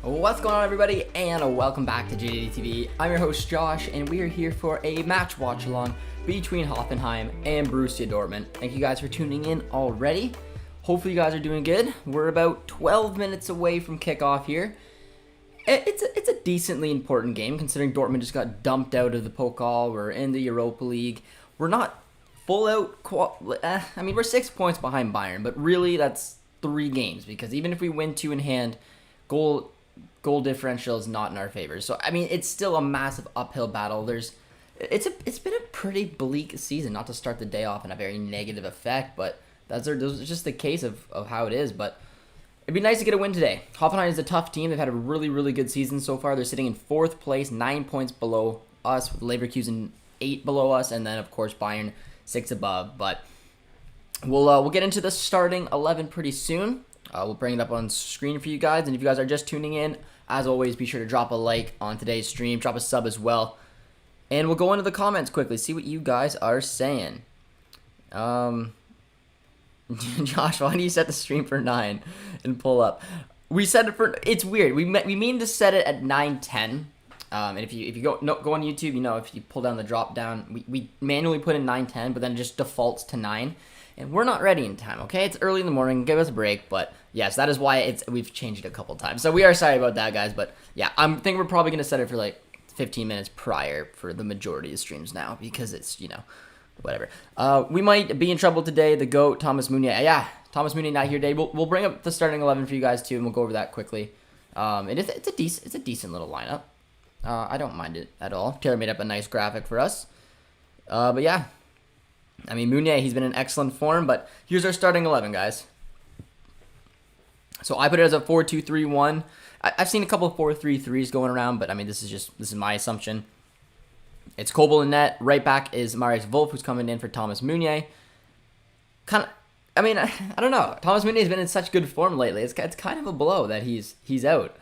What's going on, everybody, and welcome back to JJD TV. I'm your host Josh, and we are here for a match watch along between Hoffenheim and Borussia Dortmund. Thank you guys for tuning in already. Hopefully you guys are doing good. We're about 12 minutes away from kickoff here. It's a decently important game considering Dortmund just got dumped out of the Pokal. We're in the Europa League. We're not full out. We're 6 points behind Bayern, but really that's 3 games because even if we win 2 in hand, goal differential is not in our favor. So I mean, it's still a massive uphill battle. It's been a pretty bleak season. Not to start the day off in a very negative effect, but that's just the case of how it is. But it'd be nice to get a win today. Hoffenheim is a tough team. They've had a really good season so far. They're sitting in 4th place, 9 points below us, with Leverkusen 8 below us, and then of course Bayern 6 above. But we'll get into the starting 11 pretty soon. We'll bring it up on screen for you guys, and if you guys are just tuning in, as always, be sure to drop a like on today's stream, drop a sub as well, and we'll go into the comments quickly, see what you guys are saying. Josh, why do you set the stream for 9 and pull up? We set it for, it's weird, we mean to set it at 9:10. And if you go on YouTube, you know, if you pull down the drop down, we manually put in 9:10, but then it just defaults to 9. And we're not ready in time, okay? It's early in the morning. Give us a break. But yes, that is why we've changed it a couple times. So we are sorry about that, guys. But yeah, I think we're probably going to set it for like 15 minutes prior for the majority of streams now because it's, you know, whatever. We might be in trouble today. The GOAT, Thomas Meunier. Yeah, Thomas Meunier not here today. We'll bring up the starting 11 for you guys too, and we'll go over that quickly. And it's a decent little lineup. I don't mind it at all. Taylor made up a nice graphic for us. But yeah. I mean, Meunier, he's been in excellent form, but here's our starting 11, guys. So I put it as a 4-2-3-1. I've seen a couple of 4-3-3s going around, but I mean, this is my assumption. It's Kobel in net. Right back is Marius Wolf, who's coming in for Thomas Meunier. I don't know. Thomas Meunier has been in such good form lately. It's kind of a blow that he's out.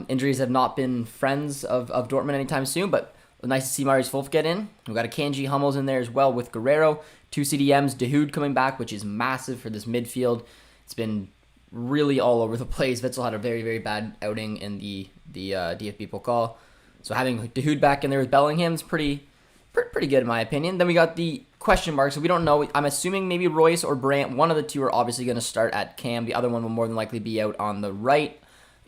Injuries have not been friends of Dortmund anytime soon, but nice to see Marius Wolf get in. We've got a Kanji Hummels in there as well with Guerrero. 2 CDMs, Dahoud coming back, which is massive for this midfield. It's been really all over the place. Witzel had a very bad outing in the DFB Pokal. So having Dahoud back in there with Bellingham is pretty good in my opinion. Then we got the question mark, so we don't know. I'm assuming maybe Royce or Brandt. One of the two are obviously going to start at cam. The other one will more than likely be out on the right,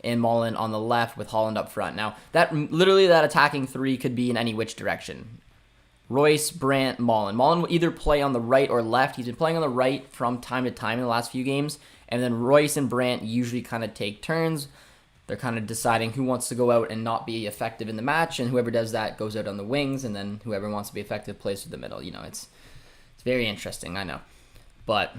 and Mullen on the left with Haaland up front. Now, that attacking 3 could be in any which direction. Royce, Brandt, Mullen. Mullen will either play on the right or left. He's been playing on the right from time to time in the last few games. And then Royce and Brandt usually kind of take turns. They're kind of deciding who wants to go out and not be effective in the match. And whoever does that goes out on the wings. And then whoever wants to be effective plays through the middle. You know, it's very interesting, I know. But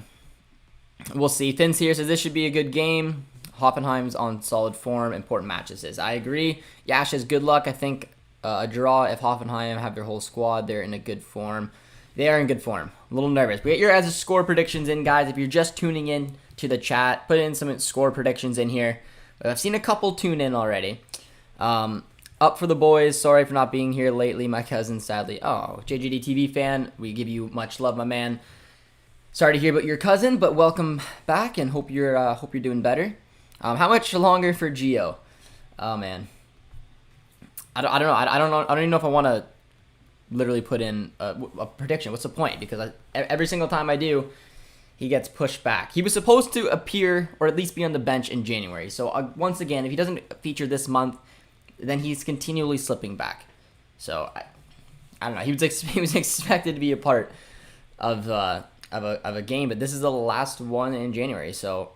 we'll see. Thins here says this should be a good game. Hoffenheim's on solid form. Important matches is. I agree. Yash says good luck. I think a draw if Hoffenheim have their whole squad. They're in a good form. They are in good form. A little nervous. We get your guys' score predictions in, guys. If you're just tuning in to the chat, put in some score predictions in here. I've seen a couple tune in already. Up for the boys. Sorry for not being here lately. My cousin, sadly. Oh, JJD TV fan. We give you much love, my man. Sorry to hear about your cousin, but welcome back and hope you're doing better. How much longer for Gio? Oh man, I don't know. I don't even know if I want to literally put in a prediction. What's the point? Because every single time I do, he gets pushed back. He was supposed to appear or at least be on the bench in January. So once again, if he doesn't feature this month, then he's continually slipping back. So I don't know. He was expected to be a part of a game, but this is the last one in January. So.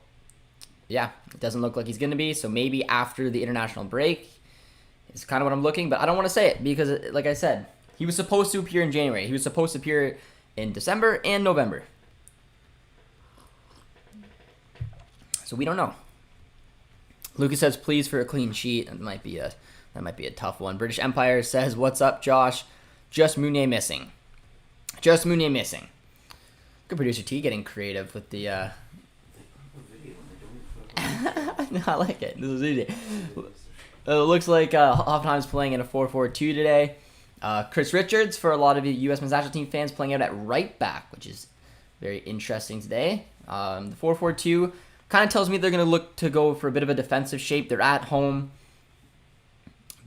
Yeah, it doesn't look like he's going to be, so maybe after the international break is kind of what I'm looking, but I don't want to say it because, like I said, he was supposed to appear in January. He was supposed to appear in December and November. So we don't know. Lucas says, please for a clean sheet. That might be a tough one. British Empire says, what's up, Josh? Just Meunier missing. Just Meunier missing. Good producer T getting creative with the... No, I like it. This is easy. It looks like Hoffenheim's playing in a 4-4-2 today. Chris Richards, for a lot of you U.S. men's national team fans, playing out at right back, which is very interesting today. The 4-4-2 kind of tells me they're going to look to go for a bit of a defensive shape. They're at home.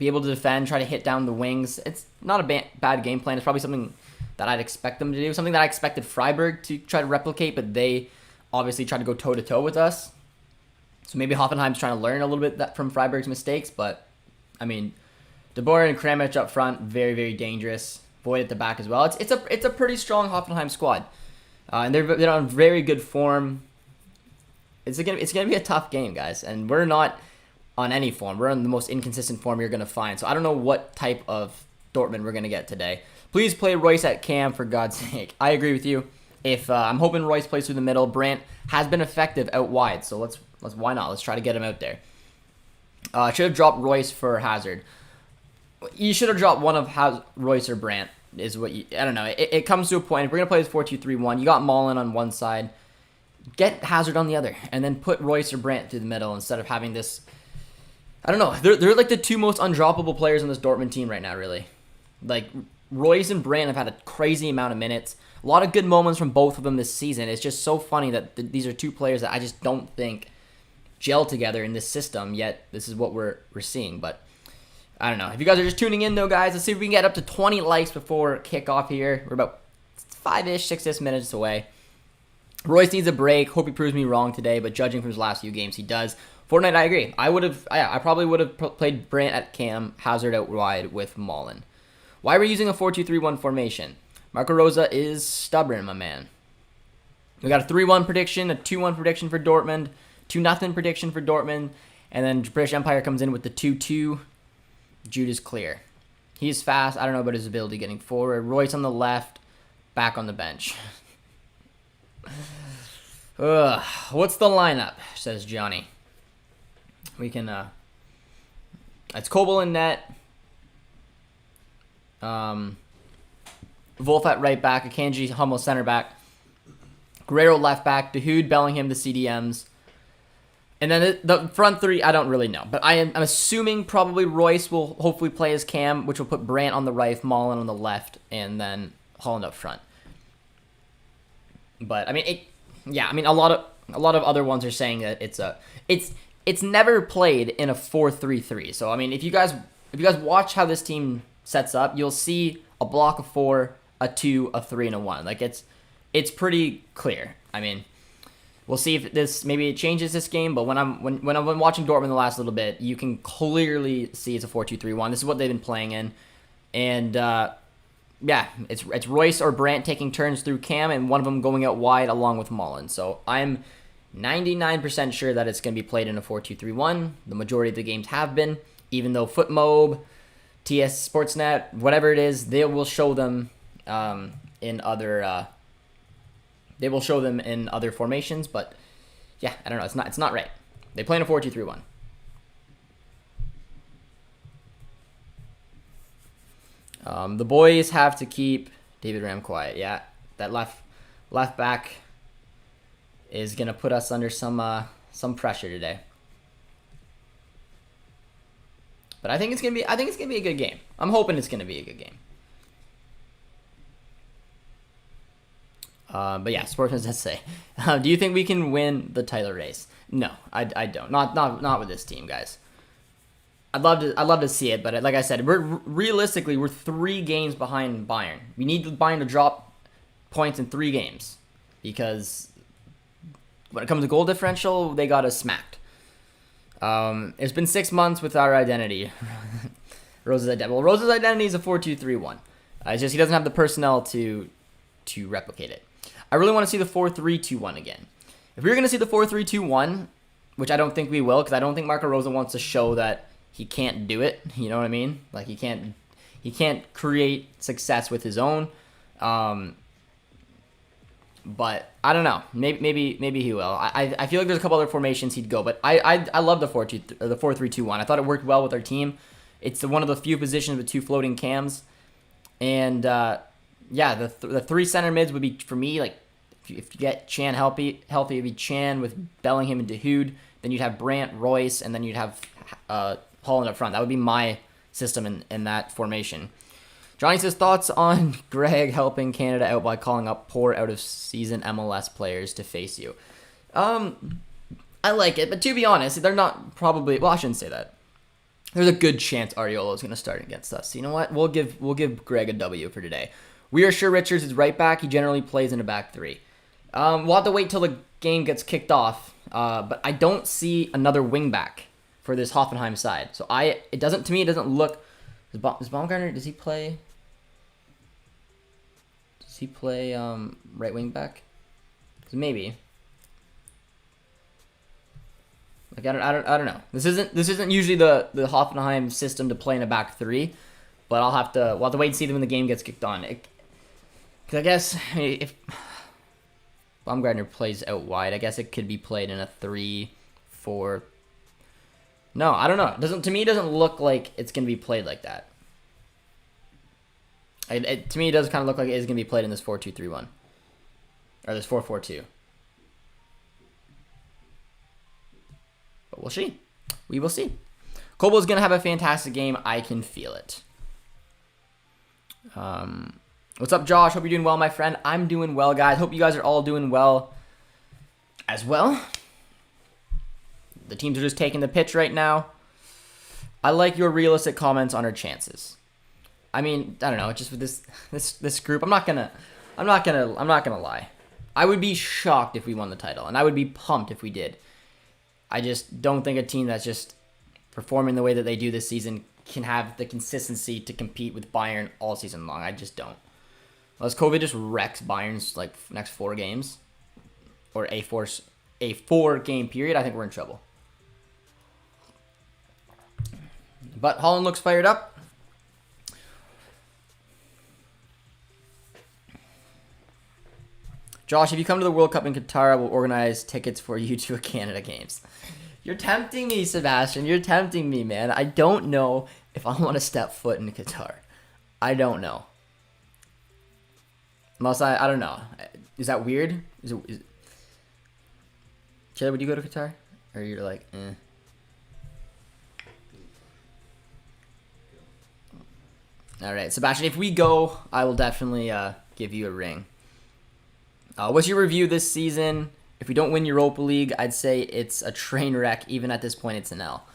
be able to defend, try to hit down the wings. It's not a bad game plan. It's probably something that I'd expect them to do, something that I expected Freiburg to try to replicate, but they obviously tried to go toe-to-toe with us. So maybe Hoffenheim's trying to learn a little bit from Freiburg's mistakes, but, I mean, De Boer and Kramich up front, very, very dangerous. Void at the back as well. It's a pretty strong Hoffenheim squad, and they're on very good form. It's gonna be a tough game, guys, and we're not on any form. We're on the most inconsistent form you're gonna find. So I don't know what type of Dortmund we're gonna get today. Please play Royce at cam, for God's sake. I agree with you. If I'm hoping Royce plays through the middle. Brandt has been effective out wide, so let's why not? Let's try to get him out there. Should have dropped Royce for Hazard. You should have dropped one of Royce or Brandt. Is what I don't know. It comes to a point. If we're gonna play this 4-2-3-1, you got Malen on one side, get Hazard on the other, and then put Royce or Brandt through the middle instead of having this. I don't know. They're like the two most undroppable players on this Dortmund team right now. Really, like Royce and Brandt have had a crazy amount of minutes. A lot of good moments from both of them this season. It's just so funny that these are two players that I just don't think gel together in this system, yet this is what we're seeing. But I don't know. If you guys are just tuning in, though, guys, let's see if we can get up to 20 likes before kickoff here. We're about 5-ish, 6-ish minutes away. Royce needs a break. Hope he proves me wrong today, but judging from his last few games, he does. Fortnite, I agree. I probably would have played Brandt at cam, Hazard out wide with Malen. Why are we using a 4-2-3-1 formation? Marco Rosa is stubborn, my man. We got a 3-1 prediction, a 2-1 prediction for Dortmund, 2-0 prediction for Dortmund, and then British Empire comes in with the 2-2. Jude is clear. He's fast. I don't know about his ability getting forward. Royce on the left, back on the bench. What's the lineup? Says Johnny. We can, it's Kobel in net. Wolf at right back. Akanji, Hummel center back. Guerrero left back. Dahoud, Bellingham, the CDMs. And then the front three, I don't really know. But I'm assuming probably Royce will hopefully play as cam, which will put Brandt on the right, Malen on the left, and then Haaland up front. But I mean, a lot of other ones are saying that it's never played in a 4-3-3. So I mean, if you guys watch how this team sets up, you'll see a block of 4, a 2, a 3, and a 1. Like it's pretty clear. I mean, we'll see if maybe it changes this game. But when I've been watching Dortmund the last little bit, you can clearly see it's a 4-2-3-1. This is what they've been playing in, and yeah, it's Royce or Brandt taking turns through cam, and one of them going out wide along with Malen. So I'm 99% sure that it's going to be played in a 4-2-3-1. The majority of the games have been, even though FootMob, TS Sportsnet, whatever it is, they will show them in other formations. But yeah, I don't know. It's not right. They play in a 4-2-3-1. The boys have to keep David Ram quiet. Yeah, that left back is gonna put us under some pressure today. But I think it's gonna be a good game. I'm hoping it's gonna be a good game. But yeah, Sportsman does say, do you think we can win the title race? No, I don't. Not with this team, guys. I'd love to see it, but like I said, realistically we're 3 games behind Bayern. We need Bayern to drop points in 3 games, because when it comes to goal differential, they got us smacked. It's been 6 months with our identity. Rose's identity. Well, Rose's identity is a 4-2-3-1. It's just he doesn't have the personnel to replicate it. I really want to see the 4-3-2-1 again. If we're going to see the 4-3-2-1, which I don't think we will, because I don't think Marco Rose wants to show that he can't do it. You know what I mean? Like he can't create success with his own. But I don't know. Maybe he will. I feel like there's a couple other formations he'd go, but I love the 4-3-2-1. I thought it worked well with our team. It's one of the few positions with 2 floating cams, and yeah, the 3 center mids would be, for me, like if you get Chan healthy, it'd be Chan with Bellingham and Dahoud. Then you'd have Brandt, Royce, and then you'd have Haaland up front. That would be my system in that formation. Johnny says, thoughts on Greg helping Canada out by calling up poor out-of-season MLS players to face you? I like it, but to be honest, they're not probably... Well, I shouldn't say that. There's a good chance Ariolo is going to start against us. You know what? We'll give Greg a W for today. We are sure Richards is right back. He generally plays in a back three. We'll have to wait till the game gets kicked off. But I don't see another wing back for this Hoffenheim side. So it doesn't look. Is Baumgartner, does he play right wing back? 'Cause maybe. Like I don't know. This isn't usually the Hoffenheim system to play in a back three, but we'll have to wait and see when the game gets kicked on. Because I guess if Baumgartner plays out wide, I guess it could be played in a 3-4. No, I don't know. To me, it doesn't look like it's gonna be played like that. To me, it does kind of look like it is gonna be played in this 4-2-3-1 or this 4-4-2. But we'll see. We will see. Kobel is going to have a fantastic game. I can feel it. What's up, Josh? Hope you're doing well, my friend. I'm doing well, guys. Hope you guys are all doing well as well. The teams are just taking the pitch right now. I like your realistic comments on our chances. I mean, I don't know. Just with this group, I'm not gonna lie. I would be shocked if we won the title, and I would be pumped if we did. I just don't think a team that's just performing the way that they do this season can have the consistency to compete with Bayern all season long. I just don't. Unless COVID just wrecks Bayern's like next 4 games or a 4-game period, I think we're in trouble. But Haaland looks fired up. Josh, if you come to the World Cup in Qatar, I will organize tickets for you to a Canada games. You're tempting me, Sebastian. You're tempting me, man. I don't know if I want to step foot in Qatar. I don't know. Unless I don't know. Is that weird? Chad, would you go to Qatar? Or you're like, eh. All right, Sebastian, if we go, I will definitely give you a ring. What's your review this season? If we don't win Europa League, I'd say it's a train wreck. Even at this point, it's an L.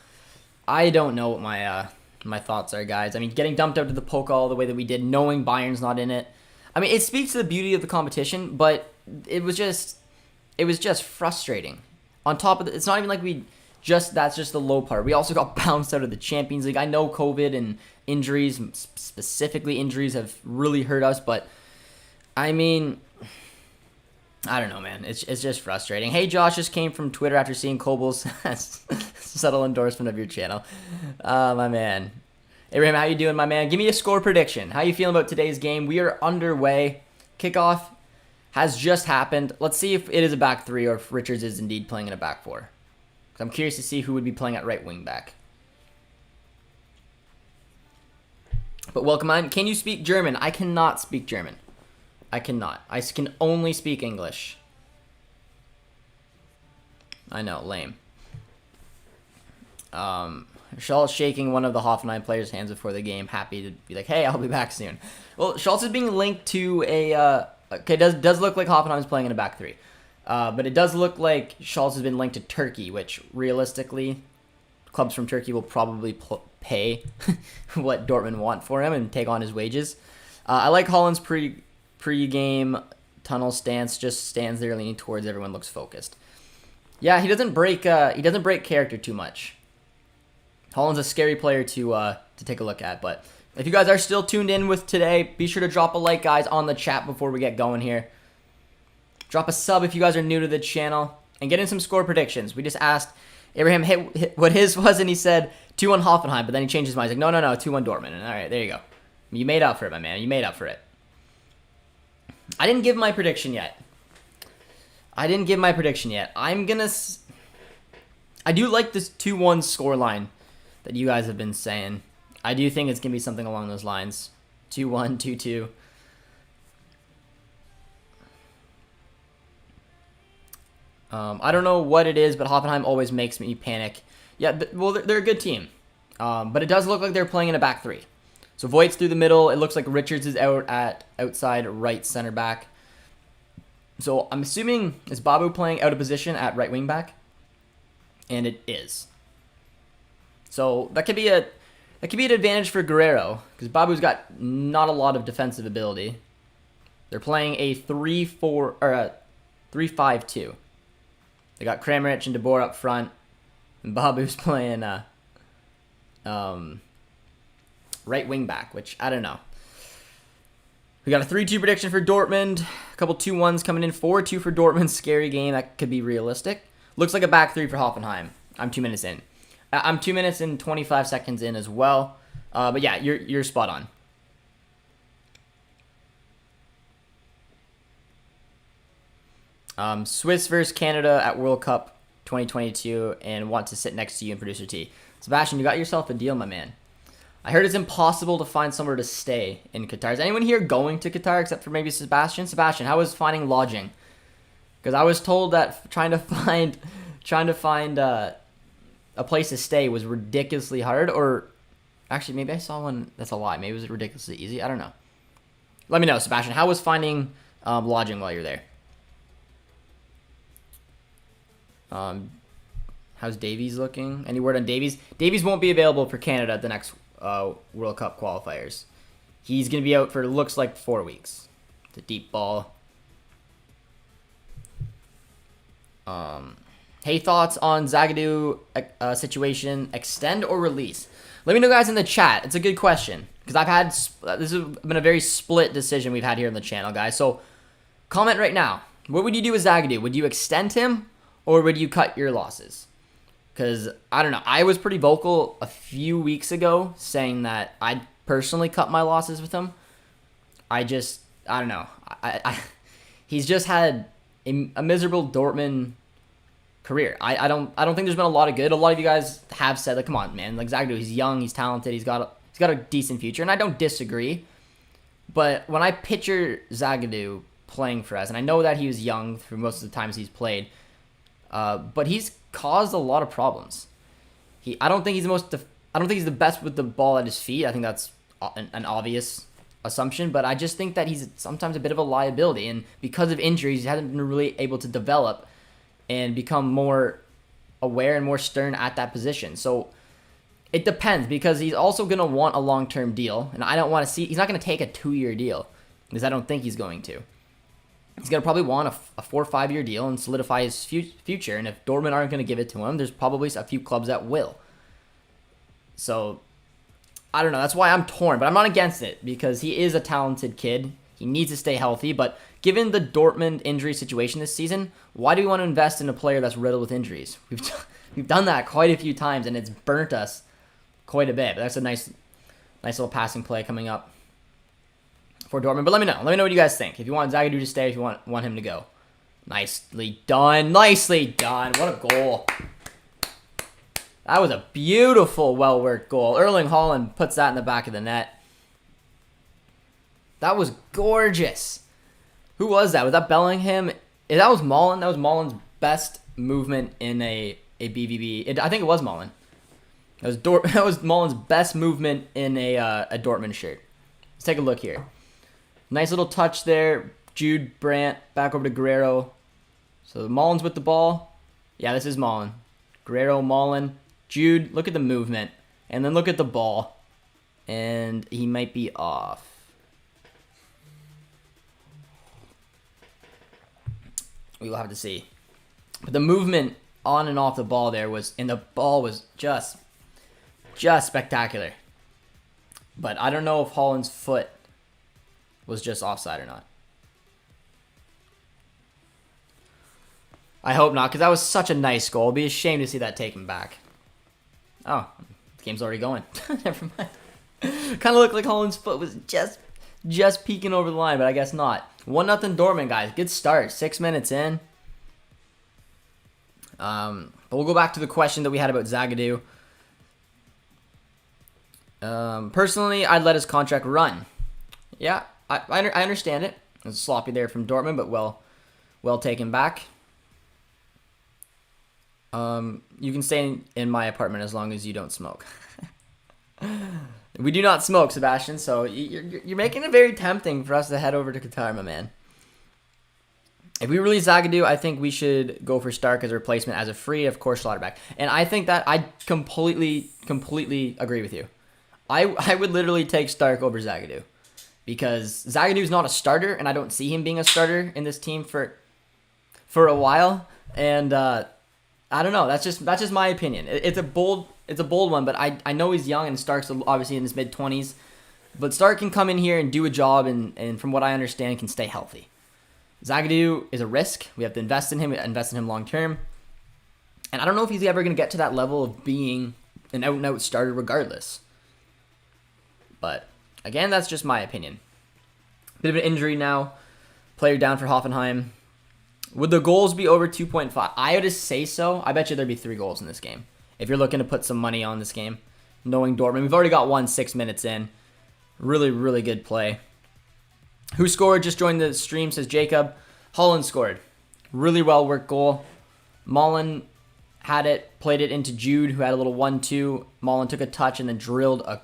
I don't know what my thoughts are, guys. I mean, getting dumped out to the Pokal the way that we did, knowing Bayern's not in it. I mean, it speaks to the beauty of the competition, but it was just frustrating. On top of it's not even like that's just the low part. We also got bounced out of the Champions League. I know COVID and injuries, specifically injuries, have really hurt us, but I mean, I don't know, man. It's just frustrating. Hey, Josh just came from Twitter after seeing Kobel's subtle endorsement of your channel. My man. Abraham, how you doing, my man? Give me a score prediction. How you feeling about today's game? We are underway. Kickoff has just happened. Let's see if it is a back three or if Richards is indeed playing in a back four. I'm curious to see who would be playing at right wing back. But welcome on. Can you speak German? I cannot speak German. I cannot. I can only speak English. I know, lame. Schultz shaking one of the Hoffenheim players' hands before the game, happy to be like, hey, I'll be back soon. Well, Schultz is being linked to okay, does look like Hoffenheim's playing in a back three. But it does look like Schultz has been linked to Turkey, which realistically, clubs from Turkey will probably pay what Dortmund want for him and take on his wages. I like Haaland's pre-game tunnel stance, just stands there leaning towards everyone, looks focused. Yeah, he doesn't break character too much. Haaland's a scary player to take a look at, but if you guys are still tuned in with today, be sure to drop a like, guys, on the chat before we get going here. Drop a sub if you guys are new to the channel, and get in some score predictions. We just asked Abraham hit what his was, and he said 2-1 Hoffenheim, but then he changed his mind. He's like, no, 2-1 Dortmund. And all right, there you go. You made up for it, my man. You made up for it. I didn't give my prediction yet. I'm going to... I do like this 2-1 scoreline that you guys have been saying. I do think it's going to be something along those lines. 2-1, 2-2. I don't know what it is, but Hoffenheim always makes me panic. Yeah, well, they're a good team. But it does look like they're playing in a back three. So Voigt's through the middle. It looks like Richards is out at outside right center back. So I'm assuming, is Babu playing out of position at right wing back? And it is. So that could be an advantage for Guerrero because Babu's got not a lot of defensive ability. They're playing a 3-4 or a 3-5-2. They got Kramaric and De Boer up front, and Babu's playing right wing back, which I don't know. We got a 3-2 prediction for Dortmund. A couple 2-1s coming in. 4-2 for Dortmund. Scary game. That could be realistic. Looks like a back 3 for Hoffenheim. I'm 2 minutes in. I'm 2 minutes and 25 seconds in as well. But yeah, you're spot on. Swiss versus Canada at World Cup 2022 and want to sit next to you in Producer T. Sebastian, you got yourself a deal, my man. I heard it's impossible to find somewhere to stay in Qatar. Is anyone here going to Qatar except for maybe Sebastian? Sebastian, how was finding lodging? Because I was told that trying to find a place to stay was ridiculously hard. Or actually, maybe I saw one. That's a lie. Maybe it was ridiculously easy. I don't know. Let me know, Sebastian. How was finding lodging while you're there? How's Davies looking? Any word on Davies? Davies won't be available for Canada at the next World Cup qualifiers. He's going to be out for, looks like, 4 weeks. It's a deep ball. Hey, thoughts on Zagadou situation, extend or release? Let me know, guys, in the chat. It's a good question because this has been a very split decision we've had here on the channel, guys. So comment right now. What would you do with Zagadou? Would you extend him or would you cut your losses? Because, I don't know, I was pretty vocal a few weeks ago saying that I'd personally cut my losses with him. I don't know. He's just had a miserable Dortmund career. I don't think there's been a lot of good. A lot of you guys have said, like, come on, man. Like, Zagadou, he's young, he's talented, he's got a decent future, and I don't disagree. But when I picture Zagadou playing for us, and I know that he was young for most of the times he's played, but he's caused a lot of problems. I don't think he's the best with the ball at his feet. I think that's an obvious assumption, but I just think that he's sometimes a bit of a liability, and because of injuries, he hasn't been really able to develop and become more aware and more stern at that position. So it depends, because he's also going to want a long-term deal, and I don't want to see. He's not going to take a 2-year deal, because I don't think he's going to. He's going to probably want a 4 or 5 year deal and solidify his future. And if Dortmund aren't going to give it to him, there's probably a few clubs that will. So, I don't know. That's why I'm torn. But I'm not against it because he is a talented kid. He needs to stay healthy. But given the Dortmund injury situation this season, why do we want to invest in a player that's riddled with injuries? We've done that quite a few times, and it's burnt us quite a bit. But that's a nice little passing play coming up for Dortmund. But let me know. Let me know what you guys think. If you want Zagadou to stay, if you want him to go. Nicely done. Nicely done. What a goal. That was a beautiful, well-worked goal. Erling Haaland puts that in the back of the net. That was gorgeous. Who was that? Was that Bellingham? That was Malen. That was Malen's best movement in a BVB. I think it was Malen. That was Malen's best movement in a Dortmund shirt. Let's take a look here. Nice little touch there. Jude Brandt back over to Guerrero. So Malen's with the ball. Yeah, this is Malen. Guerrero, Malen. Jude, look at the movement. And then look at the ball. And he might be off. We will have to see. But the movement on and off the ball there was, and the ball was just spectacular. But I don't know if Haaland's foot was just offside or not. I hope not, because that was such a nice goal. It'd be a shame to see that taken back. Oh, the game's already going. Never mind. Kind of looked like Haaland's foot was just peeking over the line, but I guess not. 1-0 Dortmund, guys. Good start. 6 minutes in. But we'll go back to the question that we had about Zagadou. Personally, I'd let his contract run. Yeah, I understand it. It was sloppy there from Dortmund, but well taken back. You can stay in my apartment as long as you don't smoke. We do not smoke, Sebastian, so you're making it very tempting for us to head over to Qatar, my man. If we release Zagadou, I think we should go for Stark as a replacement as a free, of course, Schlotterbeck. And I think that I completely agree with you. I would literally take Stark over Zagadou because Zagadou's not a starter, and I don't see him being a starter in this team for a while. And I don't know. That's just my opinion. It's a bold one, but I know he's young, and Stark's obviously in his mid-20s. But Stark can come in here and do a job, and from what I understand, can stay healthy. Zagadou is a risk. We have to invest in him. We invest in him long term. And I don't know if he's ever going to get to that level of being an out-and-out starter regardless. But, again, that's just my opinion. Bit of an injury now. Player down for Hoffenheim. Would the goals be over 2.5? I would just say so. I bet you there'd be 3 goals in this game. If you're looking to put some money on this game. Knowing Dortmund. We've already got one 6 minutes in. Really, really good play. Who scored? Just joined the stream, says Jacob. Haaland scored. Really well-worked goal. Mullen had it, played it into Jude, who had a little 1-2. Mullen took a touch and then drilled a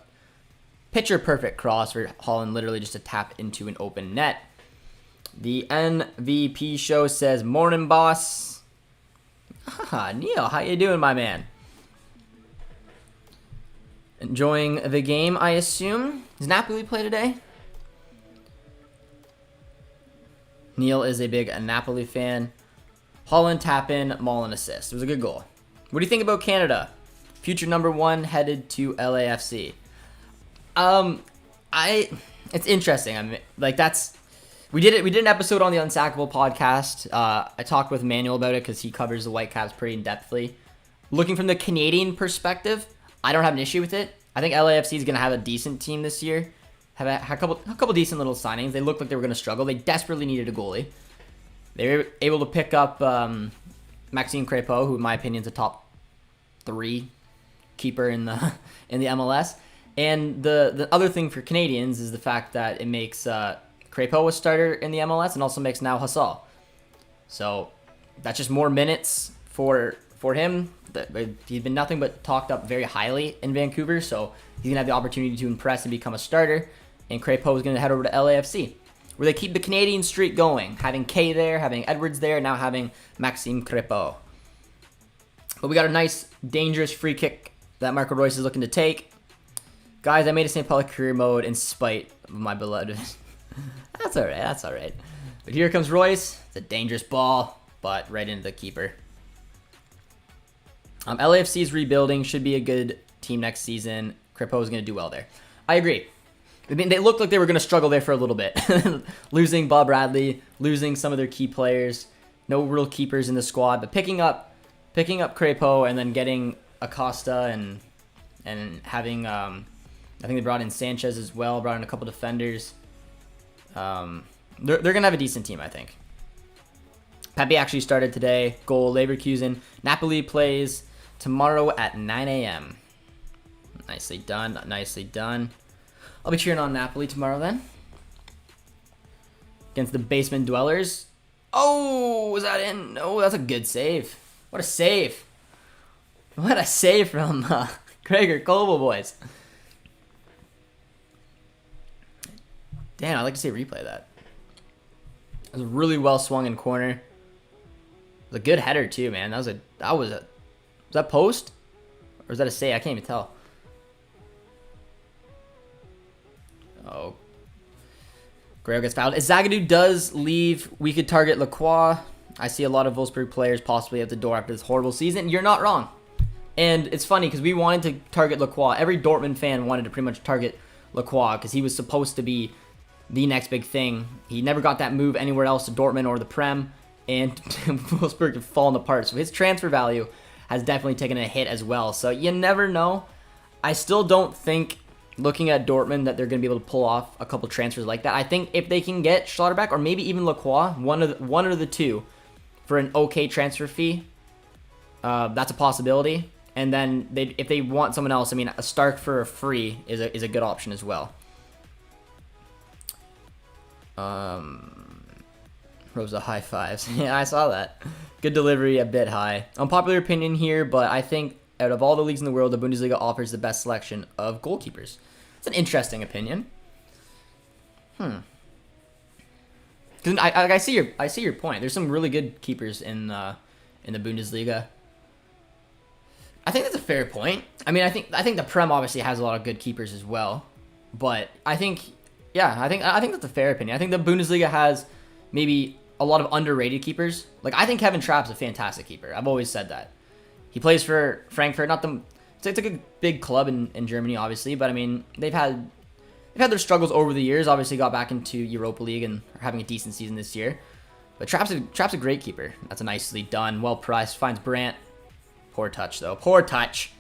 picture-perfect cross for Haaland literally just to tap into an open net. The MVP show says, morning, boss. Neil, how you doing, my man? Enjoying the game, I assume. Does Napoli play today? Neil is a big Napoli fan. Haaland tap in, Mullen assist. It was a good goal. What do you think about Canada? Future number 1 headed to LAFC. It's interesting. I mean, like we did an episode on the Unsackable podcast. I talked with Manuel about it because he covers the Whitecaps pretty in depthly. Looking from the Canadian perspective, I don't have an issue with it. I think LAFC is going to have a decent team this year. Have a couple decent little signings. They looked like they were going to struggle. They desperately needed a goalie. They were able to pick up Maxime Crépeau, who in my opinion is a top 3 keeper in the MLS. And the other thing for Canadians is the fact that it makes Crépeau a starter in the MLS and also makes now Hassal. So that's just more minutes for him. He's been nothing but talked up very highly in Vancouver, so he's going to have the opportunity to impress and become a starter. And Crépeau is going to head over to LAFC, where they keep the Canadian streak going, having Kay there, having Edwards there, now having Maxime Crépeau. But we got a nice, dangerous free kick that Marco Reus is looking to take. Guys, I made a St. Pauli career mode in spite of my beloved. That's all right. But here comes Reus. It's a dangerous ball, but right into the keeper. LAFC is rebuilding, should be a good team next season. Crépeau is going to do well there. I agree. I mean, they looked like they were going to struggle there for a little bit. Losing Bob Bradley, losing some of their key players, no real keepers in the squad, but picking up Crépeau and then getting Acosta and having I think they brought in Sanchez as well, brought in a couple defenders. They're going to have a decent team, I think. Pepe actually started today. Goal Leverkusen. Napoli plays tomorrow at 9 a.m. Nicely done. Nicely done. I'll be cheering on Napoli tomorrow then. Against the basement dwellers. Oh, was that in? Oh, that's a good save. What a save. What a save from Gregor Kobel, boys. Damn, I'd like to see a replay of that. It was a really well swung in corner. It was a good header too, man. Was that post? Or was that a save? I can't even tell. Oh. Guerrero gets fouled. If Zagadou does leave, we could target Lacroix. I see a lot of Wolfsburg players possibly at the door after this horrible season. You're not wrong. And it's funny because we wanted to target Lacroix. Every Dortmund fan wanted to pretty much target Lacroix because he was supposed to be the next big thing. He never got that move anywhere else to Dortmund or the Prem, and Wolfsburg have fallen apart. So his transfer value has definitely taken a hit as well. So you never know. I still don't think, looking at Dortmund, that they're going to be able to pull off a couple transfers like that. I think if they can get Schlotterbeck or maybe even Lacroix, one or the two, for an okay transfer fee, that's a possibility. And then if they want someone else, I mean, a Stark for a free is a good option as well. Rosa high fives. Yeah, I saw that. Good delivery, a bit high. Unpopular opinion here, but I think out of all the leagues in the world, the Bundesliga offers the best selection of goalkeepers. It's an interesting opinion. Because I see your point. There's some really good keepers in the Bundesliga. I think that's a fair point. I mean, I think the Prem obviously has a lot of good keepers as well, but I think that's a fair opinion. I think the Bundesliga has maybe a lot of underrated keepers. Like, I think Kevin Trapp's a fantastic keeper. I've always said that. He plays for Frankfurt. It's like a big club in Germany, obviously, but I mean, they've had their struggles over the years. Obviously, got back into Europa League and are having a decent season this year. But Trapp's a great keeper. That's a nicely done, well priced. Finds Brandt. Poor touch, though. Poor touch.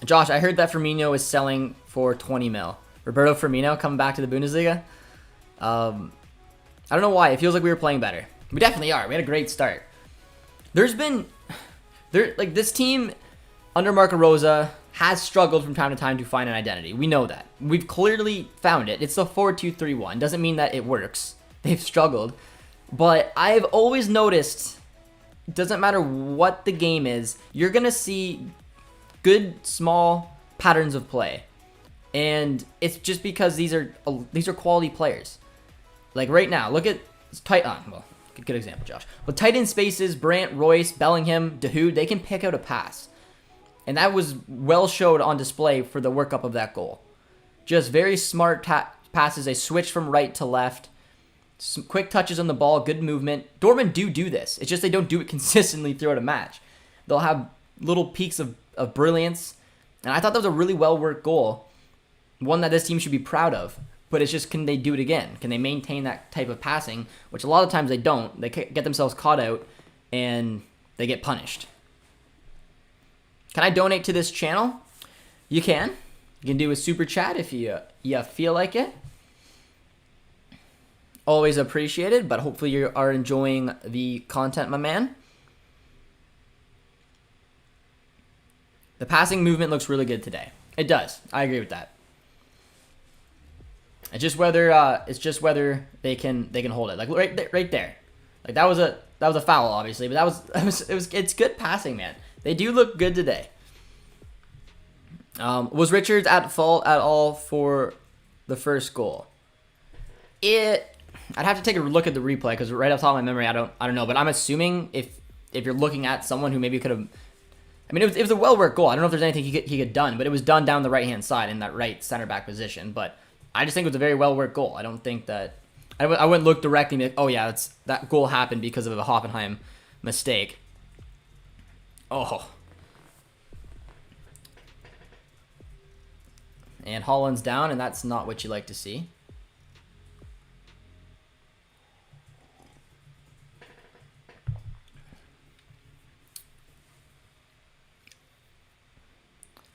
Josh, I heard that Firmino is selling for 20 mil. Roberto Firmino coming back to the Bundesliga. I don't know why. It feels like we were playing better. We definitely are. We had a great start. This team under Marco Rosa has struggled from time to time to find an identity. We know that. We've clearly found it. It's the 4-2-3-1. Doesn't mean that it works. They've struggled. But I've always noticed, it doesn't matter what the game is, you're going to see good, small patterns of play. And it's just because these are quality players. Like right now, look at good example, Josh. With tight end spaces, Brandt, Royce, Bellingham, Dahoud, they can pick out a pass. And that was well showed on display for the workup of that goal. Just very smart passes, a switch from right to left, some quick touches on the ball, good movement. Dortmund do this. It's just they don't do it consistently throughout a match. They'll have little peaks of brilliance. And I thought that was a really well-worked goal. One that this team should be proud of. But it's just, can they do it again? Can they maintain that type of passing? Which a lot of times they don't. They get themselves caught out and they get punished. Can I donate to this channel? You can. You can do a super chat if you feel like it. Always appreciated, but hopefully you are enjoying the content, my man. The passing movement looks really good today. It does. I agree with that. It's just whether they can hold it. Like right there. Like that was a foul, obviously, but it's good passing, man. They do look good today. Was Richards at fault at all for the first goal? I'd have to take a look at the replay because right off the top of my memory, I don't know. But I'm assuming if you're looking at someone who maybe could have, I mean, it was a well worked goal. I don't know if there's anything he could done, but it was done down the right hand side in that right center back position. But I just think it was a very well worked goal. I don't think that I wouldn't look directly and be like, oh yeah, that goal happened because of a Hoffenheim mistake. Oh. And Haaland's down, and that's not what you like to see.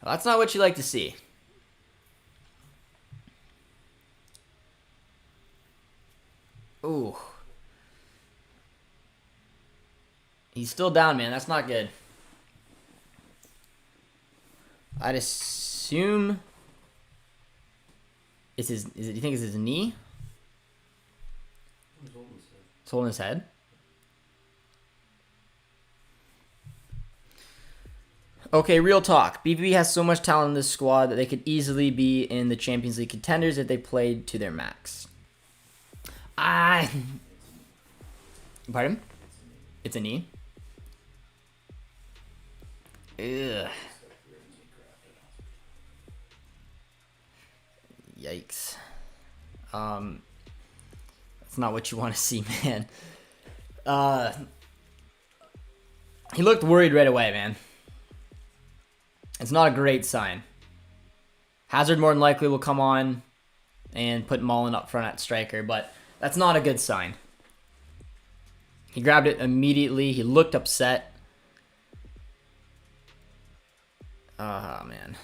Well, that's not what you like to see. Ooh. He's still down, man. That's not good. I'd assume... do you think it's his knee? He's holding his head. Okay, real talk. BVB has so much talent in this squad that they could easily be in the Champions League contenders if they played to their max. Pardon? It's a knee? Ugh. Yikes. That's not what you want to see, man. He looked worried right away, man. It's not a great sign. Hazard more than likely will come on and put Mullen up front at striker, but that's not a good sign. He grabbed it immediately. He looked upset. Oh, man.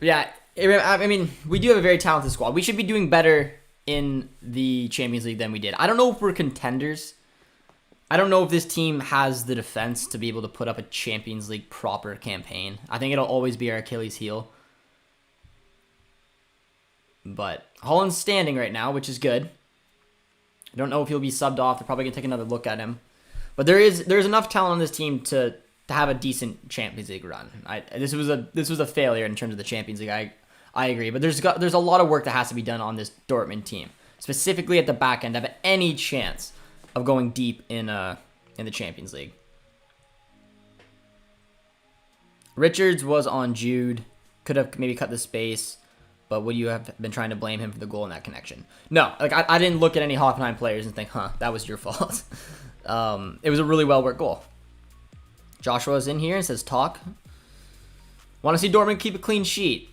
Yeah, I mean, we do have a very talented squad. We should be doing better in the Champions League than we did. I don't know if we're contenders. I don't know if this team has the defense to be able to put up a Champions League proper campaign. I think it'll always be our Achilles heel. But Haaland's standing right now, which is good. I don't know if he'll be subbed off. They're probably going to take another look at him. But there's enough talent on this team to have a decent Champions League run. This was a failure in terms of the Champions League. I agree, but there's a lot of work that has to be done on this Dortmund team. specifically at the back end, have any chance of going deep in the Champions League. Richards was on Jude. Could have maybe cut the space, but would you have been trying to blame him for the goal in that connection? No, like I didn't look at any Hoffenheim players and think, that was your fault. It was a really well-worked goal. Joshua's in here and says, talk. Want to see Dortmund keep a clean sheet?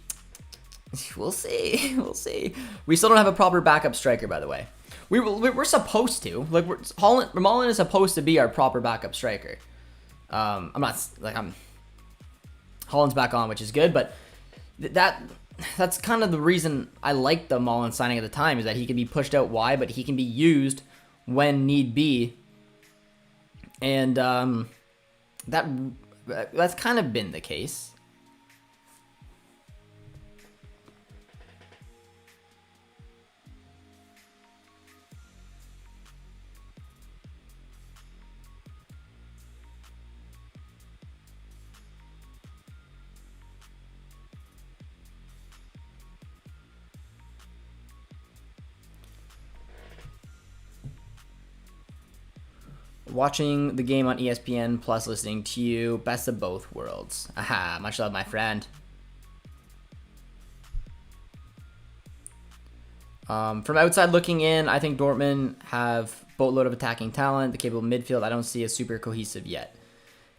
We'll see. We'll see. We still don't have a proper backup striker, by the way. We're supposed to. Like, Haaland is supposed to be our proper backup striker. Haaland's back on, which is good, but that's kind of the reason I like the Malen signing at the time, is that he can be pushed out wide, but he can be used when need be. And that's kind of been the case. Watching the game on ESPN plus listening to you. Best of both worlds. Aha, much love, my friend. From outside looking in, I think Dortmund have boatload of attacking talent. The capable midfield, I don't see as super cohesive yet.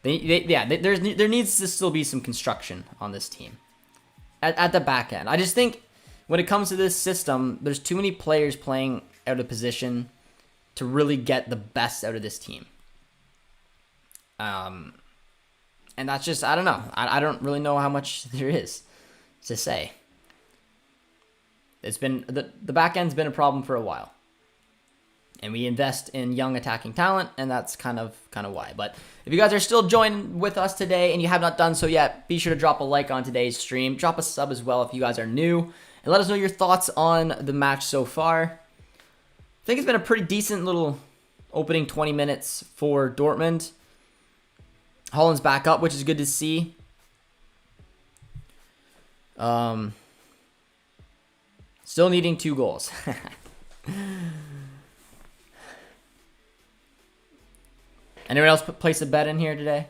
There needs to still be some construction on this team. At the back end. I just think when it comes to this system, there's too many players playing out of position to really get the best out of this team. And that's just, I don't know. I don't really know how much there is to say. It's been, the back end's been a problem for a while. And we invest in young attacking talent, and that's kind of why. But if you guys are still joining with us today and you have not done so yet, be sure to drop a like on today's stream. Drop a sub as well if you guys are new. And let us know your thoughts on the match so far. I think it's been a pretty decent little opening 20 minutes for Dortmund. Haaland's back up, which is good to see. Still needing 2 goals. Anyone else place a bet in here today?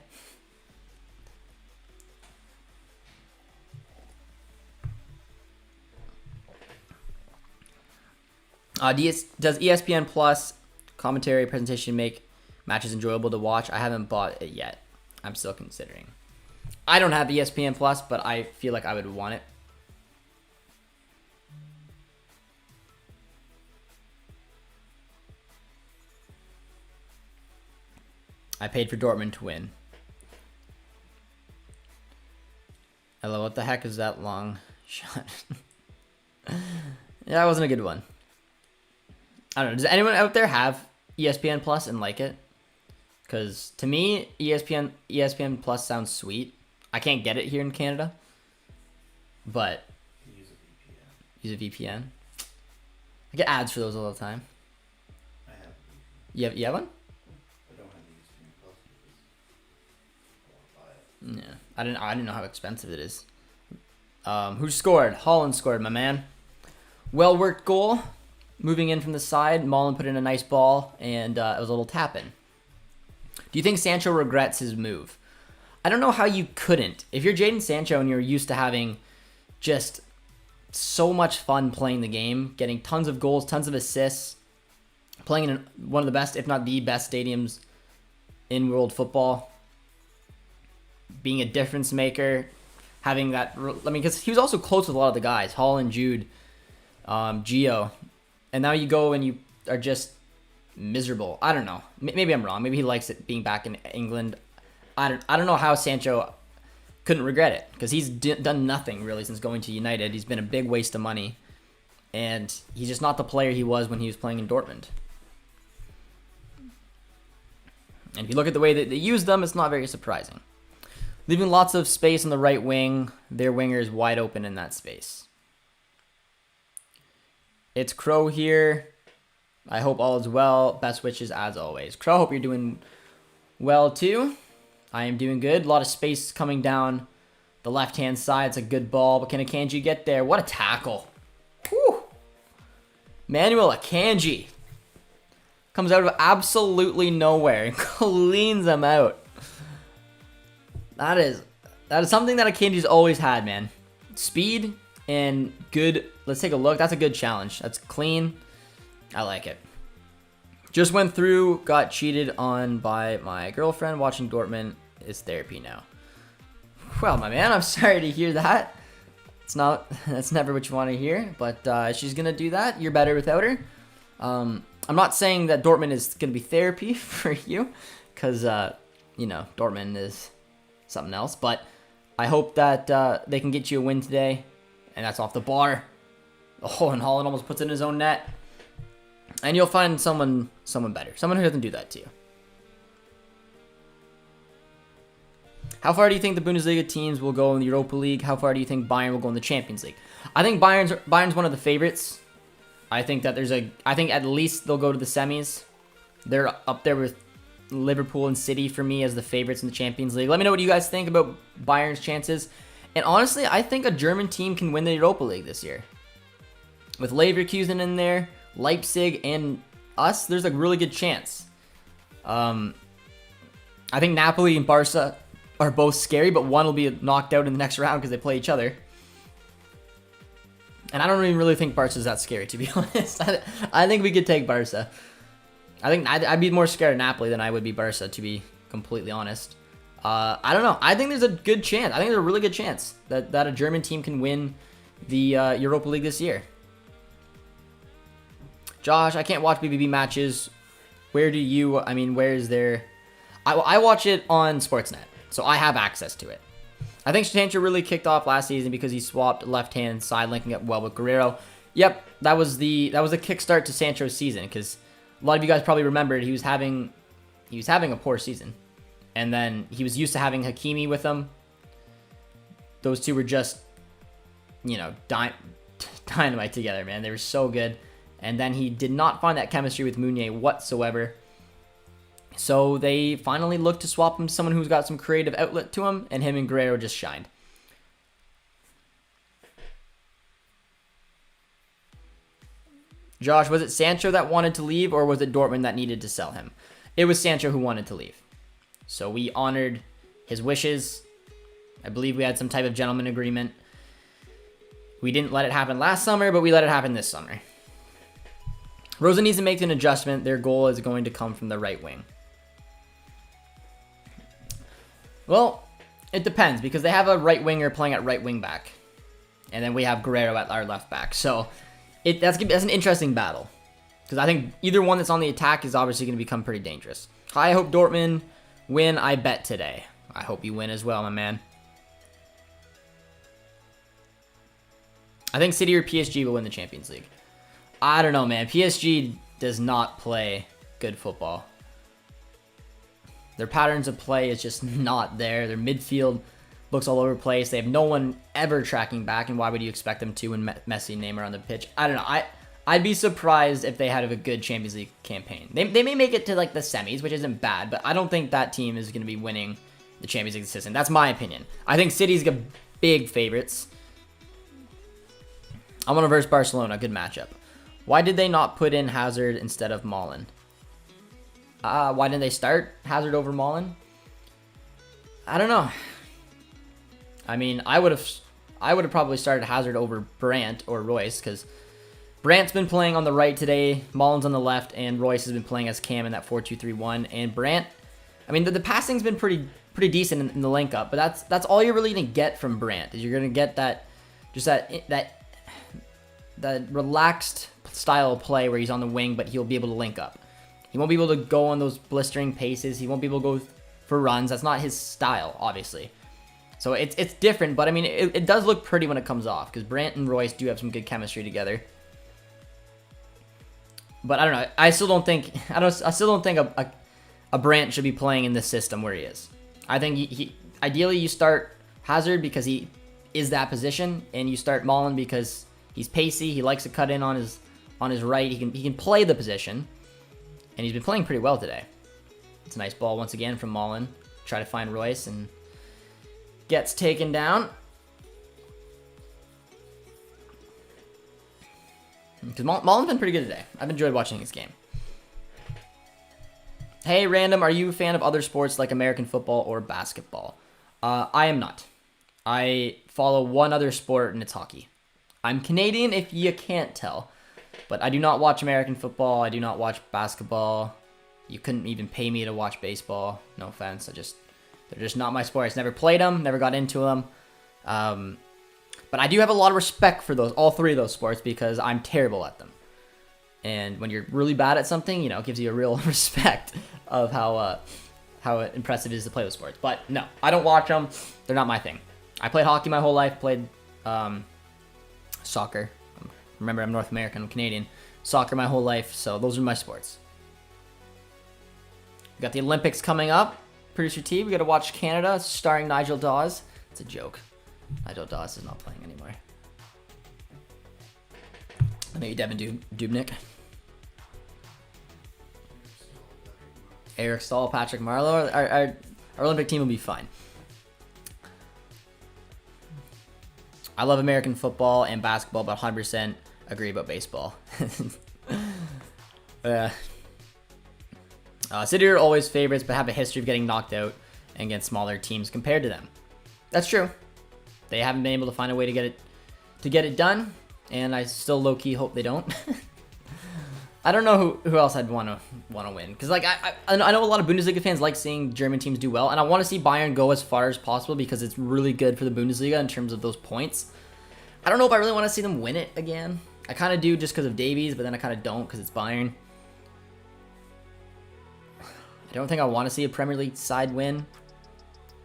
Does ESPN Plus commentary presentation make matches enjoyable to watch? I haven't bought it yet. I'm still considering. I don't have ESPN Plus, but I feel like I would want it. I paid for Dortmund to win. Hello, what the heck is that long shot? Yeah, that wasn't a good one. I don't know. Does anyone out there have ESPN Plus and like it? Because to me, ESPN Plus sounds sweet. I can't get it here in Canada. But use a VPN. I get ads for those all the time. I have. You have one? I don't have ESPN Plus because I want to buy it. Yeah. I didn't know how expensive it is. Who scored? Haaland scored, my man. Well worked goal. Moving in from the side, Malen put in a nice ball, and it was a little tap-in. Do you think Sancho regrets his move? I don't know how you couldn't. If you're Jadon Sancho and you're used to having just so much fun playing the game, getting tons of goals, tons of assists, playing in one of the best, if not the best stadiums in world football, being a difference maker, having that, I mean, because he was also close with a lot of the guys, Haaland, Jude, Gio, and now you go and you are just miserable. I don't know. Maybe I'm wrong. Maybe he likes it being back in England. I don't know how Sancho couldn't regret it, because he's done nothing really since going to United. He's been a big waste of money, and he's just not the player he was when he was playing in Dortmund. And if you look at the way that they use them, it's not very surprising. Leaving lots of space on the right wing. Their winger is wide open in that space. It's Crow here. I hope all is well. Best wishes as always. Crow, hope you're doing well too. I am doing good. A lot of space coming down the left-hand side. It's a good ball, but can Akanji get there? What a tackle. Whew. Manuel Akanji comes out of absolutely nowhere and cleans them out. That is something that Akanji's always had, man. Speed and good. Let's take a look. That's a good challenge. That's clean. I like it. Just went through, got cheated on by my girlfriend. Watching Dortmund is therapy now. Well, my man, I'm sorry to hear that. That's never what you want to hear, but she's going to do that. You're better without her. I'm not saying that Dortmund is going to be therapy for you, because, Dortmund is something else, but I hope that they can get you a win today, and that's off the bar. Oh, and Haaland almost puts it in his own net. And you'll find someone better. Someone who doesn't do that to you. How far do you think the Bundesliga teams will go in the Europa League? How far do you think Bayern will go in the Champions League? I think Bayern's one of the favorites. I think that I think at least they'll go to the semis. They're up there with Liverpool and City for me as the favorites in the Champions League. Let me know what you guys think about Bayern's chances. And honestly, I think a German team can win the Europa League this year. With Leverkusen in there, Leipzig, and us, there's a really good chance. I think Napoli and Barca are both scary, but one will be knocked out in the next round because they play each other. And I don't even really think Barca's that scary, to be honest. I think we could take Barca. I think I'd be more scared of Napoli than I would be Barca, to be completely honest. I don't know. I think there's a good chance. I think there's a really good chance that a German team can win the Europa League this year. Josh, I can't watch BBB matches. Where is there? I watch it on Sportsnet, so I have access to it. I think Sancho really kicked off last season because he swapped left-hand side, linking up well with Guerrero. Yep, that was the kickstart to Sancho's season, because a lot of you guys probably remembered he was having a poor season, and then he was used to having Hakimi with him. Those two were just, dynamite together, man. They were so good. And then he did not find that chemistry with Meunier whatsoever. So they finally looked to swap him to someone who's got some creative outlet to him, and him and Guerrero just shined. Josh, was it Sancho that wanted to leave, or was it Dortmund that needed to sell him? It was Sancho who wanted to leave. So we honored his wishes. I believe we had some type of gentleman agreement. We didn't let it happen last summer, but we let it happen this summer. Rosa needs to make an adjustment. Their goal is going to come from the right wing. Well, it depends, because they have a right winger playing at right wing back. And then we have Guerrero at our left back. So that's an interesting battle, because I think either one that's on the attack is obviously going to become pretty dangerous. I hope Dortmund win. I bet today. I hope you win as well, my man. I think City or PSG will win the Champions League. I don't know, man. PSG does not play good football. Their patterns of play is just not there. Their midfield looks all over the place. They have no one ever tracking back, and why would you expect them to when Messi and Neymar are on the pitch? I don't know. I'd be surprised if they had a good Champions League campaign. They may make it to like the semis, which isn't bad, but I don't think that team is going to be winning the Champions League season. That's my opinion. I think City's got big favorites. I'm going to verse Barcelona. Good matchup. Why did they not put in Hazard instead of Malen? Why didn't they start Hazard over Malen? I don't know. I mean, I would have probably started Hazard over Brandt or Royce, because Brandt's been playing on the right today, Malen's on the left, and Royce has been playing as Cam in that 4-2-3-1. And Brandt, I mean, the passing's been pretty decent in the link up, but that's all you're really gonna get from Brandt. Is you're gonna get that relaxed style of play where he's on the wing, but he'll be able to link up. He won't be able to go on those blistering paces. He won't be able to go for runs. That's not his style, obviously. So it's different, but I mean, it does look pretty when it comes off, because Brandt and Royce do have some good chemistry together. But I don't know. I still don't think a Brandt should be playing in this system where he is. I think he ideally you start Hazard because he is that position, and you start Malen because he's pacey. He likes to cut in on his right. He can play the position, and he's been playing pretty well today. It's a nice ball once again from Malen. Try to find Royce and gets taken down. Because Mullen's been pretty good today. I've enjoyed watching his game. Hey, Random, are you a fan of other sports like American football or basketball? I am not. I follow one other sport, and it's hockey. I'm Canadian, if you can't tell. But I do not watch American football. I do not watch basketball. You couldn't even pay me to watch baseball. No offense. They're just not my sport. I just never played them, never got into them. But I do have a lot of respect for all three of those sports because I'm terrible at them. And when you're really bad at something, you know, it gives you a real respect of how impressive it is to play those sports. But no, I don't watch them. They're not my thing. I played hockey my whole life, played soccer. Remember, I'm North American, I'm Canadian. Soccer my whole life, so those are my sports. We got the Olympics coming up. Producer T, we got to watch Canada, starring Nigel Dawes. It's a joke. Nigel Dawes is not playing anymore. I know you, Devin Dubnik. Eric Stahl, Patrick Marlowe. Our Olympic team will be fine. I love American football and basketball, but 100% agree about baseball. City are always favorites, but have a history of getting knocked out against smaller teams compared to them. That's true. They haven't been able to find a way to get it done, and I still low-key hope they don't. I don't know who else I'd want to win, because like I know a lot of Bundesliga fans like seeing German teams do well, and I want to see Bayern go as far as possible because it's really good for the Bundesliga in terms of those points. I don't know if I really want to see them win it again. I kind of do just because of Davies, but then I kind of don't because it's Bayern. I don't think I want to see a Premier League side win.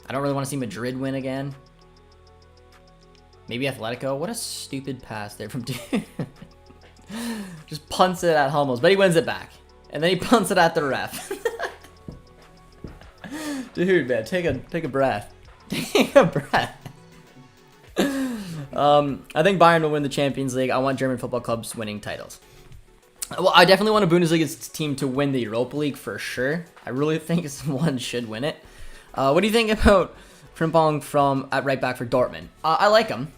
I don't really want to see Madrid win again. Maybe Atletico. What a stupid pass there from Dude. Just punts it at Hummels, but he wins it back. And then he punts it at the ref. Dude, man, take a breath. Take a breath. I think Bayern will win the Champions League. I want German football clubs winning titles. Well, I definitely want a Bundesliga team to win the Europa League for sure. I really think one should win it. What do you think about Frimpong at right back for Dortmund? I like him.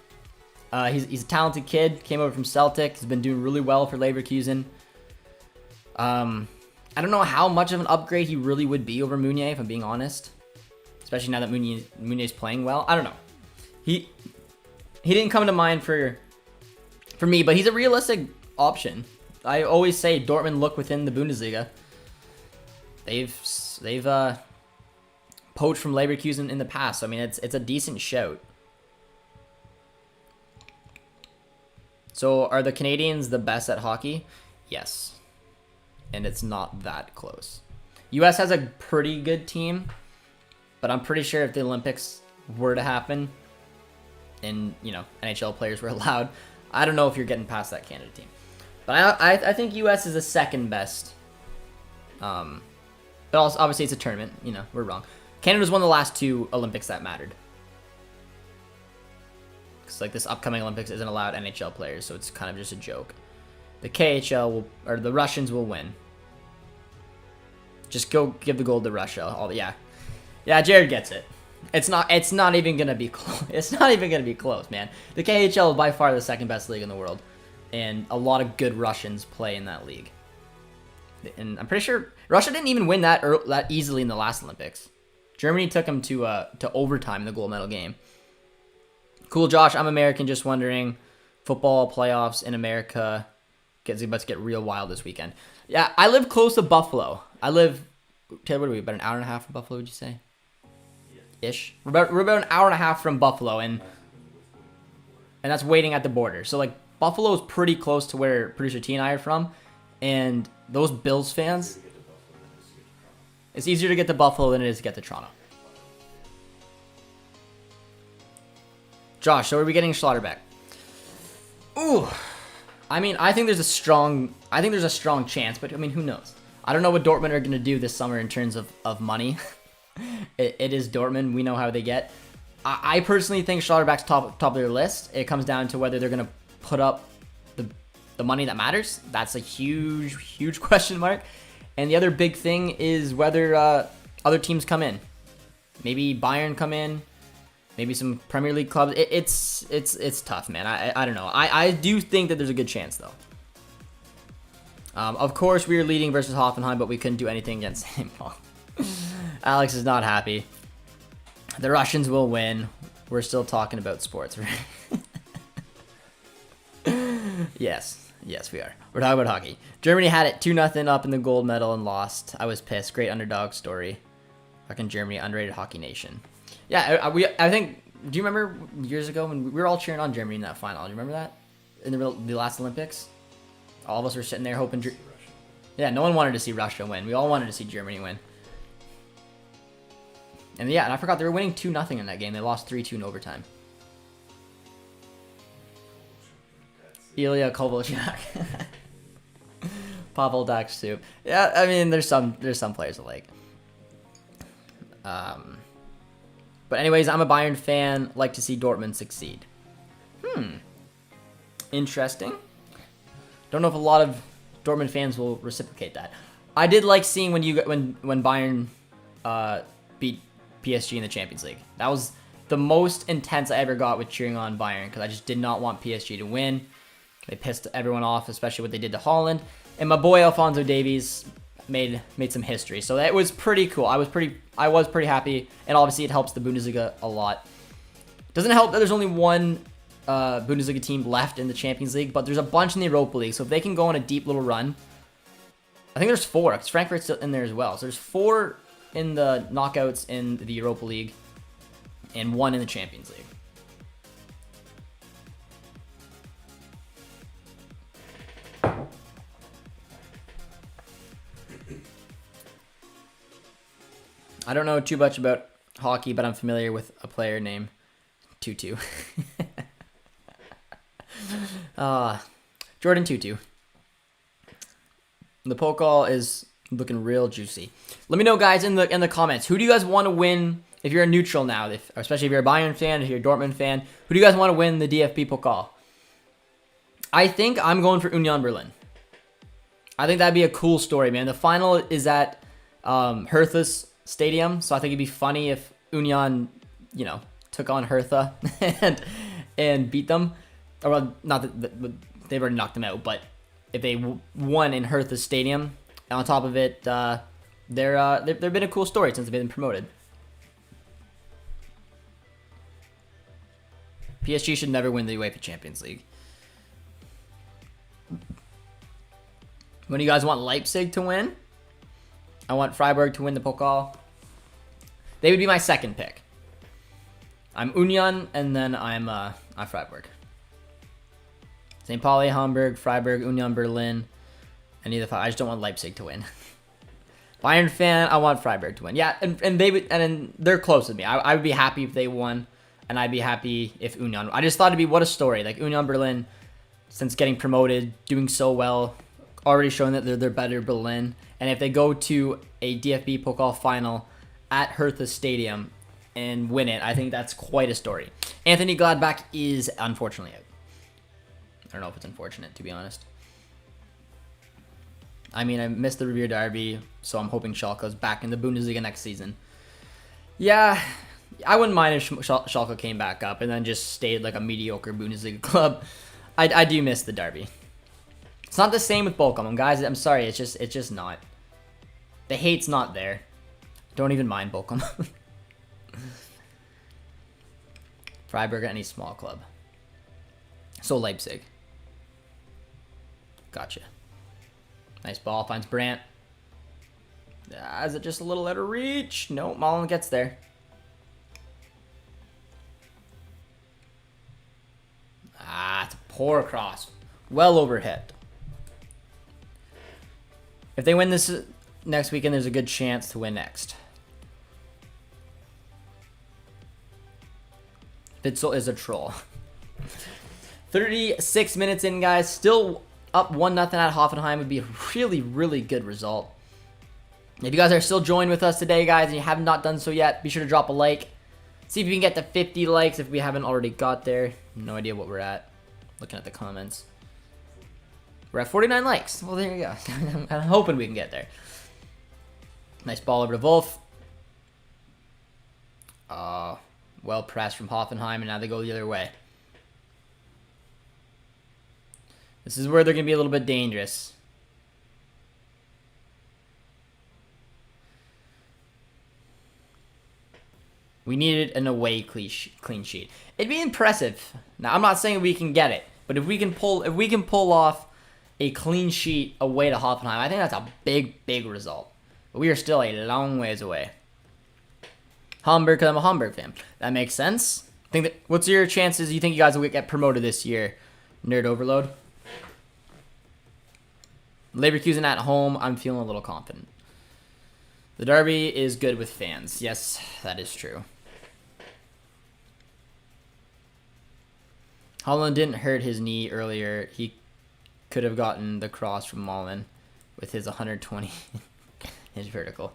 He's a talented kid. Came over from Celtic. He's been doing really well for Leverkusen. I don't know how much of an upgrade he really would be over Meunier, if I'm being honest. Especially now that Meunier's playing well. I don't know. He didn't come to mind for me, but he's a realistic option. I always say Dortmund look within the Bundesliga. They've poached from Leverkusen in the past. So, I mean, it's a decent shout. So, are the Canadians the best at hockey? Yes. And it's not that close. US has a pretty good team, but I'm pretty sure if the Olympics were to happen and, you know, NHL players were allowed, I don't know if you're getting past that Canada team. But I think US is the second best. But also, obviously it's a tournament. You know, we're wrong. Canada's won the last two Olympics that mattered. Because like this upcoming Olympics isn't allowed NHL players, so it's kind of just a joke. The KHL or the Russians will win. Just go give the gold to Russia. Yeah, Jared gets it. It's not even gonna be close. It's not even gonna be close, man. The KHL is by far the second best league in the world. And a lot of good Russians play in that league. And I'm pretty sure Russia didn't even win that easily in the last Olympics. Germany took them to overtime in the gold medal game. Cool, Josh. I'm American. Just wondering, football playoffs in America about to get real wild this weekend. Yeah, I live close to Buffalo. Taylor, what are we, about an hour and a half from Buffalo, would you say? Ish. We're about an hour and a half from Buffalo, and that's waiting at the border. So, like, Buffalo is pretty close to where Producer T and I are from, and those Bills fans, it's easier to get to Buffalo than it is to get to Toronto. Josh, so are we getting Schlotterbeck? Ooh, I mean, I think there's a strong chance, but I mean, who knows? I don't know what Dortmund are going to do this summer in terms of money. It is Dortmund. We know how they get. I personally think Schlotterbeck's top of their list. It comes down to whether they're going to put up the money that matters. That's a huge question mark. And the other big thing is whether other teams come in. Maybe Bayern come in. Maybe some Premier League clubs. It's tough, man. I don't know. I do think that there's a good chance, though. Of course, we were leading versus Hoffenheim, but we couldn't do anything against him. Alex is not happy. The Russians will win. We're still talking about sports, right? Yes, we are. We're talking about hockey. Germany had it 2-0 up in the gold medal and lost. I was pissed. Great underdog story. Fucking Germany, underrated hockey nation. Yeah, I think. Do you remember years ago when we were all cheering on Germany in that final? Do you remember that in the last Olympics? All of us were sitting there hoping. Yeah, no one wanted to see Russia win. We all wanted to see Germany win. And yeah, and I forgot they were winning 2-0 in that game. They lost 3-2 in overtime. Ilya Kovalchuk. Pavel Datsyuk. Yeah, I mean, there's some players I like. But anyways, I'm a Bayern fan. Like to see Dortmund succeed. Interesting. Don't know if a lot of Dortmund fans will reciprocate that. I did like seeing when Bayern beat PSG in the Champions League. That was the most intense I ever got with cheering on Bayern because I just did not want PSG to win. They pissed everyone off, especially what they did to Haaland. And my boy Alphonso Davies made some history. So that was pretty cool. I was pretty happy, and obviously it helps the Bundesliga a lot. Doesn't help that there's only one Bundesliga team left in the Champions League, but there's a bunch in the Europa League. So if they can go on a deep little run, I think there's 4 because Frankfurt's still in there as well. So there's 4 in the knockouts in the Europa League, and 1 in the Champions League. I don't know too much about hockey, but I'm familiar with a player named Tutu. Jordan Tutu. The Pokal is looking real juicy. Let me know, guys, in the comments. Who do you guys want to win if you're a neutral now? Especially if you're a Bayern fan, if you're a Dortmund fan. Who do you guys want to win the DFB Pokal? I think I'm going for Union Berlin. I think that'd be a cool story, man. The final is at Hertha's stadium, so I think it'd be funny if Union, took on Hertha and beat them. Or well, not that they've already knocked them out, but if they won in Hertha's stadium, and on top of it, they've been a cool story since they've been promoted. PSG should never win the UEFA Champions League. When do you guys want Leipzig to win? I want Freiburg to win the Pokal. They would be my second pick. I'm Union, and then I'm Freiburg. St. Pauli, Hamburg, Freiburg, Union Berlin. Any of the 5. I just don't want Leipzig to win. Bayern fan, I want Freiburg to win. Yeah, and they're close with me. I would be happy if they won, and I'd be happy if Union. I just thought it'd be what a story. Like Union Berlin, since getting promoted, doing so well, already showing that they're better Berlin. And if they go to a DFB Pokal final at Hertha Stadium and win it, I think that's quite a story. Anthony Gladbach is unfortunately out. I don't know if it's unfortunate, to be honest. I mean, I missed the Revier Derby, so I'm hoping Schalke's back in the Bundesliga next season. Yeah, I wouldn't mind if Schalke came back up and then just stayed like a mediocre Bundesliga club. I do miss the derby. It's not the same with Bochum, guys. I'm sorry, it's just not. The hate's not there. Don't even mind Bochum. Freiburg, any small club. So Leipzig. Gotcha. Nice ball, finds Brandt. Is it just a little out of reach? No, Mullen gets there. It's a poor cross. Well overhead. If they win this next weekend, there's a good chance to win next. Bitzel is a troll. 36 minutes in, guys. Still up 1-0 at Hoffenheim would be a really, really good result. If you guys are still joined with us today, guys, and you have not done so yet, be sure to drop a like. See if you can get to 50 likes if we haven't already got there. No idea what we're at. Looking at the comments. We're at 49 likes. Well, there you go. I'm hoping we can get there. Nice ball over to Wolf. Well pressed from Hoffenheim, and now they go the other way. This is where they're going to be a little bit dangerous. We needed an away clean sheet. It'd be impressive. Now, I'm not saying we can get it, but if we can pull off a clean sheet away to Hoffenheim, I think that's a big result. But we are still a long ways away. Hamburg, because I'm a Hamburg fan. That makes sense. What's your chances you think you guys will get promoted this year? Nerd overload. Leverkusen at home, I'm feeling a little confident. The derby is good with fans. Yes, that is true. Haaland didn't hurt his knee earlier. He could have gotten the cross from Malin with his 120 inch vertical.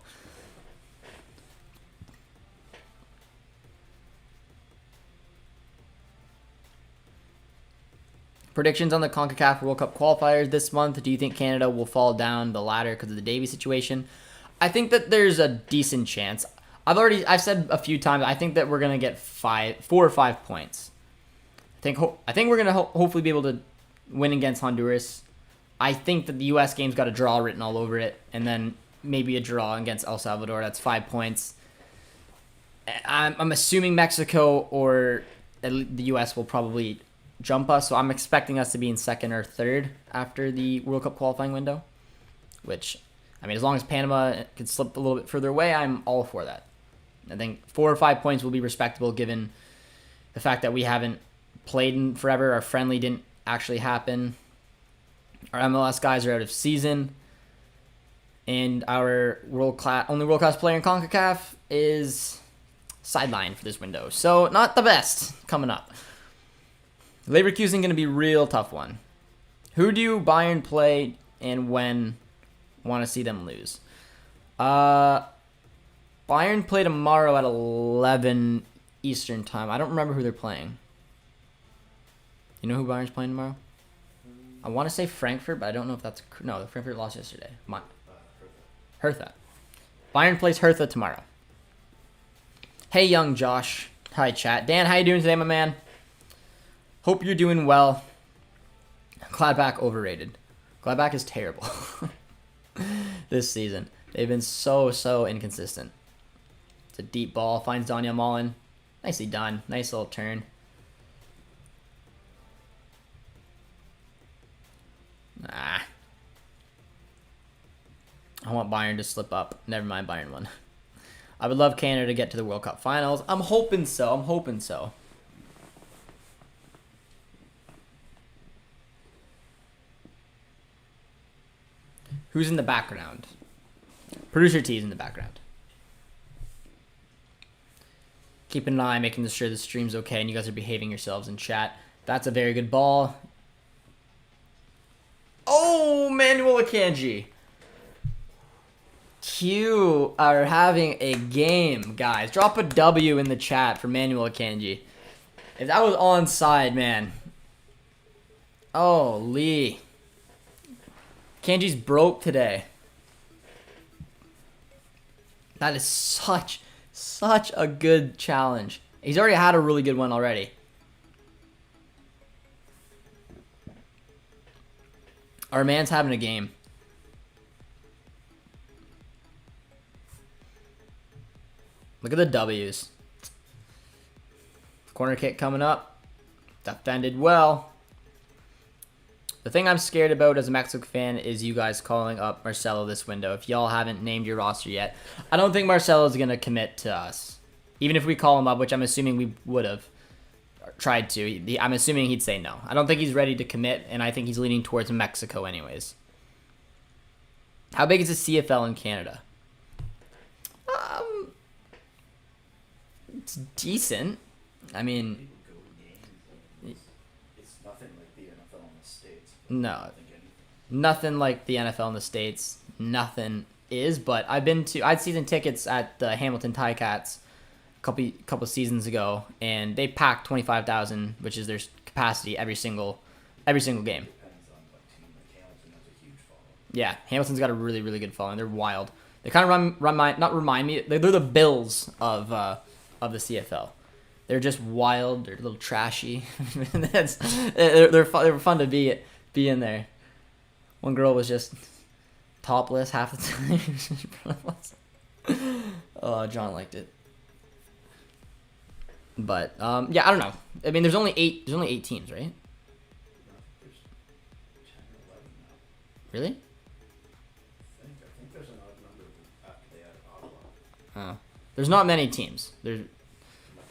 Predictions on the CONCACAF World Cup qualifiers this month. Do you think Canada will fall down the ladder because of the Davy situation? I think that there's a decent chance. I've said a few times, I think that we're going to get 4 or 5 points. I think we're going to hopefully be able to win against Honduras. I think that the U.S. game's got a draw written all over it, and then maybe a draw against El Salvador. That's 5 points. I'm assuming Mexico or the U.S. will probably jump us, so I'm expecting us to be in second or third after the World Cup qualifying window, which, I mean, as long as Panama can slip a little bit further away, I'm all for that. I think 4 or 5 points will be respectable given the fact that we haven't played in forever. Our friendly didn't actually happen. Our MLS guys are out of season. And our only world-class player in CONCACAF is sidelined for this window. So, not the best coming up. Leverkusen going to be a real tough one. Who do Bayern play and when want to see them lose? Bayern play tomorrow at 11 Eastern time. I don't remember who they're playing. You know who Bayern's playing tomorrow? I want to say Frankfurt, but I don't know if that's... No, Frankfurt lost yesterday. Come on. Hertha. Bayern plays Hertha tomorrow. Hey, young Josh. Hi, chat. Dan, how you doing today, my man? Hope you're doing well. Gladbach overrated. Gladbach is terrible this season. They've been so inconsistent. It's a deep ball. Finds Daniel Malin. Nicely done. Nice little turn. I want Bayern to slip up. Never mind, Bayern won. I would love Canada to get to the World Cup finals. I'm hoping so. Who's in the background? Producer T is in the background. Keep an eye, making sure the stream's okay and you guys are behaving yourselves in chat. That's a very good ball. Oh, Manuel Akanji. Q are having a game, guys. Drop a W in the chat for Manuel Akanji. If that was onside, man. Oh, Lee. Kanji's broke today. That is such a good challenge. He's already had a really good one already. Our man's having a game. Look at the W's. Corner kick coming up. Defended well. The thing I'm scared about as a Mexico fan is you guys calling up Marcelo this window. If y'all haven't named your roster yet, I don't think Marcelo's going to commit to us. Even if we call him up, which I'm assuming we would have tried to. I'm assuming he'd say no. I don't think he's ready to commit, and I think he's leaning towards Mexico anyways. How big is the CFL in Canada? It's decent. I mean... It's nothing like the NFL in the States. No. Nothing like the NFL in the States. Nothing is, but I had season tickets at the Hamilton Ticats a couple seasons ago, and they packed 25,000, which is their capacity every single game. Depends on what team. Like Hamilton has a huge following. Yeah, Hamilton's got a really good following. They're wild. They kind of remind me. They're the Bills of the CFL. They're just wild. They're a little trashy. They're fun to be in there. One girl was just topless half the time. Oh, John liked it. But yeah, I don't know. I mean, there's only 8 teams, right? There's 10 or 11 now. Really? I think there's an odd number after they added Ottawa. Oh. There's not many teams. There It must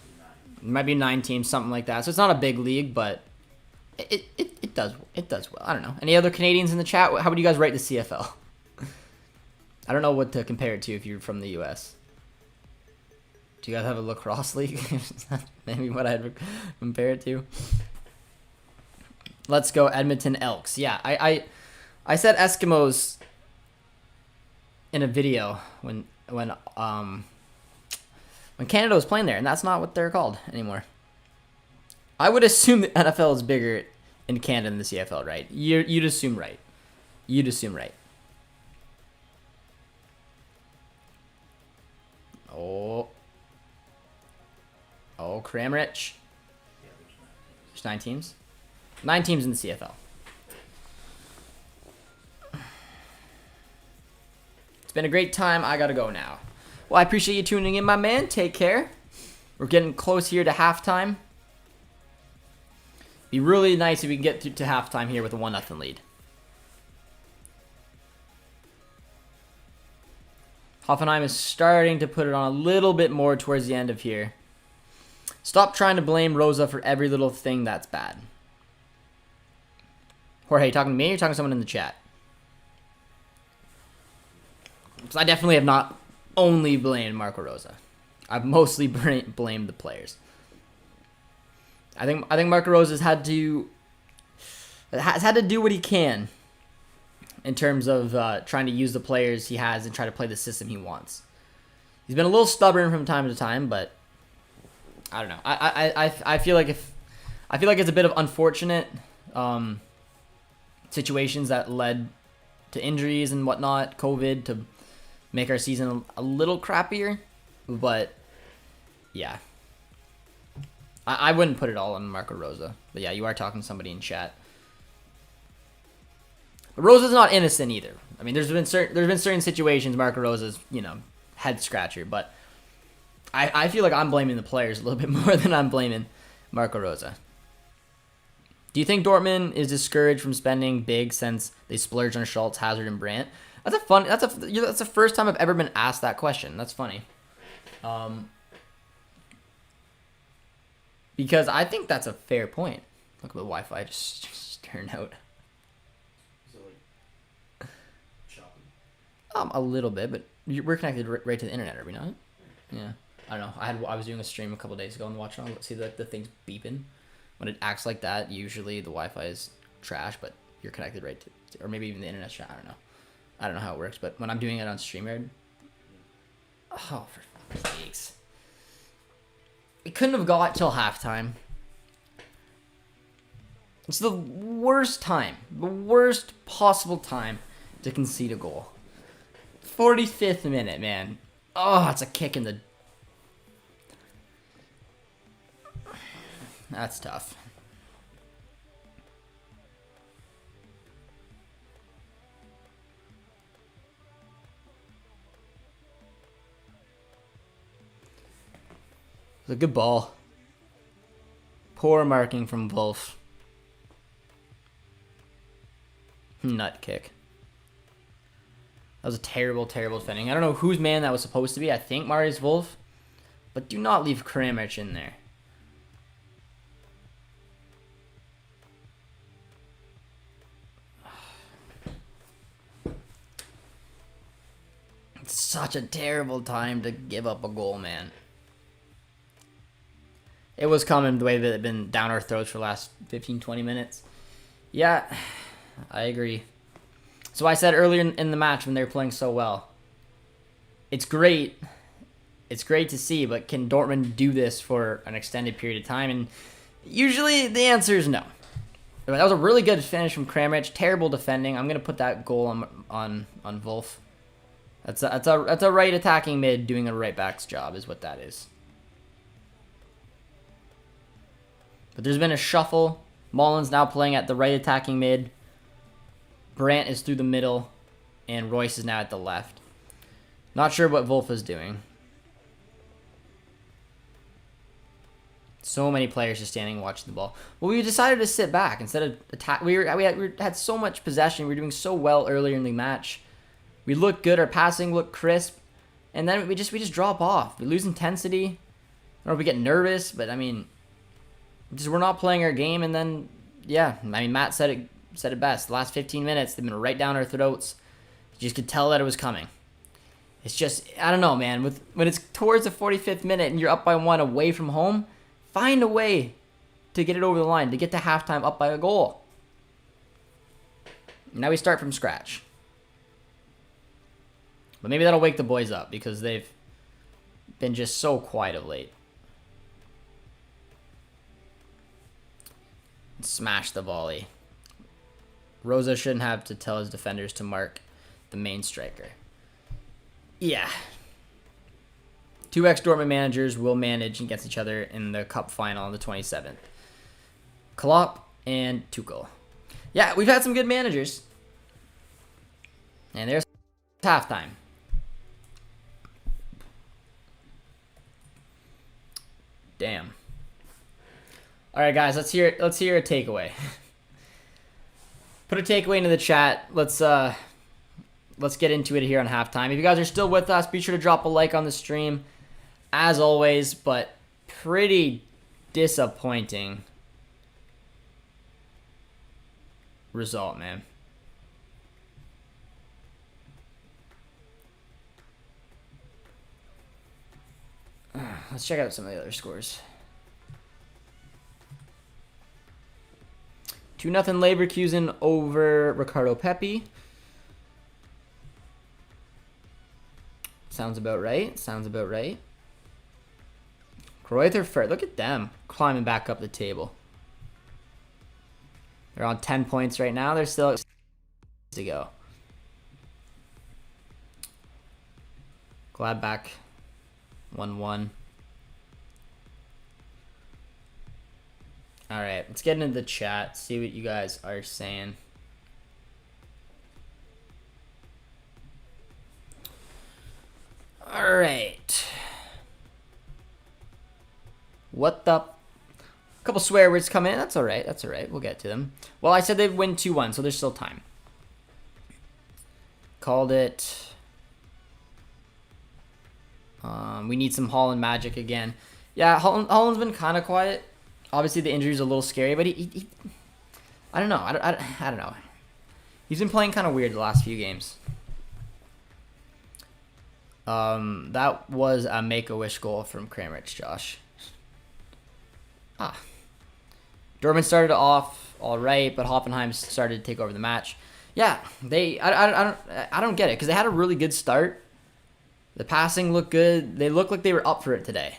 be 9. might be 9 teams, something like that. So it's not a big league, but it does well. I don't know. Any other Canadians in the chat? How would you guys rate the CFL? I don't know what to compare it to if you're from the U.S. Do you guys have a lacrosse league? Maybe what I'd compare it to. Let's go Edmonton Elks. Yeah, I said Eskimos in a video when Canada was playing there, and that's not what they're called anymore. I would assume the NFL is bigger in Canada than the CFL, right? You'd assume right. You'd assume right. Oh, Kramrich. Yeah, There's 9 teams. 9 teams in the CFL. It's been a great time. I gotta go now. Well, I appreciate you tuning in, my man. Take care. We're getting close here to halftime. Be really nice if we can get to halftime here with a 1-0 lead. Hoffenheim is starting to put it on a little bit more towards the end of here. Stop trying to blame Rosa for every little thing that's bad. Jorge, you talking to me or you talking to someone in the chat? Because I definitely have not only blamed Marco Rosa. I've mostly blamed the players. I think Marco Rosa has had to do what he can in terms of trying to use the players he has and try to play the system he wants. He's been a little stubborn from time to time, but I don't know. I feel like it's a bit of unfortunate situations that led to injuries and whatnot, COVID, to make our season a little crappier. But yeah, I wouldn't put it all on Marco Rosa. But yeah, you are talking to somebody in chat. But Rosa's not innocent either. I mean, there's been certain situations Marco Rosa's, head scratcher, but I feel like I'm blaming the players a little bit more than I'm blaming Marco Rosa. Do you think Dortmund is discouraged from spending big since they splurged on Schultz, Hazard, and Brandt? That's the first time I've ever been asked that question. That's funny. Because I think that's a fair point. Look at the Wi-Fi just turned out. Is it like choppy? A little bit, but we're connected right to the internet, are we not? Yeah. I don't know. I was doing a stream a couple days ago on Watchalong. Let's see the thing's beeping. When it acts like that, usually the Wi-Fi is trash, but you're connected right to, or maybe even the internet's trash. I don't know how it works, but when I'm doing it on StreamYard, oh, for fuck's sakes. It couldn't have got till halftime. It's the worst possible time to concede a goal. 45th minute, man. Oh, it's a kick in the... That's tough. It's a good ball. Poor marking from Wolf. Nut kick. That was a terrible, terrible defending. I don't know whose man that was supposed to be. I think Marius Wolf. But do not leave Kramich in there. It's such a terrible time to give up a goal, man. It was coming the way that it had been down our throats for the last 15-20 minutes. Yeah, I agree. So I said earlier in the match when they were playing so well, it's great. It's great to see, but can Dortmund do this for an extended period of time? And usually the answer is no. That was a really good finish from Kramich. Terrible defending. I'm gonna put that goal on Wolf. That's a right attacking mid doing a right back's job is what that is. But there's been a shuffle. Mullen's now playing at the right attacking mid. Brandt is through the middle. And Royce is now at the left. Not sure what Wolf is doing. So many players just standing and watching the ball. Well, we decided to sit back instead of attack. We had so much possession. We were doing so well earlier in the match. We looked good. Our passing looked crisp, and then we just drop off. We lose intensity, or we get nervous. But I mean, we're not playing our game. And then yeah, I mean, Matt said it best. The last 15 minutes, they've been right down our throats. You just could tell that it was coming. It's just, I don't know, man. When it's towards the 45th minute and you're up by 1 away from home, find a way to get it over the line, to get to halftime up by a goal. Now we start from scratch. But maybe that'll wake the boys up because they've been just so quiet of late. Smash the volley. Rosa shouldn't have to tell his defenders to mark the main striker. Yeah. 2 ex-Dortmund managers will manage against each other in the cup final on the 27th. Klopp and Tuchel. Yeah, we've had some good managers. And there's halftime. Damn. All right, guys, let's hear a takeaway. Put a takeaway into the chat. Let's get into it here on halftime. If you guys are still with us, be sure to drop a like on the stream, as always. But pretty disappointing result, man. Let's check out some of the other scores. 2-0 Leverkusen over Ricardo Pepi. Sounds about right. Kreuther Fürth. Look at them climbing back up the table. They're on 10 points right now. They're still to go. Gladbach 1-1. All right, let's get into the chat. See what you guys are saying. All right. What the? A couple swear words come in. That's all right. We'll get to them. Well, I said they'd win 2-1, so there's still time. Called it. We need some Haaland magic again. Yeah, Haaland's been kind of quiet. Obviously, the injury's a little scary, but he I don't know. I don't know. He's been playing kind of weird the last few games. That was a Make-A-Wish goal from Kramaric, Josh. Dortmund started off all right, but Hoffenheim started to take over the match. Yeah, I don't get it because they had a really good start. The passing looked good. They looked like they were up for it today,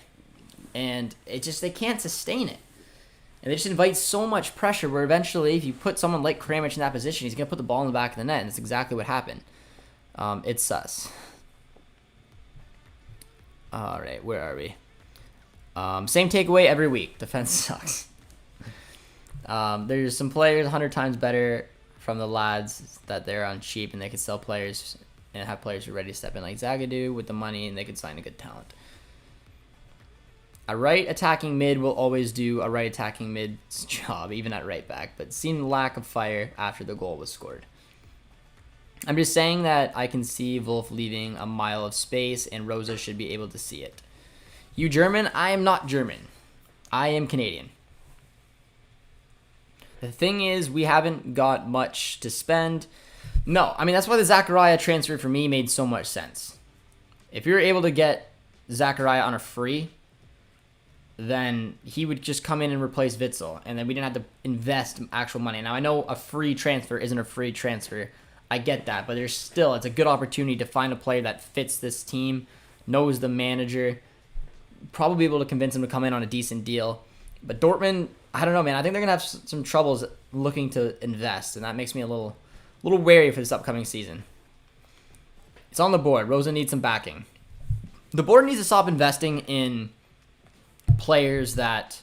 and they can't sustain it. And they just invite so much pressure where eventually, if you put someone like Kramaric in that position, he's gonna put the ball in the back of the net, and that's exactly what happened. It's sus. All right, where are we? Same takeaway every week. Defense sucks. There's some players 100 times better from the lads that they're on cheap, and they could sell players and have players who are ready to step in like Zagadou with the money, and they could sign a good talent. A right attacking mid will always do a right attacking mid's job, even at right back, but seemed lack of fire after the goal was scored. I'm just saying that I can see Wolf leaving a mile of space, and Rosa should be able to see it. You German? I am not German. I am Canadian. The thing is, we haven't got much to spend. No, I mean, that's why the Zachariah transfer for me made so much sense. If you're able to get Zachariah on a free, then he would just come in and replace Witsel, and then we didn't have to invest actual money. Now, I know a free transfer isn't a free transfer. I get that, but it's a good opportunity to find a player that fits this team, knows the manager, probably able to convince him to come in on a decent deal. But Dortmund, I don't know, man. I think they're going to have some troubles looking to invest, and that makes me a little wary for this upcoming season. It's on the board. Rosa needs some backing. The board needs to stop investing in players that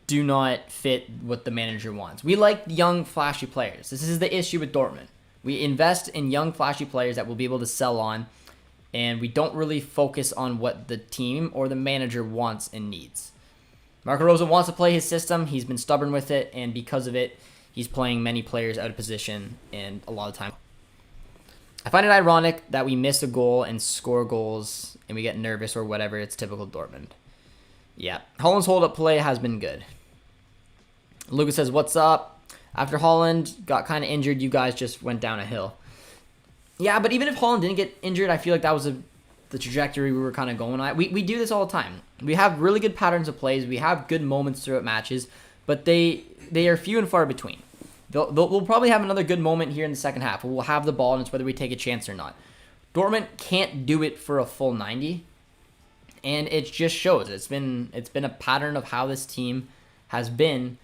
do not fit what the manager wants. We like young, flashy players. This is the issue with Dortmund. We invest in young, flashy players that we'll be able to sell on, and we don't really focus on what the team or the manager wants and needs. Marco Rose wants to play his system. He's been stubborn with it, and because of it, he's playing many players out of position and a lot of time. I find it ironic that we miss a goal and score goals and we get nervous or whatever. It's typical Dortmund. Yeah, Haaland's hold-up play has been good. Lucas says, what's up? After Haaland got kind of injured, you guys just went down a hill. Yeah, but even if Haaland didn't get injured, I feel like that was the trajectory we were kind of going on. We do this all the time. We have really good patterns of plays. We have good moments throughout matches, but they are few and far between. We'll probably have another good moment here in the second half. We'll have the ball, and it's whether we take a chance or not. Dortmund can't do it for a full 90, and it just shows. It's been a pattern of how this team has been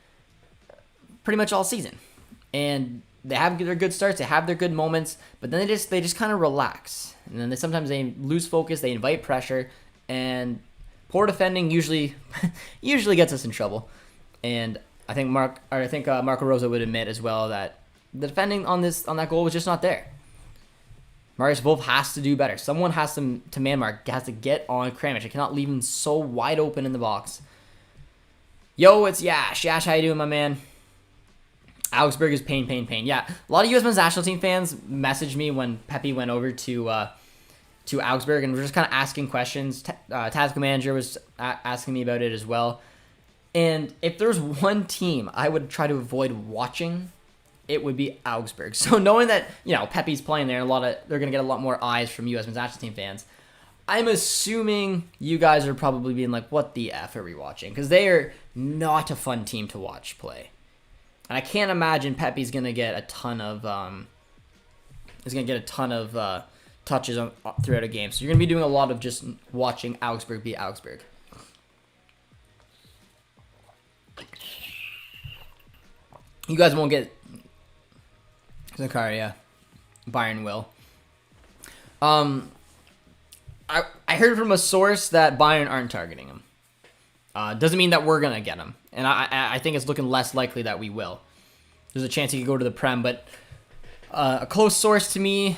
pretty much all season. And they have their good starts, they have their good moments, but then they just kind of relax. And then sometimes they lose focus, they invite pressure, and poor defending usually gets us in trouble. And I think Marco Rose would admit as well that the defending on that goal was just not there. Marius Wolf has to do better. Someone has to man mark, has to get on Kramich. I cannot leave him so wide open in the box. Yo, it's Yash. Yash, how you doing, my man? Augsburg is pain. Yeah, a lot of U.S. men's national team fans messaged me when Pepe went over to Augsburg, and we're just kind of asking questions. Tactical manager was asking me about it as well. And if there's one team I would try to avoid watching, it would be Augsburg. So knowing that, Pepe's playing there, they're going to get a lot more eyes from U.S. men's national team fans. I'm assuming you guys are probably being like, what the F are we watching? Because they are not a fun team to watch play. And I can't imagine Pepe's going to get a ton of touches throughout a game. So you're going to be doing a lot of just watching Augsburg be Augsburg. You guys won't get Zakaria. Bayern will. I heard from a source that Bayern aren't targeting him. Doesn't mean that we're going to get him. And I think it's looking less likely that we will. There's a chance he could go to the Prem, but a close source to me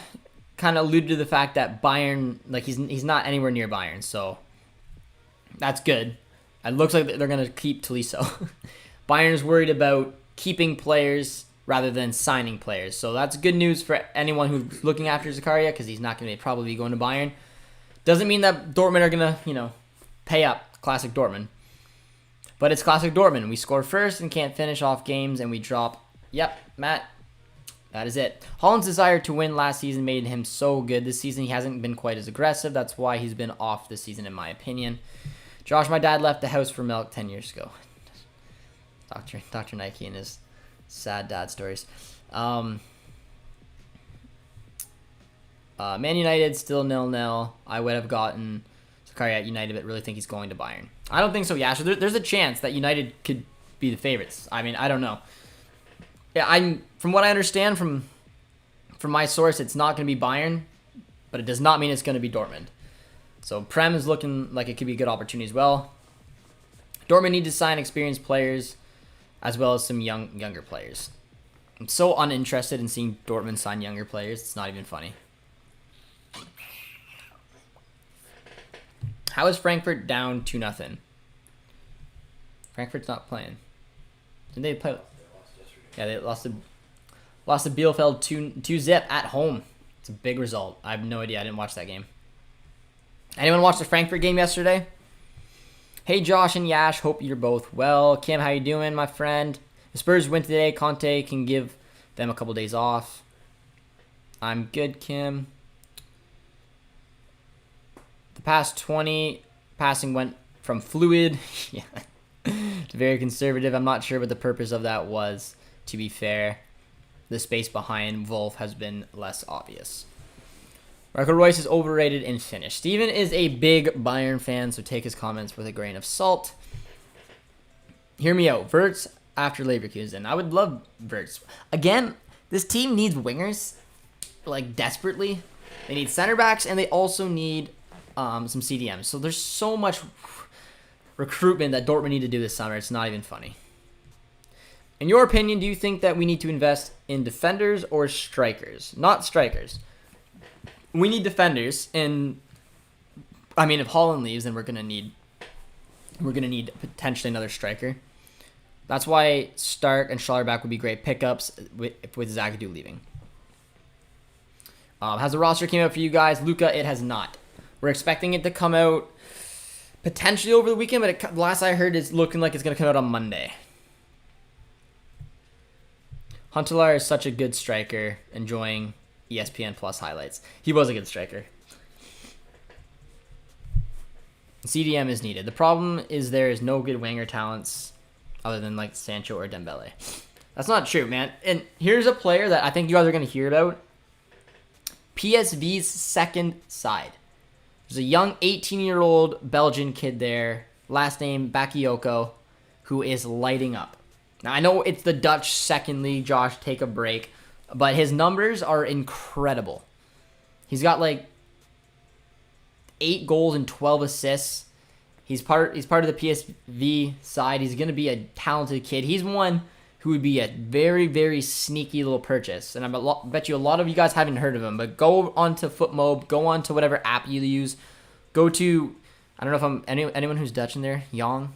kind of alluded to the fact that Bayern, he's not anywhere near Bayern, so that's good. It looks like they're going to keep Tolisso. Bayern is worried about keeping players rather than signing players, so that's good news for anyone who's looking after Zakaria, because he's not going to probably be going to Bayern. Doesn't mean that Dortmund are going to, pay up. Classic Dortmund. But it's classic Dortmund. We score first and can't finish off games, and we drop. Yep, Matt. That is it. Haaland's desire to win last season made him so good. This season, he hasn't been quite as aggressive. That's why he's been off this season, in my opinion. Josh, my dad left the house for milk 10 years ago. Dr. Nike and his sad dad stories. Man United, still 0-0. I would have gotten Zakaria at United, but really think he's going to Bayern. I don't think so, yeah. So there's a chance that United could be the favorites. I mean, I don't know. Yeah, from what I understand from my source, it's not going to be Bayern, but it does not mean it's going to be Dortmund. So Prem is looking like it could be a good opportunity as well. Dortmund need to sign experienced players as well as some younger players. I'm so uninterested in seeing Dortmund sign younger players. It's not even funny. How is Frankfurt down 2-0? Frankfurt's not playing. Did they play? Yeah, they lost to Bielefeld 2-0 at home. It's a big result. I have no idea. I didn't watch that game. Anyone watch the Frankfurt game yesterday? Hey, Josh and Yash. Hope you're both well. Kim, how you doing, my friend? The Spurs win today. Conte can give them a couple days off. I'm good, Kim. The past 20 passing went from fluid to very conservative. I'm not sure what the purpose of that was, to be fair. The space behind Wolf has been less obvious. Marco Reus is overrated and finished. Steven is a big Bayern fan, so take his comments with a grain of salt. Hear me out. Wirtz after Leverkusen. I would love Wirtz. Again, this team needs wingers, desperately. They need center backs, and they also need some CDMs. So there's so much recruitment that Dortmund need to do this summer. It's not even funny. In your opinion, do you think that we need to invest in defenders or strikers? Not strikers. We need defenders, and if Haaland leaves, then we're going to need we're going to need potentially another striker. That's why Stark and Schallerback would be great pickups with Zagadou leaving. Has the roster came out for you guys? Luca, it has not. We're expecting it to come out potentially over the weekend, but the last I heard is looking like it's going to come out on Monday. Huntelaar is such a good striker, enjoying ESPN Plus highlights. He was a good striker. CDM is needed. The problem is there is no good winger talents other than like Sancho or Dembele. That's not true, man. And here's a player that I think you guys are going to hear about. PSV's second side. There's a young 18-year-old Belgian kid there, last name Bakayoko, who is lighting up. Now, I know it's the Dutch second league, Josh, take a break, but his numbers are incredible. He's got like 8 goals and 12 assists. He's part of the PSV side. He's going to be a talented kid. He's one who would be a very, very sneaky little purchase. And I bet you a lot of you guys haven't heard of him, but go on to FootMob, go on to whatever app you use. Go to, I don't know if I'm, anyone who's Dutch in there, Yong,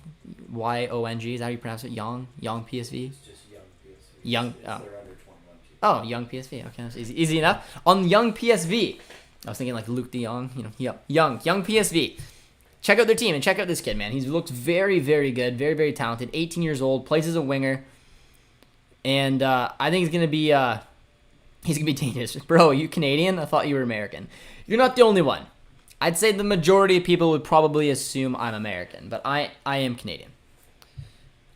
Y-O-N-G, is that how you pronounce it? Yong PSV? It's just Young PSV. Young, It's oh. They're under 21 people. Oh, Young PSV. Okay, that's easy enough. On Young PSV, I was thinking like Luke de Jong, Young PSV. Check out their team and check out this kid, man. He looks very, very good, very, very talented. 18 years old, plays as a winger, and I think he's gonna be dangerous. Bro, you Canadian? I thought you were American. You're not the only one. I'd say the majority of people would probably assume I'm American, but I am Canadian.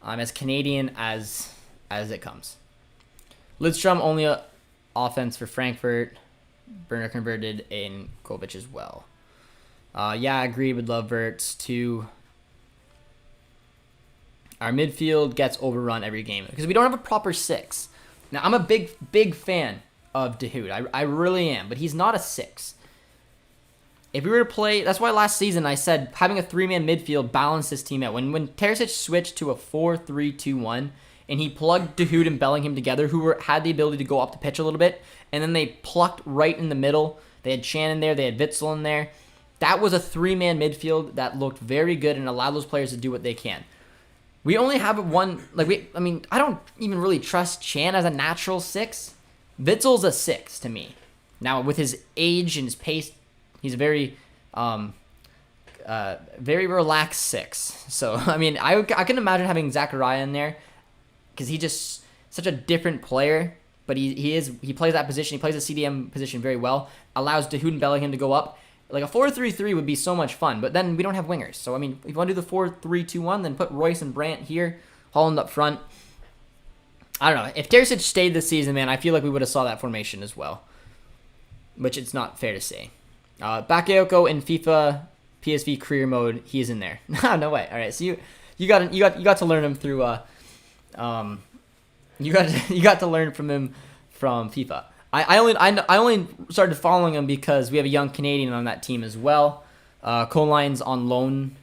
I'm as Canadian as it comes. Lidstrom only offense for Frankfurt. Burner converted in Kovic as well. Yeah, I agree. Would love Verts too. Our midfield gets overrun every game because we don't have a proper 6. Now, I'm a big fan of Dahoud. I really am, but he's not a 6. If we were to play, that's why last season I said having a 3-man midfield balanced this team out. When Terzic switched to a 4-3-2-1 and he plugged Dahoud and Bellingham together, who had the ability to go up the pitch a little bit, and then they plucked right in the middle. They had Shannon there, they had Witzel in there. That was a 3-man midfield that looked very good and allowed those players to do what they can. We only have one, I don't even really trust Chan as a natural 6. Witzel's a 6 to me. Now, with his age and his pace, he's a very relaxed 6. So, I can imagine having Zachariah in there because he's just such a different player, but he plays that position. He plays the CDM position very well, allows Dahoud and Bellingham to go up. Like a 4-3-3 would be so much fun, but then we don't have wingers. So, if you want to do the 4-3-2-1, then put Royce and Brandt here, Haaland up front. I don't know. If Terzic stayed this season, man, I feel like we would have saw that formation as well, which it's not fair to say. Bakayoko in FIFA PSV career mode, he's in there. No way. All right, so you got to learn him through you got to learn from him from FIFA. I only started following him because we have a young Canadian on that team as well. Colline's on loan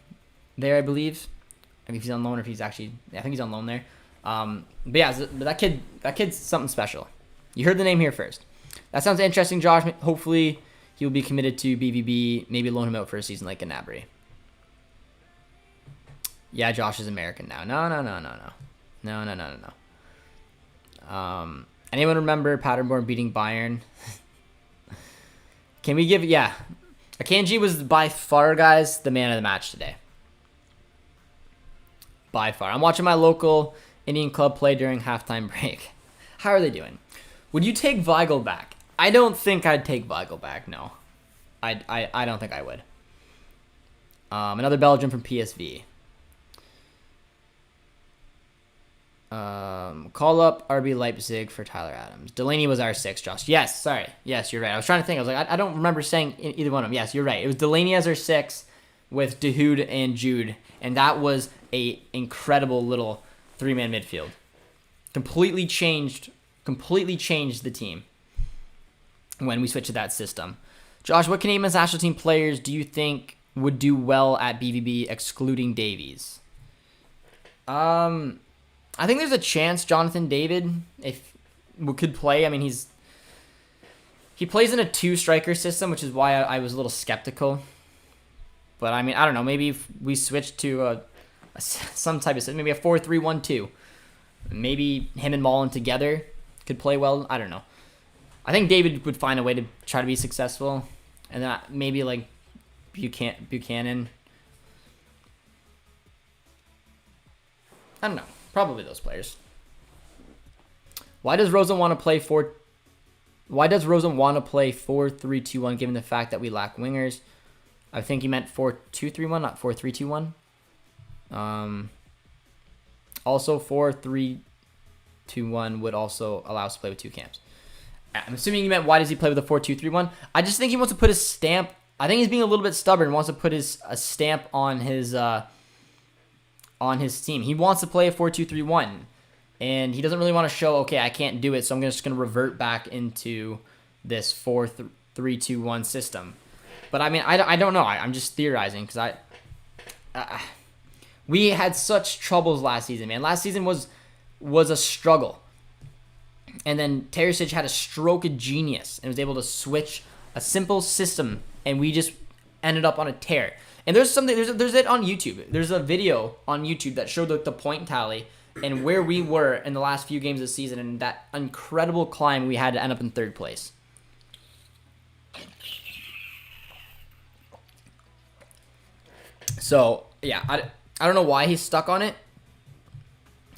there, I believe. I mean, if he's on loan or if he's actually, I think he's on loan there. But yeah, that kid's something special. You heard the name here first. That sounds interesting, Josh. Hopefully he will be committed to BVB. Maybe loan him out for a season like Gnabry. Yeah, Josh is American now. No. Anyone remember Paderborn beating Bayern? Can we give... Yeah. Akanji was by far, guys, the man of the match today. By far. I'm watching my local Indian club play during halftime break. How are they doing? Would you take Weigl back? I don't think I'd take Weigl back, no. I don't think I would. Another Belgian from PSV. Call up RB Leipzig for Tyler Adams. Delaney was our 6, Josh. Yes, sorry. Yes, you're right. I was trying to think. I was like, I don't remember saying either one of them. Yes, you're right. It was Delaney as our 6 with Dahoud and Jude. And that was a incredible little 3-man midfield. Completely changed the team when we switched to that system. Josh, what Canadian men's national team players do you think would do well at BVB excluding Davies? I think there's a chance Jonathan David could play. I mean, he plays in a 2-striker system, which is why I was a little skeptical. But I mean, I don't know. Maybe if we switch to some type of system, maybe a 4-3-1-2. Maybe him and Mullen together could play well. I don't know. I think David would find a way to try to be successful, and then maybe like Buchanan. I don't know. Probably those players. Why does Rosen want to play 4-3-2-1 given the fact that we lack wingers? I think he meant 4-2-3-1, not 4-3-2-1. Also 4-3-2-1 would also allow us to play with two cams. I'm assuming you meant why does he play with a 4-2-3-1? I just think he wants to put his stamp. I think he's being a little bit stubborn. Wants to put a stamp on his team. He wants to play a 4-2-3-1, and he doesn't really want to show, okay, I can't do it, so I'm just going to revert back into this 4-3-2-1 system. But I mean, I don't know. I'm just theorizing because we had such troubles last season, man. Last season was a struggle. And then Terzic had a stroke of genius and was able to switch a simple system, and we just ended up on a tear. And there's it on YouTube. There's a video on YouTube that showed the point tally and where we were in the last few games of the season and that incredible climb we had to end up in third place. So, yeah, I don't know why he's stuck on it.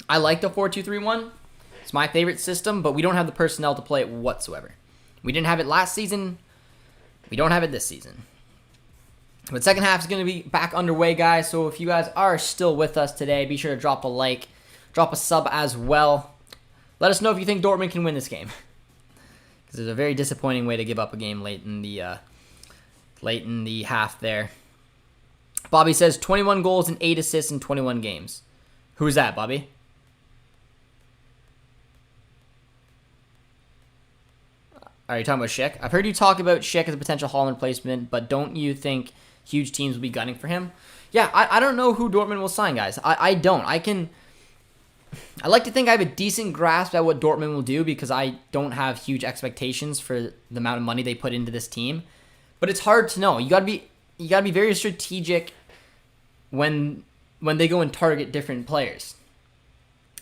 I like the 4-2-3-1. It's my favorite system, but we don't have the personnel to play it whatsoever. We didn't have it last season. We don't have it this season. But second half is going to be back underway, guys. So if you guys are still with us today, be sure to drop a like, drop a sub as well. Let us know if you think Dortmund can win this game. Because it's a very disappointing way to give up a game late in the half there. Bobby says 21 goals and 8 assists in 21 games. Who's that, Bobby? Are you talking about Schick? I've heard you talk about Schick as a potential Haaland replacement, but don't you think huge teams will be gunning for him? Yeah, I don't know who Dortmund will sign, guys. I don't. I like to think I have a decent grasp at what Dortmund will do because I don't have huge expectations for the amount of money they put into this team. But it's hard to know. You gotta be very strategic when they go and target different players.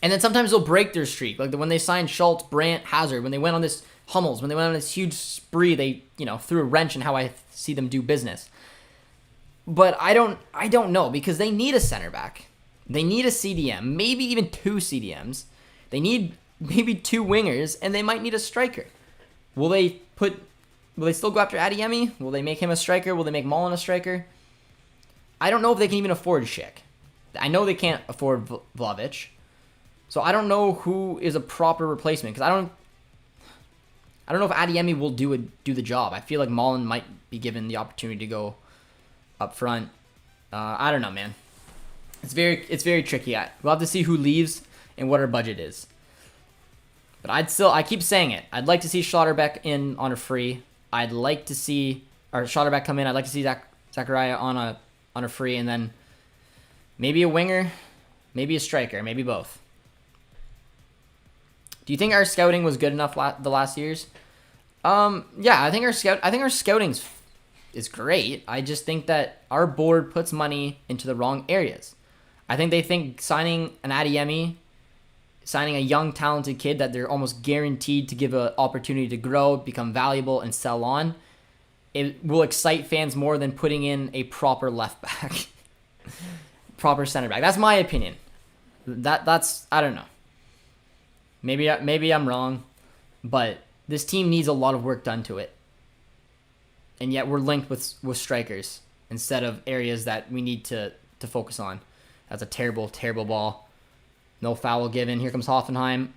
And then sometimes they'll break their streak. Like when they signed Schultz, Brandt, Hazard, when they went on this Hummels, when they went on this huge spree, they, threw a wrench in how I see them do business. But I don't know because they need a center back. They need a CDM, maybe even 2 CDMs. They need maybe 2 wingers, and they might need a striker. Will they still go after Adeyemi? Will they make him a striker? Will they make Mullen a striker? I don't know if they can even afford Schick. I know they can't afford Vlahovic. So I don't know who is a proper replacement because I don't know if Adeyemi will do the job. I feel like Mullen might be given the opportunity to go up front. I don't know, man. It's very tricky. We'll have to see who leaves and what our budget is. But I keep saying it. I'd like to see Schlotterbeck in on a free. I'd like to see Schlotterbeck come in. I'd like to see Zachariah on a free, and then maybe a winger, maybe a striker, maybe both. Do you think our scouting was good enough the last years? Yeah, I think our scouting is great. I just think that our board puts money into the wrong areas. I think they think signing an Adeyemi, signing a young, talented kid that they're almost guaranteed to give an opportunity to grow, become valuable, and sell on, it will excite fans more than putting in a proper left back, proper center back. That's my opinion. That's I don't know. Maybe I'm wrong, but this team needs a lot of work done to it. And yet we're linked with strikers instead of areas that we need to focus on. That's a terrible, terrible ball. No foul given. Here comes Hoffenheim.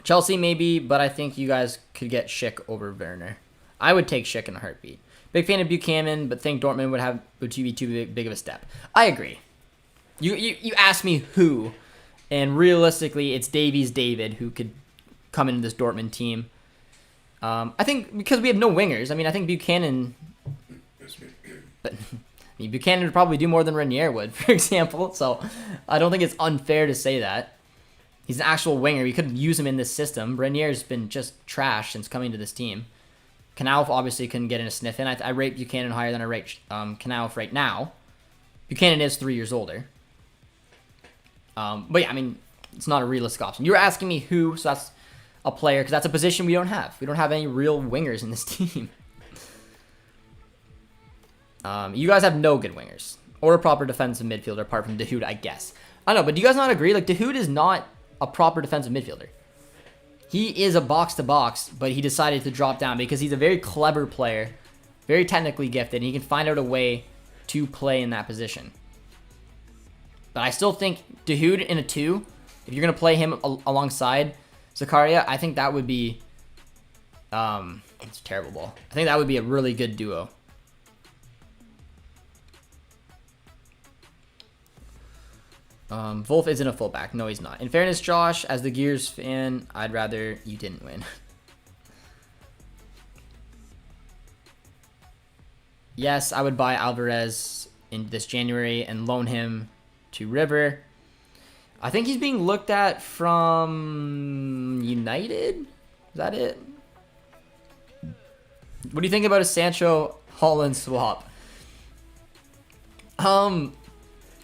Chelsea maybe, but I think you guys could get Schick over Werner. I would take Schick in a heartbeat. Big fan of Buchanan, but think Dortmund would be too big of a step. I agree. You asked me who, and realistically, it's David who could come into this Dortmund team. I think because we have no wingers. I mean, I think Buchanan, but Buchanan would probably do more than Renier would, for example. So I don't think it's unfair to say that. He's an actual winger. We could use him in this system. Renier's been just trash since coming to this team. Knauf obviously couldn't get in a sniff in. I rate Buchanan higher than I rate Knauf right now. Buchanan is 3 years older. But yeah, I mean, it's not a realistic option. You were asking me who, so that's a player, because that's a position we don't have. We don't have any real wingers in this team. You guys have no good wingers. Or a proper defensive midfielder, apart from Dahoud, I guess. I don't know, but do you guys not agree? Like, Dahoud is not a proper defensive midfielder. He is a box-to-box, but he decided to drop down because he's a very clever player, very technically gifted, and he can find out a way to play in that position. But I still think Dahoud in a 2, if you're going to play him alongside Zakaria, I think that would be... it's a terrible ball. I think that would be a really good duo. Wolf isn't a fullback. No, he's not. In fairness, Josh, as the Gears fan, I'd rather you didn't win. Yes, I would buy Alvarez in this January and loan him to River. I think he's being looked at from United. Is that it? What do you think about a Sancho Haaland swap?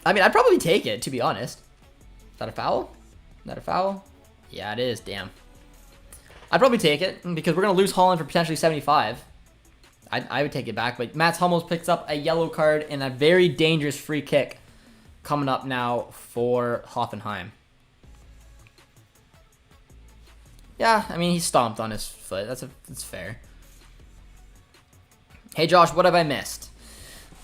I mean, I'd probably take it, to be honest. Is that a foul? Is that a foul? Yeah, it is. Damn. I'd probably take it because we're going to lose Haaland for potentially 75. I would take it back, but Mats Hummels picks up a yellow card and a very dangerous free kick coming up now for Hoffenheim. Yeah, I mean, he stomped on his foot. That's fair. Hey, Josh, what have I missed?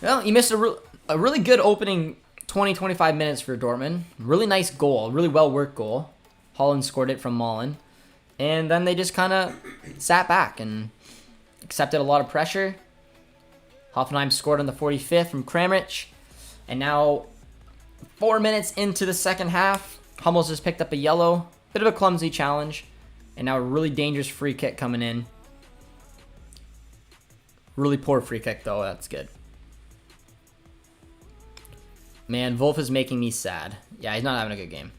Well, you missed a really good opening 20-25 minutes for Dortmund. Really nice goal. Really well-worked goal. Haaland scored it from Mullen. And then they just kind of sat back and accepted a lot of pressure. Hoffenheim scored on the 45th from Kramaric. And now, 4 minutes into the second half, Hummels just picked up a yellow. Bit of a clumsy challenge. And now a really dangerous free kick coming in. Really poor free kick, though. That's good. Man, Wolf is making me sad. Yeah, he's not having a good game.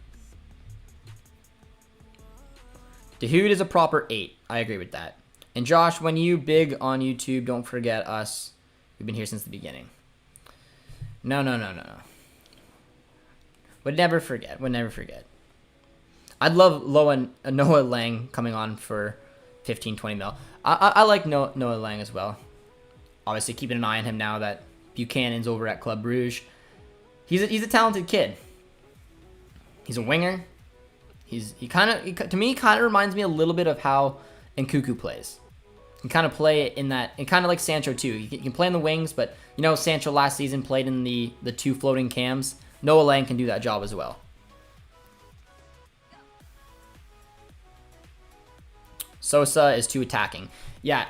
Dahoud is a proper 8. I agree with that. And Josh, when you big on YouTube, don't forget us. We've been here since the beginning. No. Would never forget. I'd love Noah Lang coming on for 15-20 mil. I like Noah Lang as well. Obviously, keeping an eye on him now that Buchanan's over at Club Brugge. He's a talented kid. He's a winger. To me, kind of reminds me a little bit of how Nkunku plays. He can kind of play it in that, and kind of like Sancho too. He can play in the wings, but you know Sancho last season played in the 2 floating cams. Noah Lang can do that job as well. Sosa is too attacking. Yeah,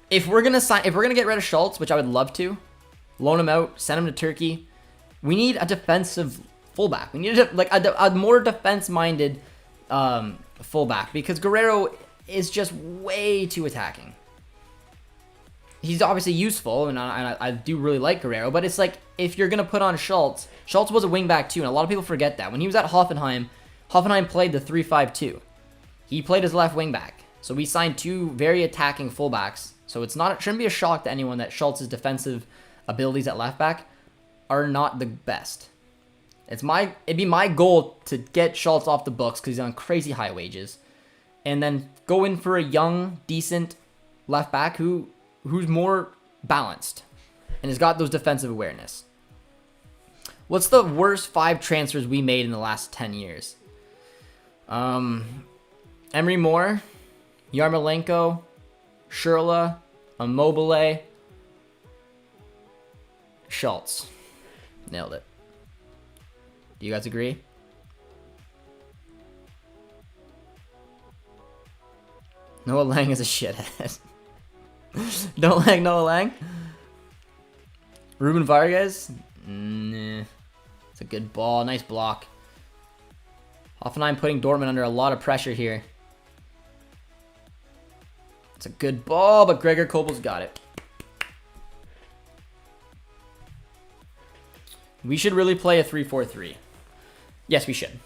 if we're gonna get rid of Schultz, which I would love to, loan him out, send him to Turkey. We need a defensive fullback. We need a more defense-minded fullback because Guerrero is just way too attacking. He's obviously useful, and I do really like Guerrero, but it's like if you're going to put on Schultz was a wingback too, and a lot of people forget that. When he was at Hoffenheim played the 3-5-2. He played as left wingback. So we signed 2 very attacking fullbacks. So it shouldn't be a shock to anyone that Schultz's defensive abilities at left back are not the best. It'd be my goal to get Schultz off the books because he's on crazy high wages, and then go in for a young, decent left back who's more balanced and has got those defensive awareness. What's the worst 5 transfers we made in the last 10 years? Emery Moore, Yarmolenko, Schürrle, Immobile, Schultz. Nailed it. Do you guys agree? Noah Lang is a shithead. Don't like Noah Lang? Ruben Vargas? Nah. It's a good ball. Nice block. Hoffenheim putting Dortmund under a lot of pressure here. It's a good ball, but Gregor Kobel's got it. We should really play a 3-4-3. Yes, we should.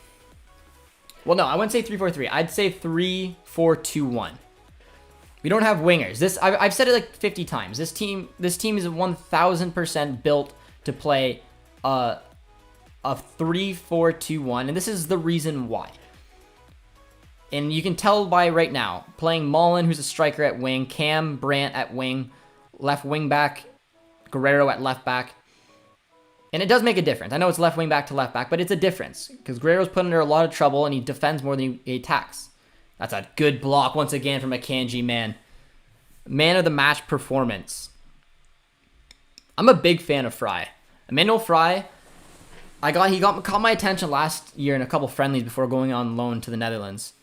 Well, no, I wouldn't say 3-4-3. I'd say 3-4-2-1. We don't have wingers. I've said it like 50 times. This team is 1000% built to play a 3-4-2-1, and this is the reason why. And you can tell by right now, playing Mullen, who's a striker at wing, Cam Brandt at wing, left wing back, Guerrero at left back. And it does make a difference. I know it's left wing back to left back, but it's a difference because Guerrero's put under a lot of trouble and he defends more than he attacks. That's a good block once again from Akanji, man. Man of the match performance. I'm a big fan of Fry. Emmanuel Fry, he caught my attention last year in a couple friendlies before going on loan to the Netherlands.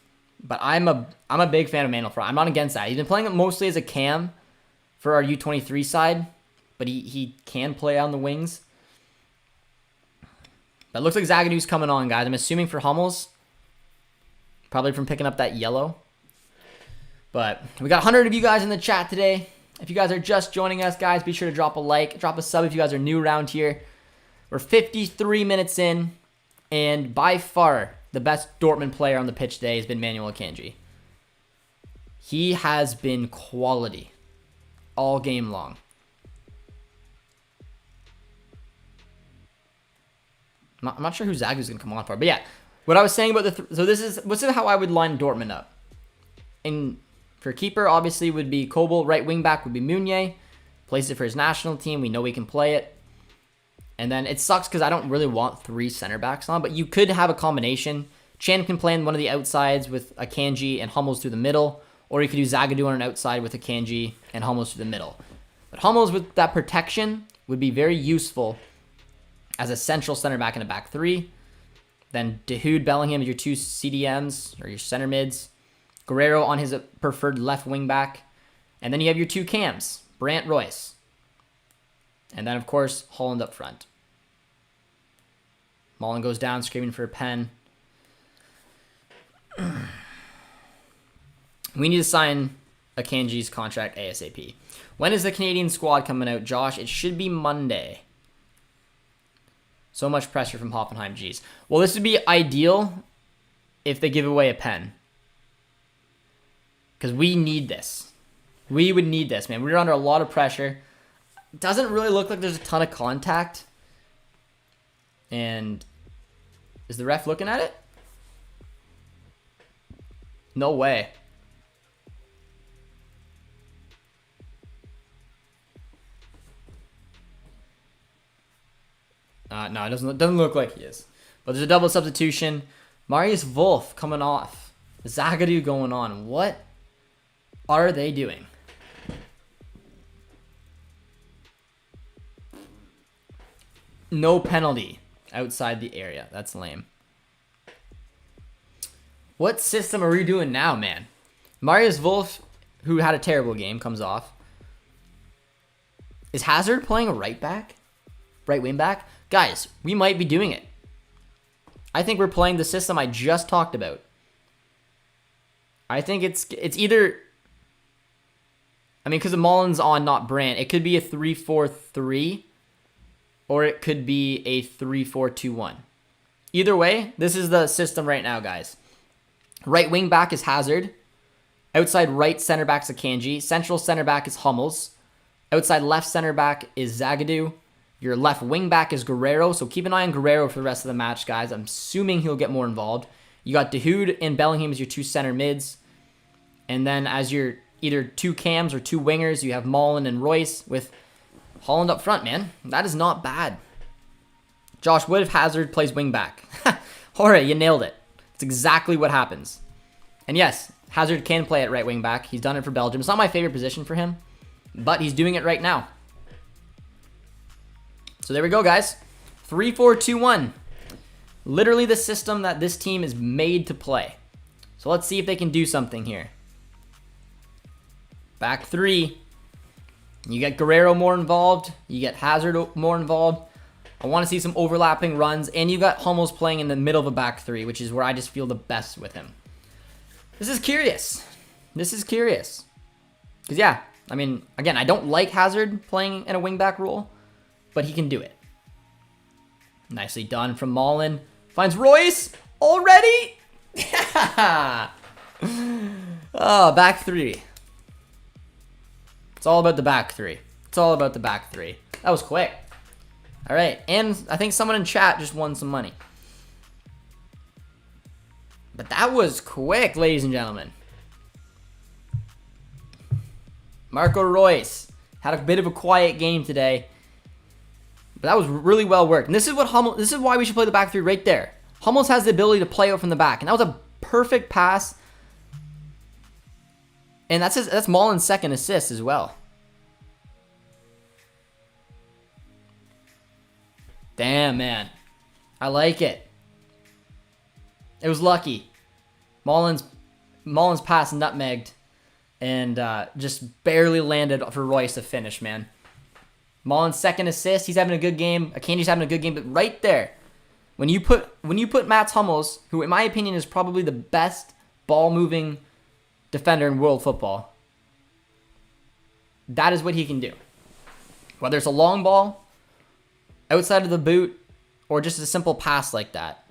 But I'm a big fan of Emmanuel Fry. I'm not against that. He's been playing mostly as a cam for our U23 side, but he can play on the wings. But it looks like Zagadu's coming on, guys. I'm assuming for Hummels. Probably from picking up that yellow. But we got 100 of you guys in the chat today. If you guys are just joining us, guys, be sure to drop a like. Drop a sub if you guys are new around here. We're 53 minutes in. And by far, the best Dortmund player on the pitch today has been Manuel Akanji. He has been quality all game long. I'm not sure who Zagadu's going to come on for. But yeah, what I was saying about so this is how I would line Dortmund up. And for keeper, obviously, would be Kobel. Right wing back would be Meunier. Plays it for his national team. We know he can play it. And then it sucks because I don't really want 3 center backs on, but you could have a combination. Chan can play on one of the outsides with Akanji and Hummels through the middle, or you could do Zagadu on an outside with Akanji and Hummels through the middle. But Hummels with that protection would be very useful as a central center back in a back 3. Then Dahoud, Bellingham as your 2 CDMs or your center mids. Guerrero on his preferred left wing back. And then you have your 2 cams, Brandt, Royce. And then, of course, Haaland up front. Mullen goes down, screaming for a pen. We need to sign Akanji's contract ASAP. When is the Canadian squad coming out, Josh? It should be Monday. So much pressure from Hoffenheim, geez. Well, this would be ideal if they give away a pen. Because we need this. We would need this, man. We're under a lot of pressure. Doesn't really look like there's a ton of contact. And is the ref looking at it? No way. No, it doesn't look like he is. But there's a double substitution. Marius Wolf coming off. Zagadu going on. What are they doing? No penalty outside the area. That's lame. What system are we doing now, man? Marius Wolf, who had a terrible game, comes off. Is Hazard playing a right back? Right wing back? Guys, we might be doing it. I think we're playing the system I just talked about. I think it's either... I mean, because the Mullen's on, not Brandt. It could be a 3-4-3. Or it could be a 3-4-2-1. Either way, this is the system right now, guys. Right wing back is Hazard. Outside right center back is Akanji. Central center back is Hummels. Outside left center back is Zagadu. Your left wing back is Guerrero. So keep an eye on Guerrero for the rest of the match, guys. I'm assuming he'll get more involved. You got Dahoud and Bellingham as your 2 center mids. And then as your either 2 cams or 2 wingers, you have Mullen and Royce with Haaland up front, man. That is not bad. Josh, what if Hazard plays wing back? Jorge, you nailed it. It's exactly what happens. And yes, Hazard can play at right wing back. He's done it for Belgium. It's not my favorite position for him, but he's doing it right now. So there we go, guys. 3-4-2-1. Literally the system that this team is made to play. So let's see if they can do something here. Back 3. You get Guerrero more involved. You get Hazard more involved. I want to see some overlapping runs. And you got Hummels playing in the middle of a back 3, which is where I just feel the best with him. This is curious. This is curious. Because, yeah, I mean, again, I don't like Hazard playing in a wing-back role, but he can do it. Nicely done from Mullen. Finds Royce already? Oh, back 3. It's all about the back three. It's all about the back three. That was quick. All right, and I think someone in chat just won some money. But that was quick, ladies and gentlemen. Marco Reus had a bit of a quiet game today. But that was really well worked. And this is why we should play the back three right there. Hummels has the ability to play out from the back. And that was a perfect pass. And that's Maulin's second assist as well. Damn, man. I like it. It was lucky. Maulin's pass nutmegged and just barely landed for Reus to finish, man. Maulin's second assist. He's having a good game. Akanji's having a good game. But right there, when you put Mats Hummels, who in my opinion is probably the best ball-moving defender in world football, that is what he can do. Whether it's a long ball, outside of the boot, or just a simple pass like that,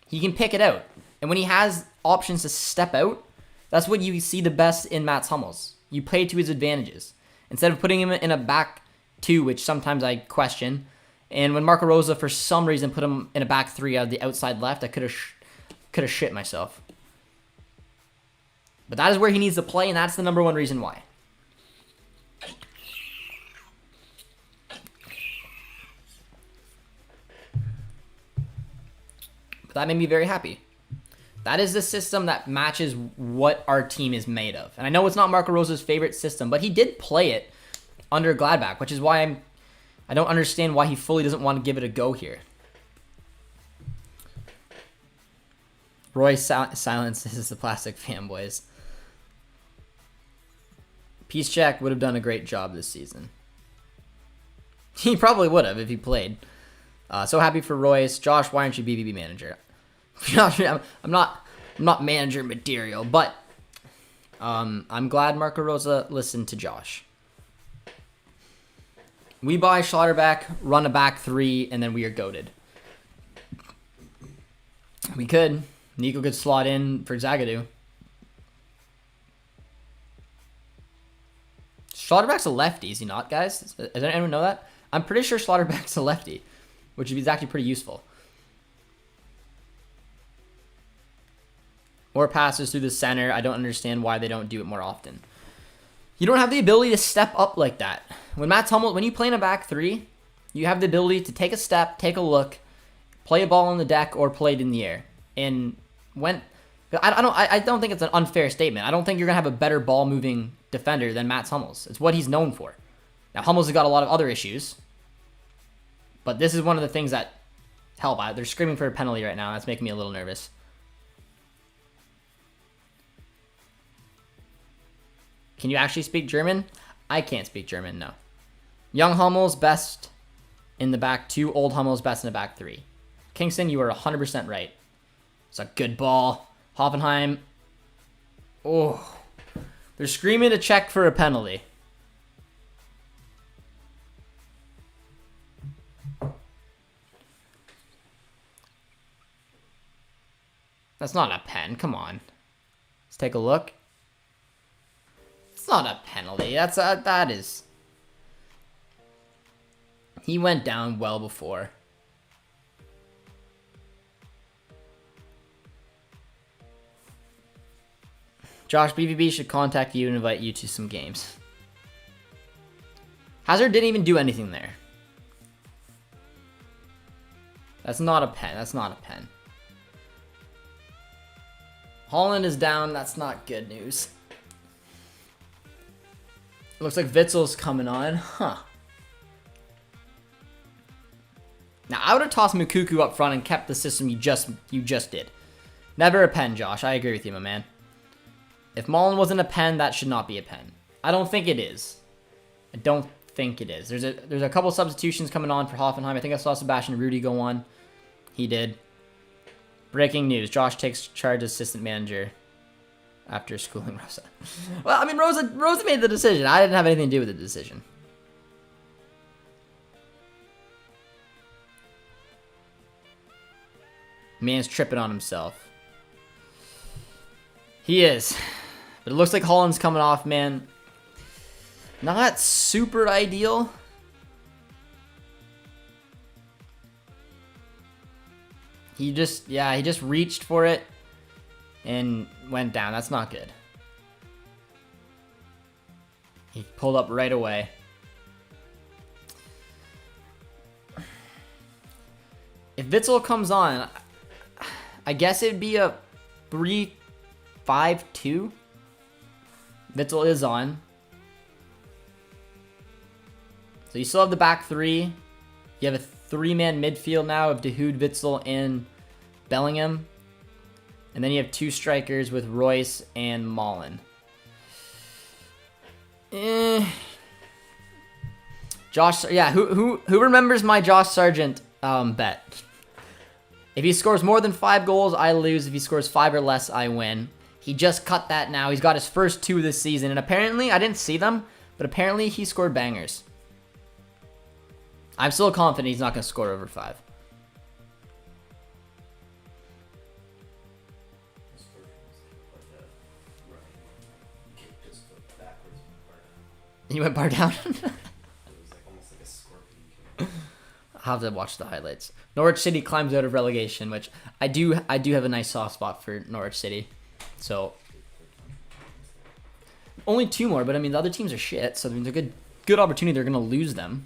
he can pick it out. And when he has options to step out, that's what you see the best in Mats Hummels. You play to his advantages. Instead of putting him in a back two, which sometimes I question, and when Marco Rosa, for some reason, put him in a back three out of the outside left, I could have shit myself. But that is where he needs to play, and that's the number one reason why. But that made me very happy. That is the system that matches what our team is made of. And I know it's not Marco Rosa's favorite system, but he did play it under Gladbach, which is why I don't understand why he fully doesn't want to give it a go here. Roy silences the plastic fanboys. Peace Jack would have done a great job this season. He probably would have if he played. So happy for Royce. Josh, why aren't you BVB manager? I'm not manager material, but I'm glad Marco Rosa listened to Josh. We buy Schlotterbeck, run a back three, and then we are goated. We could. Nico could slot in for Zagadou. Schlotterbeck's a lefty, is he not, guys? Does anyone know that? I'm pretty sure Schlotterbeck's a lefty, which is actually pretty useful. More passes through the center. I don't understand why they don't do it more often. You don't have the ability to step up like that. When you play in a back three, you have the ability to take a step, take a look, play a ball on the deck, or play it in the air. And I don't think it's an unfair statement. I don't think you're gonna have a better ball moving defender than Mats Hummels. It's what he's known for. Now Hummels has got a lot of other issues, but this is one of the things that help. They're screaming for a penalty right now. That's making me a little nervous. Can you actually speak German? I can't speak German, no. Young Hummels, best in the back two. Old Hummels, best in the back three. Kingston, you are 100% right. It's a good ball. Hoffenheim. Oh. They're screaming to check for a penalty. That's not a pen. Come on. Let's take a look. It's not a penalty. That is. He went down well before. Josh, BVB should contact you and invite you to some games. Hazard didn't even do anything there. That's not a pen. That's not a pen. Haaland is down. That's not good news. Looks like Witzel's coming on. Huh. Now, I would have tossed Mukuku up front and kept the system you just did. Never a pen, Josh. I agree with you, my man. If Maulen wasn't a pen, that should not be a pen. I don't think it is. I don't think it is. There's a couple substitutions coming on for Hoffenheim. I think I saw Sebastian Rudy go on. He did. Breaking news. Josh takes charge as assistant manager after schooling Rosa. Well, I mean, Rosa made the decision. I didn't have anything to do with the decision. Man's tripping on himself. He is. But it looks like Haaland's coming off, man. Not super ideal. He just reached for it and went down. That's not good. He pulled up right away. If Witsel comes on, I guess it'd be a 3-5-2. Witsel is on. So you still have the back three. You have a three-man midfield now of Dahoud, Witsel, and Bellingham. And then you have two strikers with Royce and Malen. Josh, yeah, who remembers my Josh Sargent bet? If he scores more than 5 goals, I lose. If he scores 5 or less, I win. He just cut that now. He's got his first 2 this season, and apparently, I didn't see them, but apparently he scored bangers. I'm still confident he's not going to score over 5. You went bar down? It was like almost like a scorpion kick. I'll have to watch the highlights. Norwich City climbs out of relegation, which I do have a nice soft spot for Norwich City. So only 2 more, but I mean the other teams are shit, so I mean, they're good opportunity. They're gonna lose them.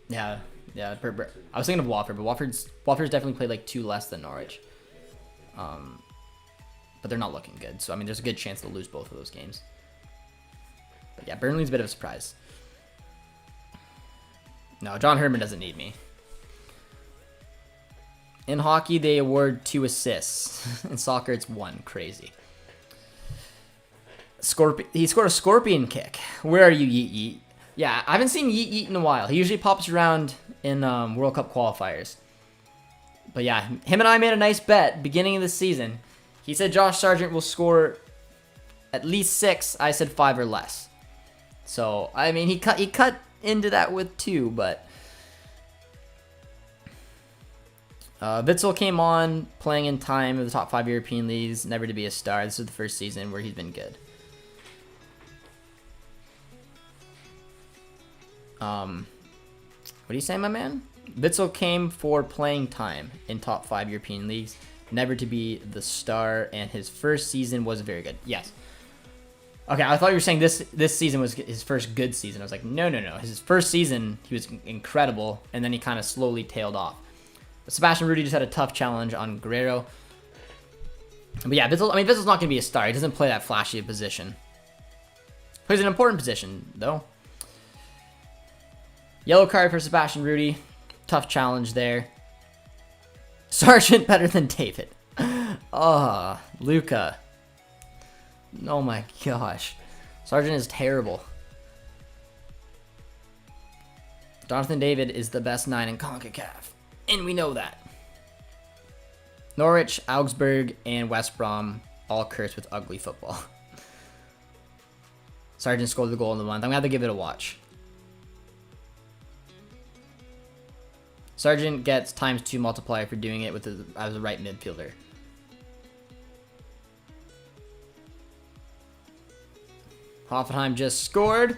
Yeah. I was thinking of Watford, but Watford's definitely played like 2 less than Norwich. But they're not looking good, so I mean there's a good chance they'll lose both of those games. But yeah, Burnley's a bit of a surprise. No, John Herman doesn't need me. In hockey, they award 2 assists. In soccer, it's 1. Crazy. He scored a scorpion kick. Where are you, Yeet Yeet? Yeah, I haven't seen Yeet Yeet in a while. He usually pops around in World Cup qualifiers. But yeah, him and I made a nice bet beginning of the season. He said Josh Sargent will score at least 6. I said 5 or less. So, I mean, he cut into that with 2, but Witsel came on playing in time of the top 5 European leagues, never to be a star. This is the first season where he's been good. What are you saying, my man? Witsel came for playing time in top 5 European leagues, never to be the star, and his first season was very good. Yes. Okay, I thought you were saying this season was his first good season. I was like, no. His first season, he was incredible, and then he kind of slowly tailed off. But Sebastian Rudy just had a tough challenge on Guerrero. But yeah, Witsel's not going to be a star. He doesn't play that flashy position. Plays an important position, though. Yellow card for Sebastian Rudy. Tough challenge there. Sargent better than David. Luca. Oh my gosh. Sargent is terrible. Jonathan David is the best 9 in CONCACAF. And we know that. Norwich, Augsburg, and West Brom all cursed with ugly football. Sargent scored the goal of the month. I'm going to have to give it a watch. Sargent gets ×2 multiplier for doing it as a right midfielder. Hoffenheim just scored.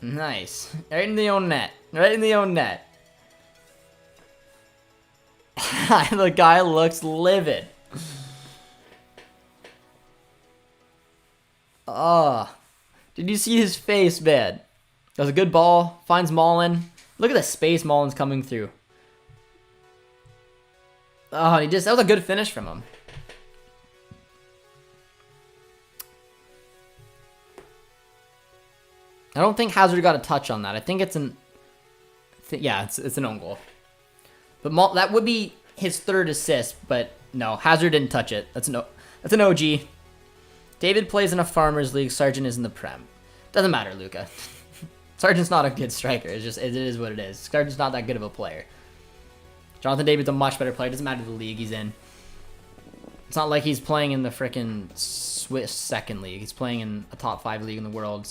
Nice. Right in the own net. Right in the own net. The guy looks livid. Did you see his face, man? That was a good ball. Finds Malen. Look at the space Malen's coming through. That was a good finish from him. I don't think Hazard got a touch on that. I think it's an... yeah, it's an own goal. But that would be his 3rd assist, but no, Hazard didn't touch it. That's an OG. David plays in a Farmers League. Sargent is in the Prem. Doesn't matter, Luca. Sargent's not a good striker. It is what it is. Sargent's not that good of a player. Jonathan David's a much better player. Doesn't matter the league he's in. It's not like he's playing in the frickin' Swiss 2nd league. He's playing in a top 5 league in the world.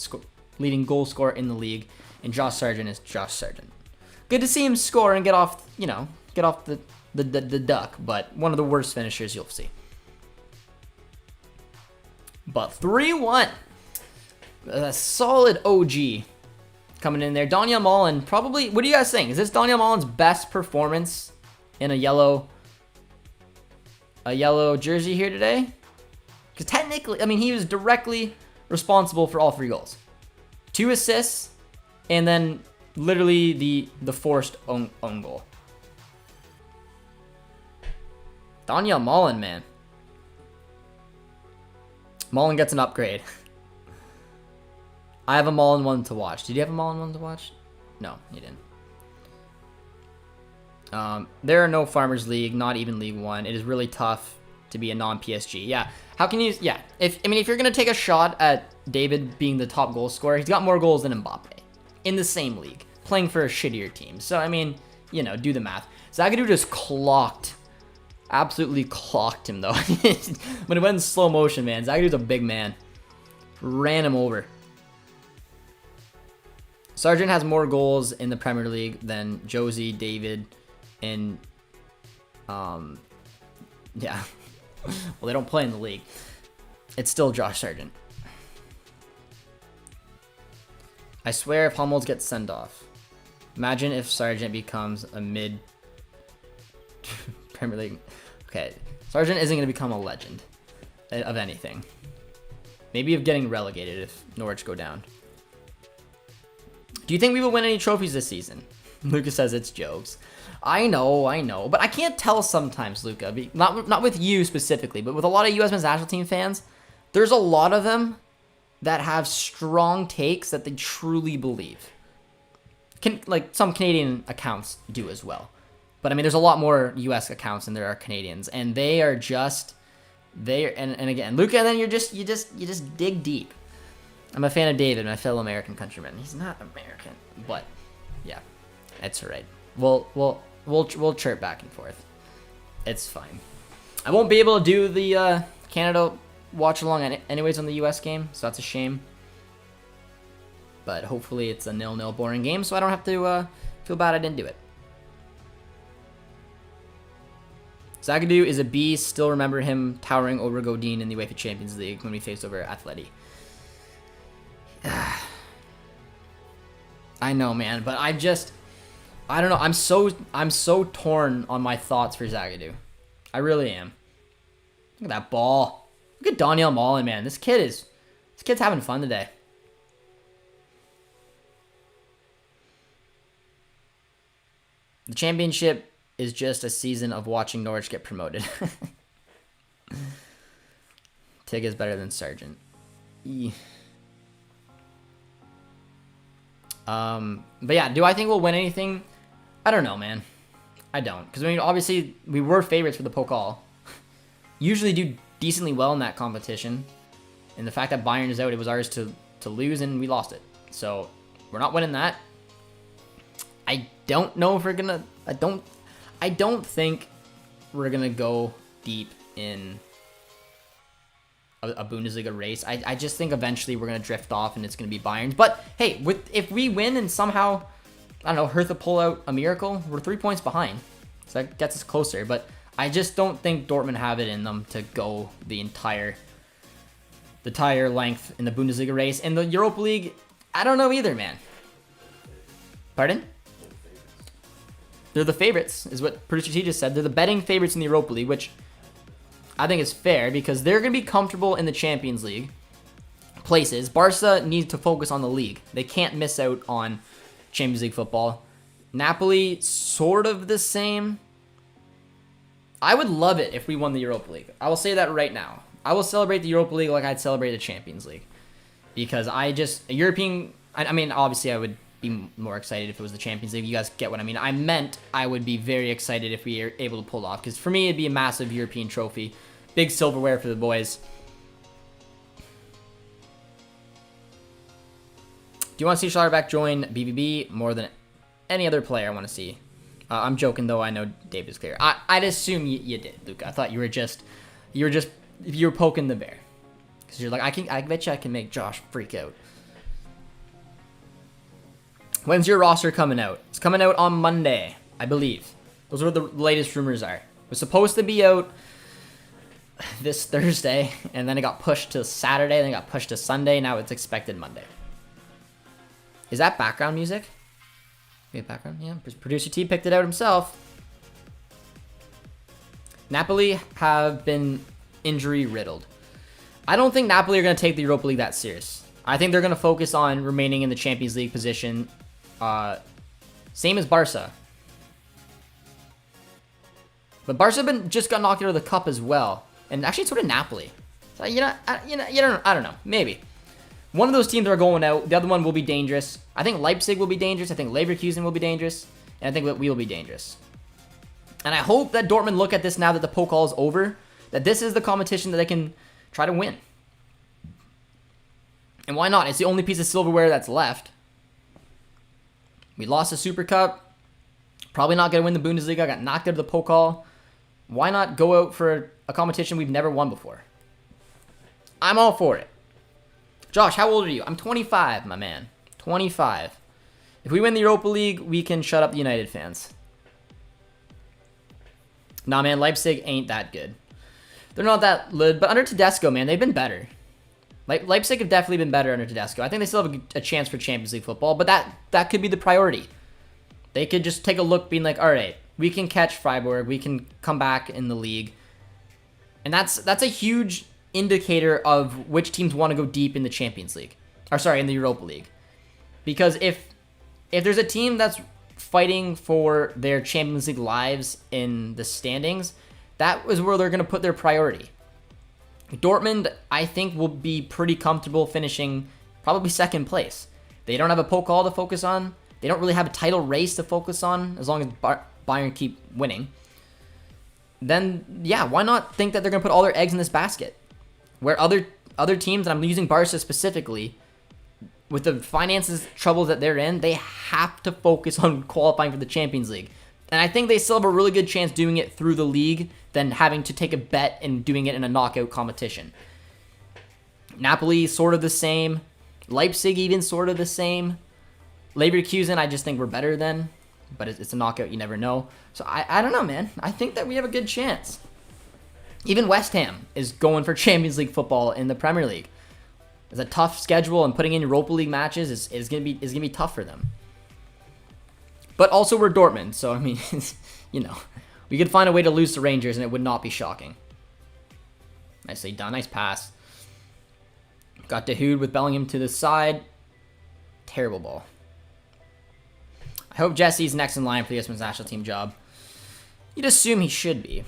Leading goal scorer in the league. And Josh Sargent is Josh Sargent. Good to see him score and get off the duck. But one of the worst finishers you'll see. But 3-1. A solid OG coming in there. Daniel Mullen, probably, what do you guys think? Is this Daniel Mullen's best performance in a yellow jersey here today? Because technically, I mean, he was directly responsible for all 3 goals. 2 assists, and then literally the forced own goal. Daniel Mullen, man. Mullen gets an upgrade. I have a Mullen one to watch. Did you have a Mullen one to watch? No, you didn't. There are no Farmers League, not even League One. It is really tough to be a non-PSG. Yeah. How can you? Yeah. If you're gonna take a shot at David being the top goal scorer, he's got more goals than Mbappe in the same league, playing for a shittier team. So I mean, you know, do the math. Zagadou just absolutely clocked him though. When it went in slow motion, man. Zagadou's a big man. Ran him over. Sargent has more goals in the Premier League than Josie, David, and yeah. Well, they don't play in the league. It's still Josh Sargent. I swear if Hummels gets sent off. Imagine if Sargent becomes a mid Premier League. Okay, Sargent isn't going to become a legend of anything. Maybe of getting relegated if Norwich go down. Do you think we will win any trophies this season? Lucas says it's jokes. I know, but I can't tell sometimes, Luca. Not with you specifically, but with a lot of U.S. men's national team fans, there's a lot of them that have strong takes that they truly believe. Like some Canadian accounts do as well. But I mean, there's a lot more U.S. accounts than there are Canadians, and they are just and again, Luca. Then you just dig deep. I'm a fan of David, my fellow American countryman. He's not American, but yeah, that's all right. We'll chirp back and forth. It's fine. I won't be able to do the Canada watch along anyways on the U.S. game, so that's a shame. But hopefully it's a 0-0 boring game, so I don't have to feel bad I didn't do it. Zagadou is a beast. Still remember him towering over Godin in the UEFA Champions League when we faced over Atleti. I know, man, but I don't know. I'm so torn on my thoughts for Zagadou. I really am. Look at that ball. Look at Daniel Mullen, man. This kid's having fun today. The championship is just a season of watching Norwich get promoted. Tig is better than Sargent. But yeah, do I think we'll win anything? I don't know, man. I don't. Because, I mean, obviously, we were favorites for the Pokal. Usually do decently well in that competition. And the fact that Bayern is out, it was ours to lose, and we lost it. So, we're not winning that. I don't know if we're going to... I don't think we're going to go deep in a Bundesliga race. I just think eventually we're going to drift off and it's going to be Bayern. But hey, if we win and somehow, I don't know, Hertha pull out a miracle, we're 3 points behind. So that gets us closer. But I just don't think Dortmund have it in them to go the entire length in the Bundesliga race. And the Europa League, I don't know either, man. Pardon? They're the favorites, is what Producer T just said. They're the betting favorites in the Europa League, which I think is fair because they're going to be comfortable in the Champions League places. Barca needs to focus on the league. They can't miss out on Champions League football. Napoli, sort of the same. I would love it if we won the Europa League. I will say that right now. I will celebrate the Europa League like I'd celebrate the Champions League. Because I mean, obviously I would be more excited if it was the Champions League. You guys get what I mean. I meant I would be very excited if we were able to pull it off. Because for me, it'd be a massive European trophy. Big silverware for the boys. Do you want to see Schlotterbeck join BVB more than any other player I want to see? I'm joking, though. I know David's clear. I'd assume you did, Luca. I thought you were poking the bear. Because you're like, I bet you I can make Josh freak out. When's your roster coming out? It's coming out on Monday, I believe. Those are what the latest rumors are. It was supposed to be out this Thursday, and then it got pushed to Saturday, then it got pushed to Sunday. Now it's expected Monday. Is that background music? Yeah, background. Yeah, producer T picked it out himself. Napoli have been injury riddled. I don't think Napoli are going to take the Europa League that serious. I think they're going to focus on remaining in the Champions League position. Same as Barca. But Barca just got knocked out of the cup as well. And actually, so did Napoli. So, I don't know. Maybe. One of those teams are going out. The other one will be dangerous. I think Leipzig will be dangerous. I think Leverkusen will be dangerous. And I think that we will be dangerous. And I hope that Dortmund look at this now that the Pokal is over. That this is the competition that they can try to win. And why not? It's the only piece of silverware that's left. We lost the Super Cup. Probably not going to win the Bundesliga. Got knocked out of the Pokal. Why not go out for a competition we've never won before? I'm all for it. Josh, how old are you? I'm 25, my man. 25. If we win the Europa League, we can shut up the United fans. Nah, man, Leipzig ain't that good. They're not that good, but under Tedesco, man, they've been better. Leipzig have definitely been better under Tedesco. I think they still have a chance for Champions League football, but that could be the priority. They could just take a look, being like, all right, we can catch Freiburg, we can come back in the league. And that's a huge indicator of which teams want to go deep in the Champions League. In the Europa League. Because if there's a team that's fighting for their Champions League lives in the standings, that is where they're going to put their priority. Dortmund, I think, will be pretty comfortable finishing probably second place. They don't have a Pokal to focus on. They don't really have a title race to focus on as long as Bayern keep winning. Then, yeah, why not think that they're going to put all their eggs in this basket? Where other teams, and I'm using Barca specifically, with the finances troubles that they're in, they have to focus on qualifying for the Champions League. And I think they still have a really good chance doing it through the league than having to take a bet and doing it in a knockout competition. Napoli, sort of the same. Leipzig, even sort of the same. Leverkusen, I just think we're better than. But it's a knockout, you never know. So I don't know, man. I think that we have a good chance. Even West Ham is going for Champions League football in the Premier League. It's a tough schedule, and putting in Europa League matches is gonna be tough for them. But also we're Dortmund, so I mean, we could find a way to lose to Rangers, and it would not be shocking. Nicely done, nice pass. Got De Hood with Bellingham to the side. Terrible ball. I hope Jesse's next in line for the U.S. Men's National Team job. You'd assume he should be.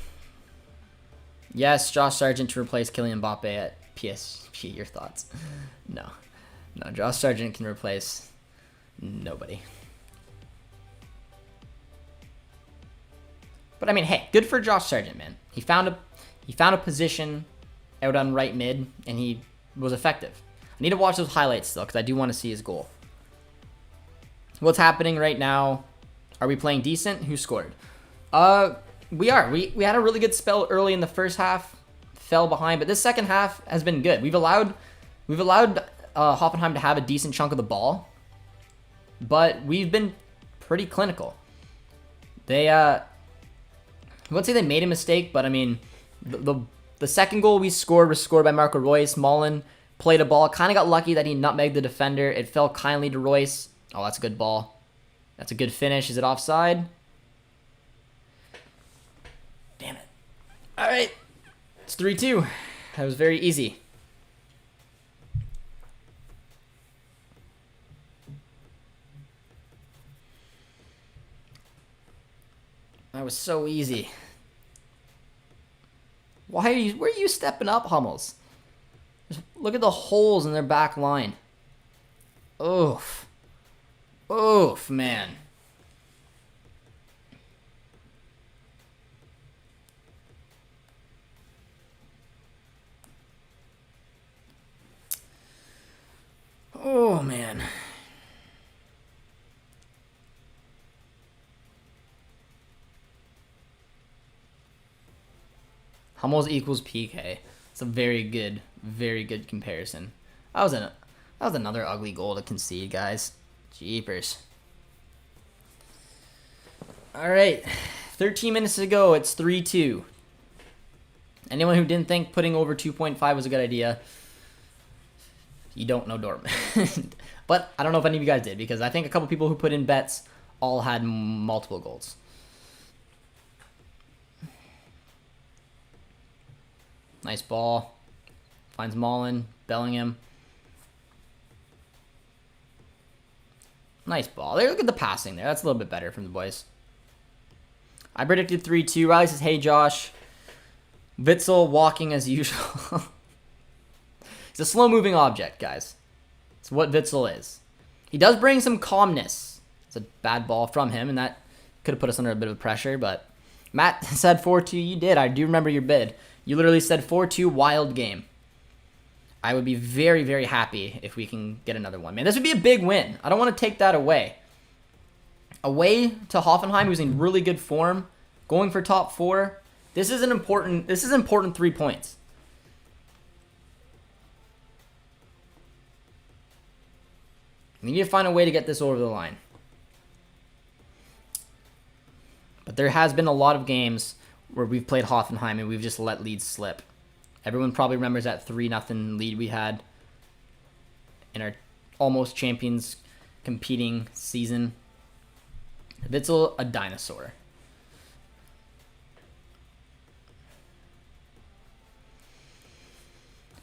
Yes, Josh Sargent to replace Kylian Mbappe at PSG. Your thoughts? No, Josh Sargent can replace nobody. But I mean, hey, good for Josh Sargent, man. He found a position out on right mid, and he was effective. I need to watch those highlights still, because I do want to see his goal. What's happening right now? Are we playing decent? Who scored? We are. We had a really good spell early in the first half, fell behind, but this second half has been good. We've allowed Hoffenheim to have a decent chunk of the ball, but we've been pretty clinical. I wouldn't say they made a mistake, but I mean, the second goal we scored was scored by Marco Reus. Mullen played a ball, kind of got lucky that he nutmegged the defender. It fell kindly to Reus. Oh, that's a good ball. That's a good finish. Is it offside? Damn it. All right. It's 3-2. That was very easy. That was so easy. Where are you stepping up, Hummels? Just look at the holes in their back line. Oof. Oof, man. Oh, man. Hummels equals PK. It's a very good comparison. That was another ugly goal to concede, guys. Jeepers. All right, 13 minutes to go. It's 3-2. Anyone who didn't think putting over 2.5 was a good idea, you don't know Dortmund. But I don't know if any of you guys did, because I think a couple people who put in bets all had multiple goals. Nice ball. Finds Malen. Bellingham. Nice ball. There, look at the passing there. That's a little bit better from the boys. I predicted 3-2. Riley says, hey, Josh. Witsel walking as usual. He's a slow-moving object, guys. It's what Witsel is. He does bring some calmness. It's a bad ball from him, and that could have put us under a bit of pressure, but Matt said 4-2. You did. I do remember your bid. You literally said 4-2 wild game. I would be very, very happy if we can get another one. Man, this would be a big win. I don't want to take that away. Away to Hoffenheim, who's in really good form, going for top 4. This is important 3 points. We need to find a way to get this over the line. But there has been a lot of games where we've played Hoffenheim and we've just let leads slip. Everyone probably remembers that 3-0 lead we had in our almost champions competing season. Witsel, a dinosaur.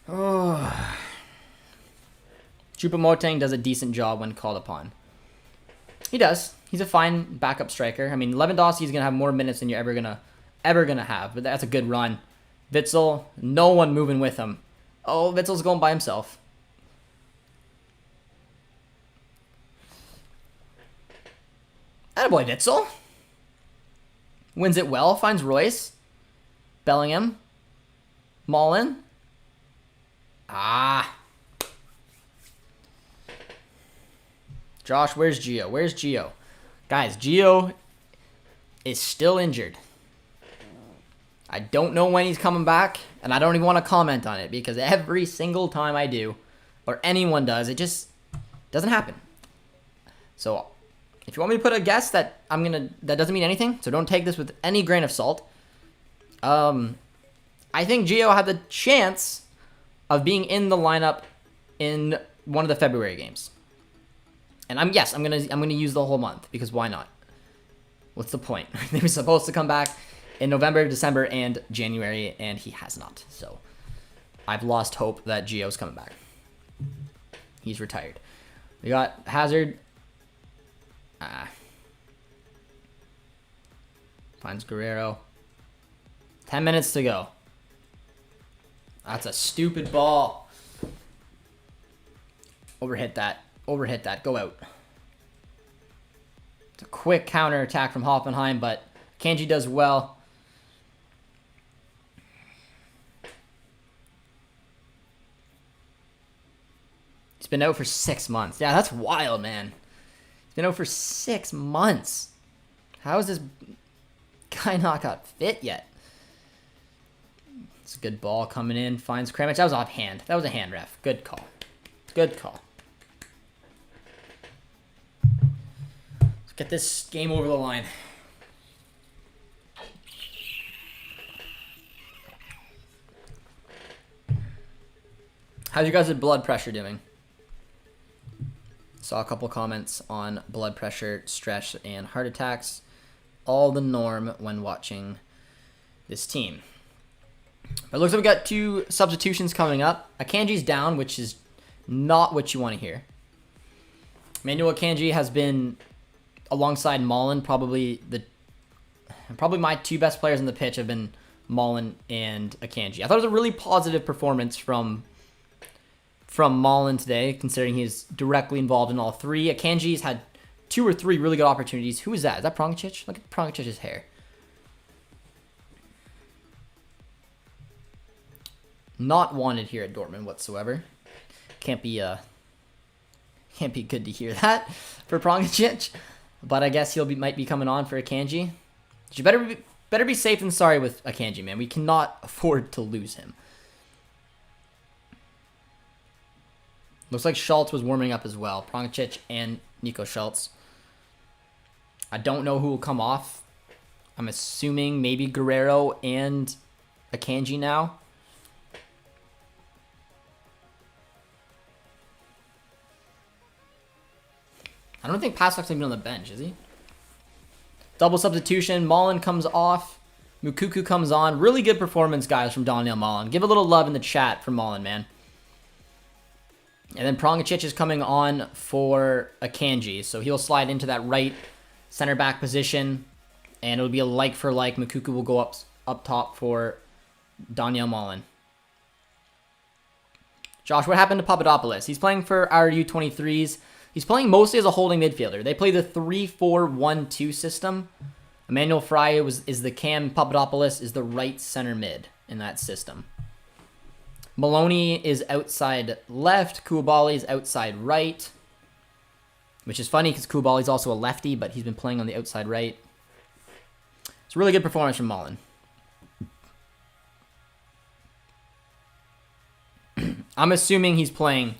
Oh. Choupo-Moting does a decent job when called upon. He does. He's a fine backup striker. I mean, Lewandowski's going to have more minutes than you're ever gonna have, but that's a good run. Witsel, no one moving with him. Oh, Witzel's going by himself. Attaboy, Witsel. Wins it well, finds Royce. Bellingham. Malen. Ah. Josh, where's Gio? Where's Gio? Guys, Gio is still injured. I don't know when he's coming back, and I don't even want to comment on it, because every single time I do, or anyone does, it just doesn't happen. So, if you want me to put a guess that doesn't mean anything, so don't take this with any grain of salt. I think Gio had the chance of being in the lineup in one of the February games. And I'm gonna use the whole month, because why not? What's the point? They were supposed to come back in November, December, and January, and he has not. So I've lost hope that Gio's coming back. He's retired. We got Hazard. Finds Guerrero. 10 minutes to go. That's a stupid ball. Overhit that. Overhit that. Go out. It's a quick counter attack from Hoffenheim, but Kanji does well. He's been out for 6 months. Yeah, that's wild, man. He's been out for 6 months. How is this guy not got fit yet? It's a good ball coming in. Finds Kramich. That was offhand. That was a hand, ref. Good call. Good call. Let's get this game over the line. How's you guys' blood pressure doing? Saw a couple comments on blood pressure, stress, and heart attacks. All the norm when watching this team. But it looks like we got 2 substitutions coming up. Akanji's down, which is not what you want to hear. Manuel Akanji has been, alongside Malen, probably my 2 best players on the pitch have been Malen and Akanji. I thought it was a really positive performance from Malen today, considering he's directly involved in all 3. Akanji's had 2 or 3 really good opportunities. Who is that? Is that Prongicic? Look at Prongicic's hair. Not wanted here at Dortmund whatsoever. Can't be good to hear that for Prongicic, but I guess might be coming on for Akanji. You better be safe than sorry with Akanji, man. We cannot afford to lose him. Looks like Schultz was warming up as well. Prongicic and Nico Schultz. I don't know who will come off. I'm assuming maybe Guerrero and Akanji now. I don't think Pastok's even on the bench, is he? Double substitution. Malen comes off. Mukuku comes on. Really good performance, guys, from Daniel Malen. Give a little love in the chat for Malen, man. And then Prongacic is coming on for Akanji. So he'll slide into that right center back position. And it'll be a like for like. Mukuku will go up top for Daniel Malen. Josh, what happened to Papadopoulos? He's playing for our U23s. He's playing mostly as a holding midfielder. They play the 3-4-1-2 system. Emmanuel Frye is the cam. Papadopoulos is the right center mid in that system. Maloney is outside left. Koulibaly is outside right. Which is funny because Koulibaly is also a lefty, but he's been playing on the outside right. It's a really good performance from Malen. I'm assuming he's playing...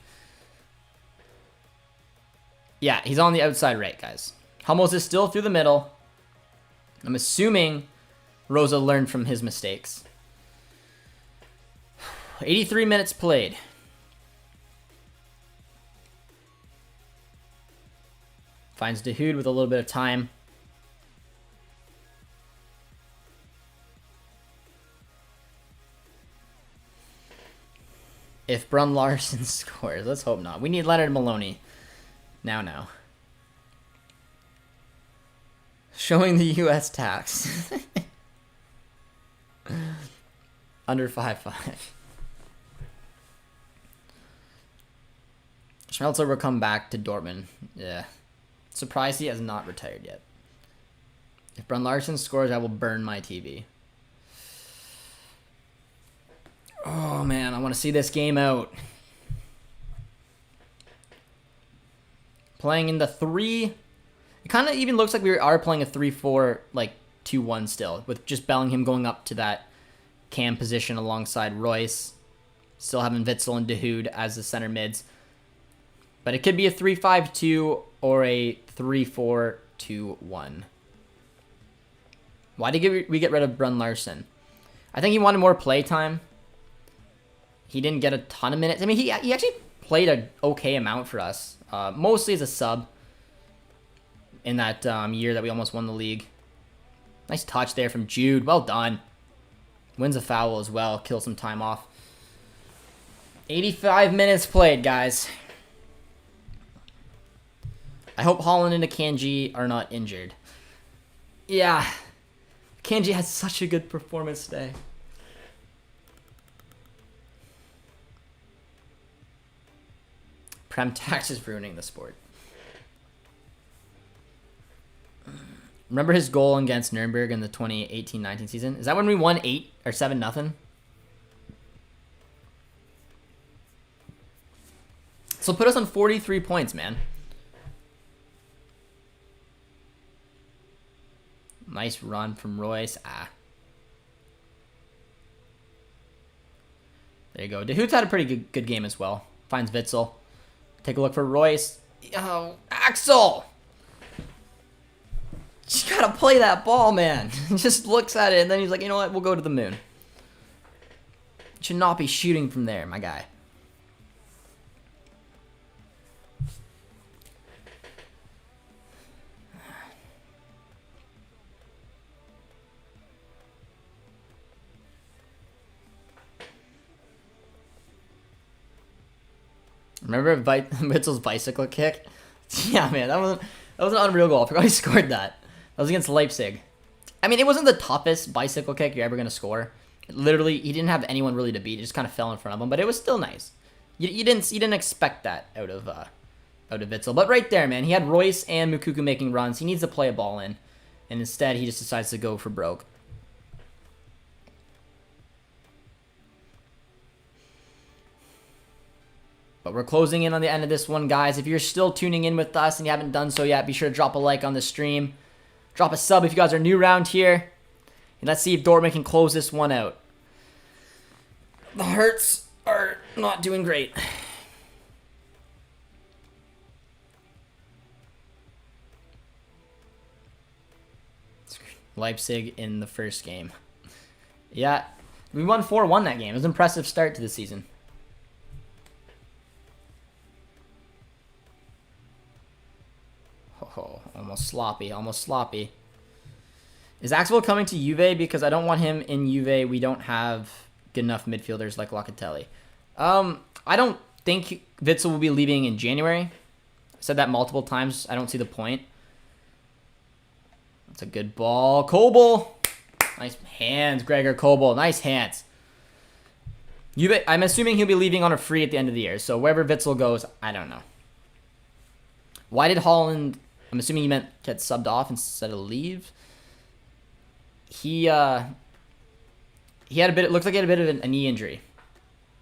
Yeah, he's on the outside right, guys. Hummels is still through the middle. I'm assuming Rosa learned from his mistakes. 83 minutes played. Finds Dahoud with a little bit of time. If Brun Larson scores, let's hope not. We need Leonard Maloney. Now. Showing the U.S. tax. Under 5'5". Schmelzer will come back to Dortmund. Yeah. Surprised he has not retired yet. If Brun Larson scores, I will burn my TV. Oh, man. I want to see this game out. Playing in the 3... It kind of even looks like we are playing a 3-4, like, 2-1 still. With just Bellingham going up to that cam position alongside Royce. Still having Witsel and Dahoud as the center mids. But it could be a 3-5-2 or a 3-4-2-1. Why did we get rid of Brun Larson? I think he wanted more play time. He didn't get a ton of minutes. I mean, he actually played an okay amount for us. Mostly as a sub in that year that we almost won the league. Nice touch there from Jude. Well done. Wins a foul as well. Kills some time off. 85 minutes played, guys. I hope Haaland and Akanji are not injured. Yeah. Akanji had such a good performance today. Prem tax is ruining the sport. Remember his goal against Nuremberg in the 2018-19 season? Is that when we won 8 or 7-0? So put us on 43 points, man. Nice run from Royce. There you go. Dahoud's had a pretty good game as well. Finds Witsel. Take a look for Royce. Oh, Axel! You gotta play that ball, man. He just looks at it and then he's like, you know what? We'll go to the moon. Should not be shooting from there, my guy. Remember Witzel's bicycle kick? Yeah, man, that was an unreal goal. I forgot he scored that. That was against Leipzig. I mean, it wasn't the toughest bicycle kick you're ever going to score. Literally, he didn't have anyone really to beat. It just kind of fell in front of him, but it was still nice. You didn't expect that out of Witsel. But right there, man, he had Royce and Mukuku making runs. He needs to play a ball in, and instead he just decides to go for broke. But we're closing in on the end of this one, guys. If you're still tuning in with us and you haven't done so yet, be sure to drop a like on the stream. Drop a sub if you guys are new around here. And let's see if Dortmund can close this one out. The Hertz are not doing great. Leipzig in the first game. Yeah. We won 4-1 that game. It was an impressive start to the season. Oh, almost sloppy. Almost sloppy. Is Axel coming to Juve? Because I don't want him in Juve. We don't have good enough midfielders like Locatelli. I don't think Witsel will be leaving in January. I said that multiple times. I don't see the point. That's a good ball. Kobel. Nice hands, Gregor Kobel. Nice hands. Juve, I'm assuming he'll be leaving on a free at the end of the year. So wherever Witsel goes, I don't know. Why did Haaland... I'm assuming he meant get subbed off instead of leave. He had a bit. It looks like he had a bit of a knee injury.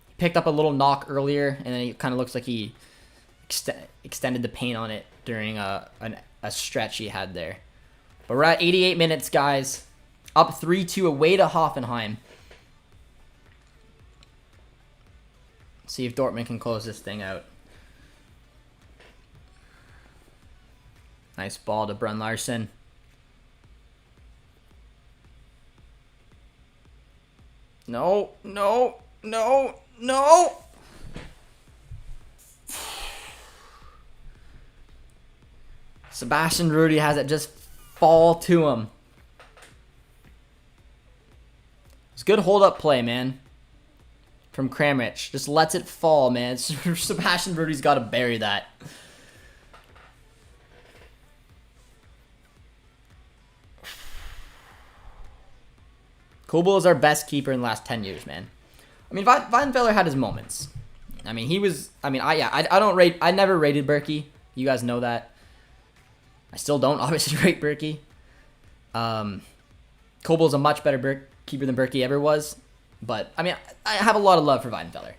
He picked up a little knock earlier, and then it kind of looks like he extended the pain on it during a stretch he had there. But we're at 88 minutes, guys. Up 3-2 away to Hoffenheim. See if Dortmund can close this thing out. Nice ball to Brun Larsen. No, no, no, no. Sebastian Rudy has it just fall to him. It's good hold-up play, man. From Kramaric. Just lets it fall, man. Sebastian Rudy's got to bury that. Kobel is our best keeper in the last 10 years, man. I mean, Weidenfeller had his moments. I mean, he was... I mean, I don't rate... I never rated Berkey. You guys know that. I still don't, obviously, rate Berkey. Kobel's a much better keeper than Berkey ever was. But, I mean, I have a lot of love for Weidenfeller.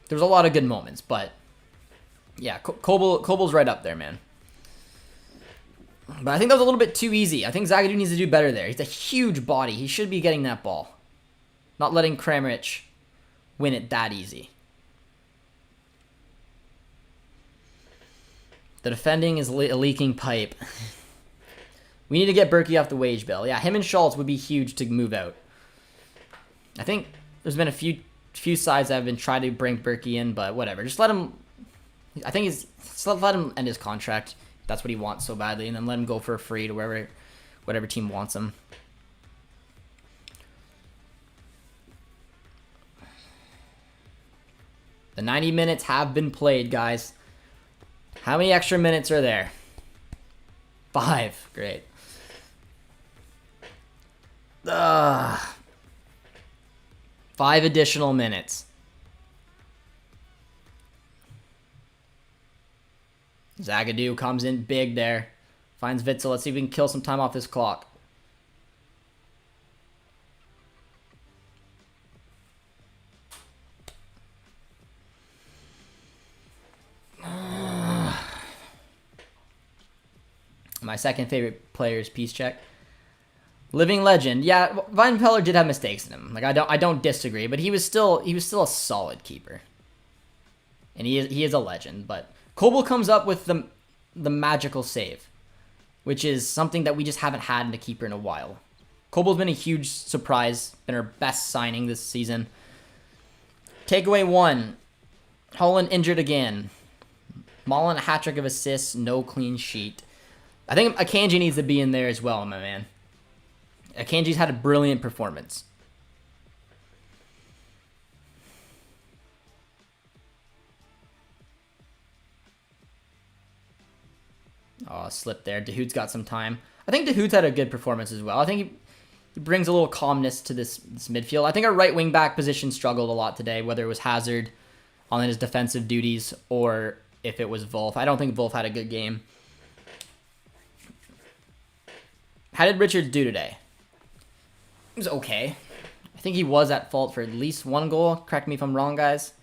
There was a lot of good moments, but... Yeah, Kobel's right up there, man. But I think that was a little bit too easy. I think Zagadou needs to do better there. He's a huge body. He should be getting that ball. Not letting Kramaric win it that easy. The defending is a leaking pipe. We need to get Berkey off the wage bill. Yeah, him and Schultz would be huge to move out. I think there's been a few sides that have been trying to bring Berkey in, but whatever. Just let him... I think let him end his contract. That's what he wants so badly, and then let him go for a free to whatever team wants him. The 90 minutes have been played, guys. How many extra minutes are there? 5. Great. 5 additional minutes. Zagadou comes in big there. Finds Witsel. Let's see if we can kill some time off this clock. My second favorite player is Peace Check. Living legend. Yeah, Weidenfeller did have mistakes in him. Like I don't disagree, but he was still a solid keeper. And he is a legend, but Kobel comes up with the magical save, which is something that we just haven't had in a keeper in a while. Kobel's been a huge surprise, been our best signing this season. Takeaway 1. Haaland injured again. Malen a hat-trick of assists, no clean sheet. I think Akanji needs to be in there as well, my man. Akanji's had a brilliant performance. Oh, slip there. Dahoud's got some time. I think Dahoud's had a good performance as well. I think he brings a little calmness to this midfield. I think our right wing back position struggled a lot today, whether it was Hazard on his defensive duties or if it was Wolf. I don't think Wolf had a good game. How did Richards do today? He was okay. I think he was at fault for at least one goal. Correct me if I'm wrong, guys.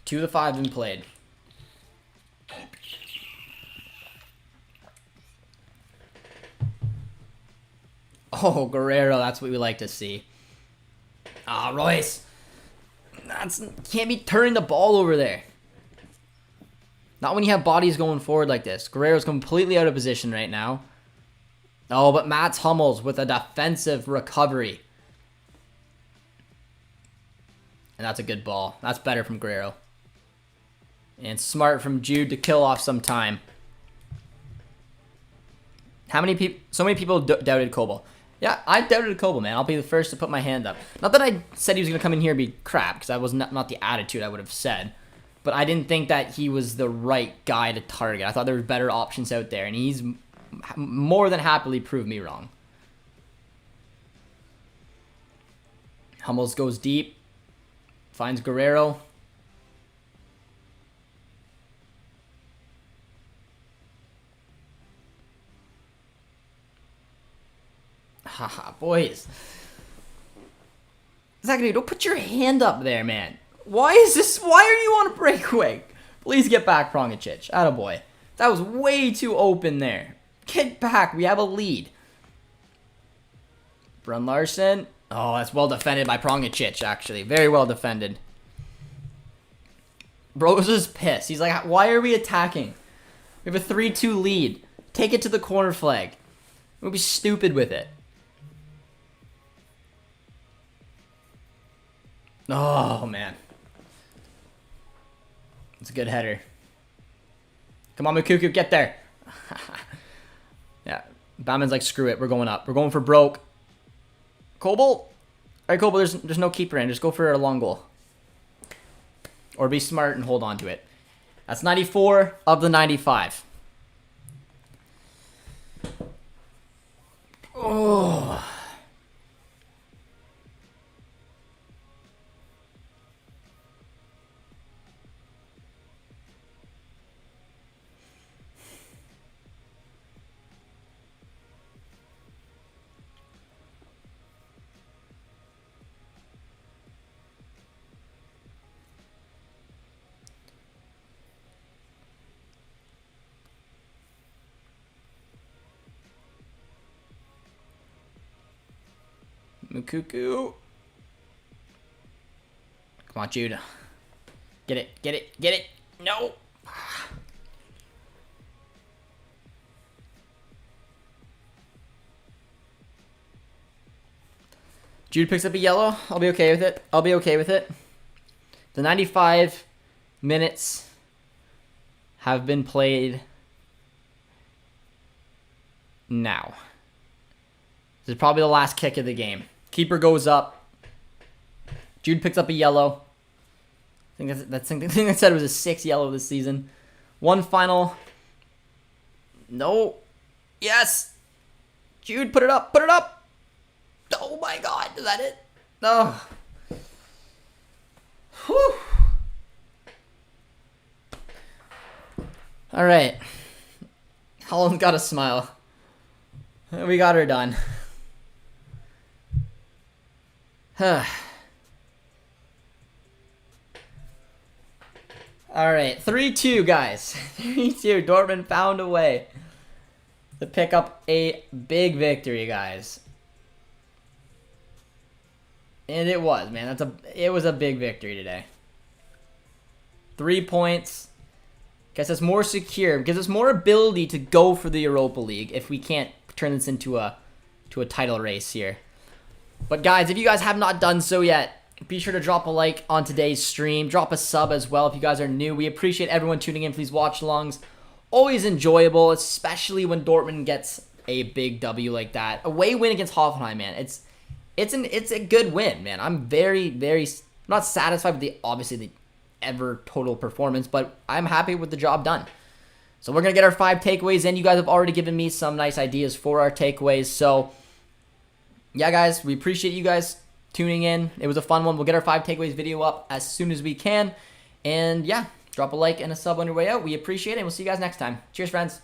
Two of the 5 been played. Oh, Guerrero, that's what we like to see. Ah, Royce. Can't be turning the ball over there. Not when you have bodies going forward like this. Guerrero's completely out of position right now. Oh, but Mats Hummels with a defensive recovery. And that's a good ball. That's better from Guerrero. And smart from Jude to kill off some time. How many people? So many people doubted Kobel. Yeah, I doubted Kobel, man. I'll be the first to put my hand up. Not that I said he was going to come in here and be crap, because that was not the attitude I would have said. But I didn't think that he was the right guy to target. I thought there were better options out there, and he's more than happily proved me wrong. Hummels goes deep. Finds Guerrero. Haha, boys. Zachary, don't put your hand up there, man. Why is this? Why are you on a breakaway? Please get back, Prongicic. Attaboy. That was way too open there. Get back. We have a lead. Brun Larson. Oh, that's well defended by Prongicic, actually. Very well defended. Bro's is pissed. He's like, why are we attacking? We have a 3-2 lead. Take it to the corner flag. We'll be stupid with it. Oh, man. It's a good header. Come on, Mukuku, get there. Yeah, Bauman's like, screw it, we're going up. We're going for broke. Kobel? All right, Kobel, there's no keeper in. Just go for a long goal. Or be smart and hold on to it. That's 94 of the 95. Oh. Mukuku. Come on, Jude. Get it, get it, get it. No. Jude picks up a yellow. I'll be okay with it. I'll be okay with it. The 95 minutes have been played now. This is probably the last kick of the game. Keeper goes up. Jude picks up a yellow. I think that's the thing I said it was a 6th yellow this season. One final. No. Yes. Jude, put it up. Put it up. Oh my God. Is that it? No. Whew. All right. Haaland's got a smile. We got her done. All right, 3-2, guys. 3-2. Dortmund found a way to pick up a big victory, guys. And it was, man. It was a big victory today. 3 points. Guess it's more secure. Gives us more ability to go for the Europa League if we can't turn this into a title race here. But guys, if you guys have not done so yet, be sure to drop a like on today's stream. Drop a sub as well if you guys are new. We appreciate everyone tuning in. Please watch alongs. Always enjoyable, especially when Dortmund gets a big W like that. Away win against Hoffenheim, man. It's a good win, man. I'm very, very not satisfied with the ever total performance, but I'm happy with the job done. So we're going to get our 5 takeaways in. You guys have already given me some nice ideas for our takeaways. So, yeah, guys, we appreciate you guys tuning in. It was a fun one. We'll get our 5 takeaways video up as soon as we can. And, yeah, drop a like and a sub on your way out. We appreciate it, and we'll see you guys next time. Cheers, friends.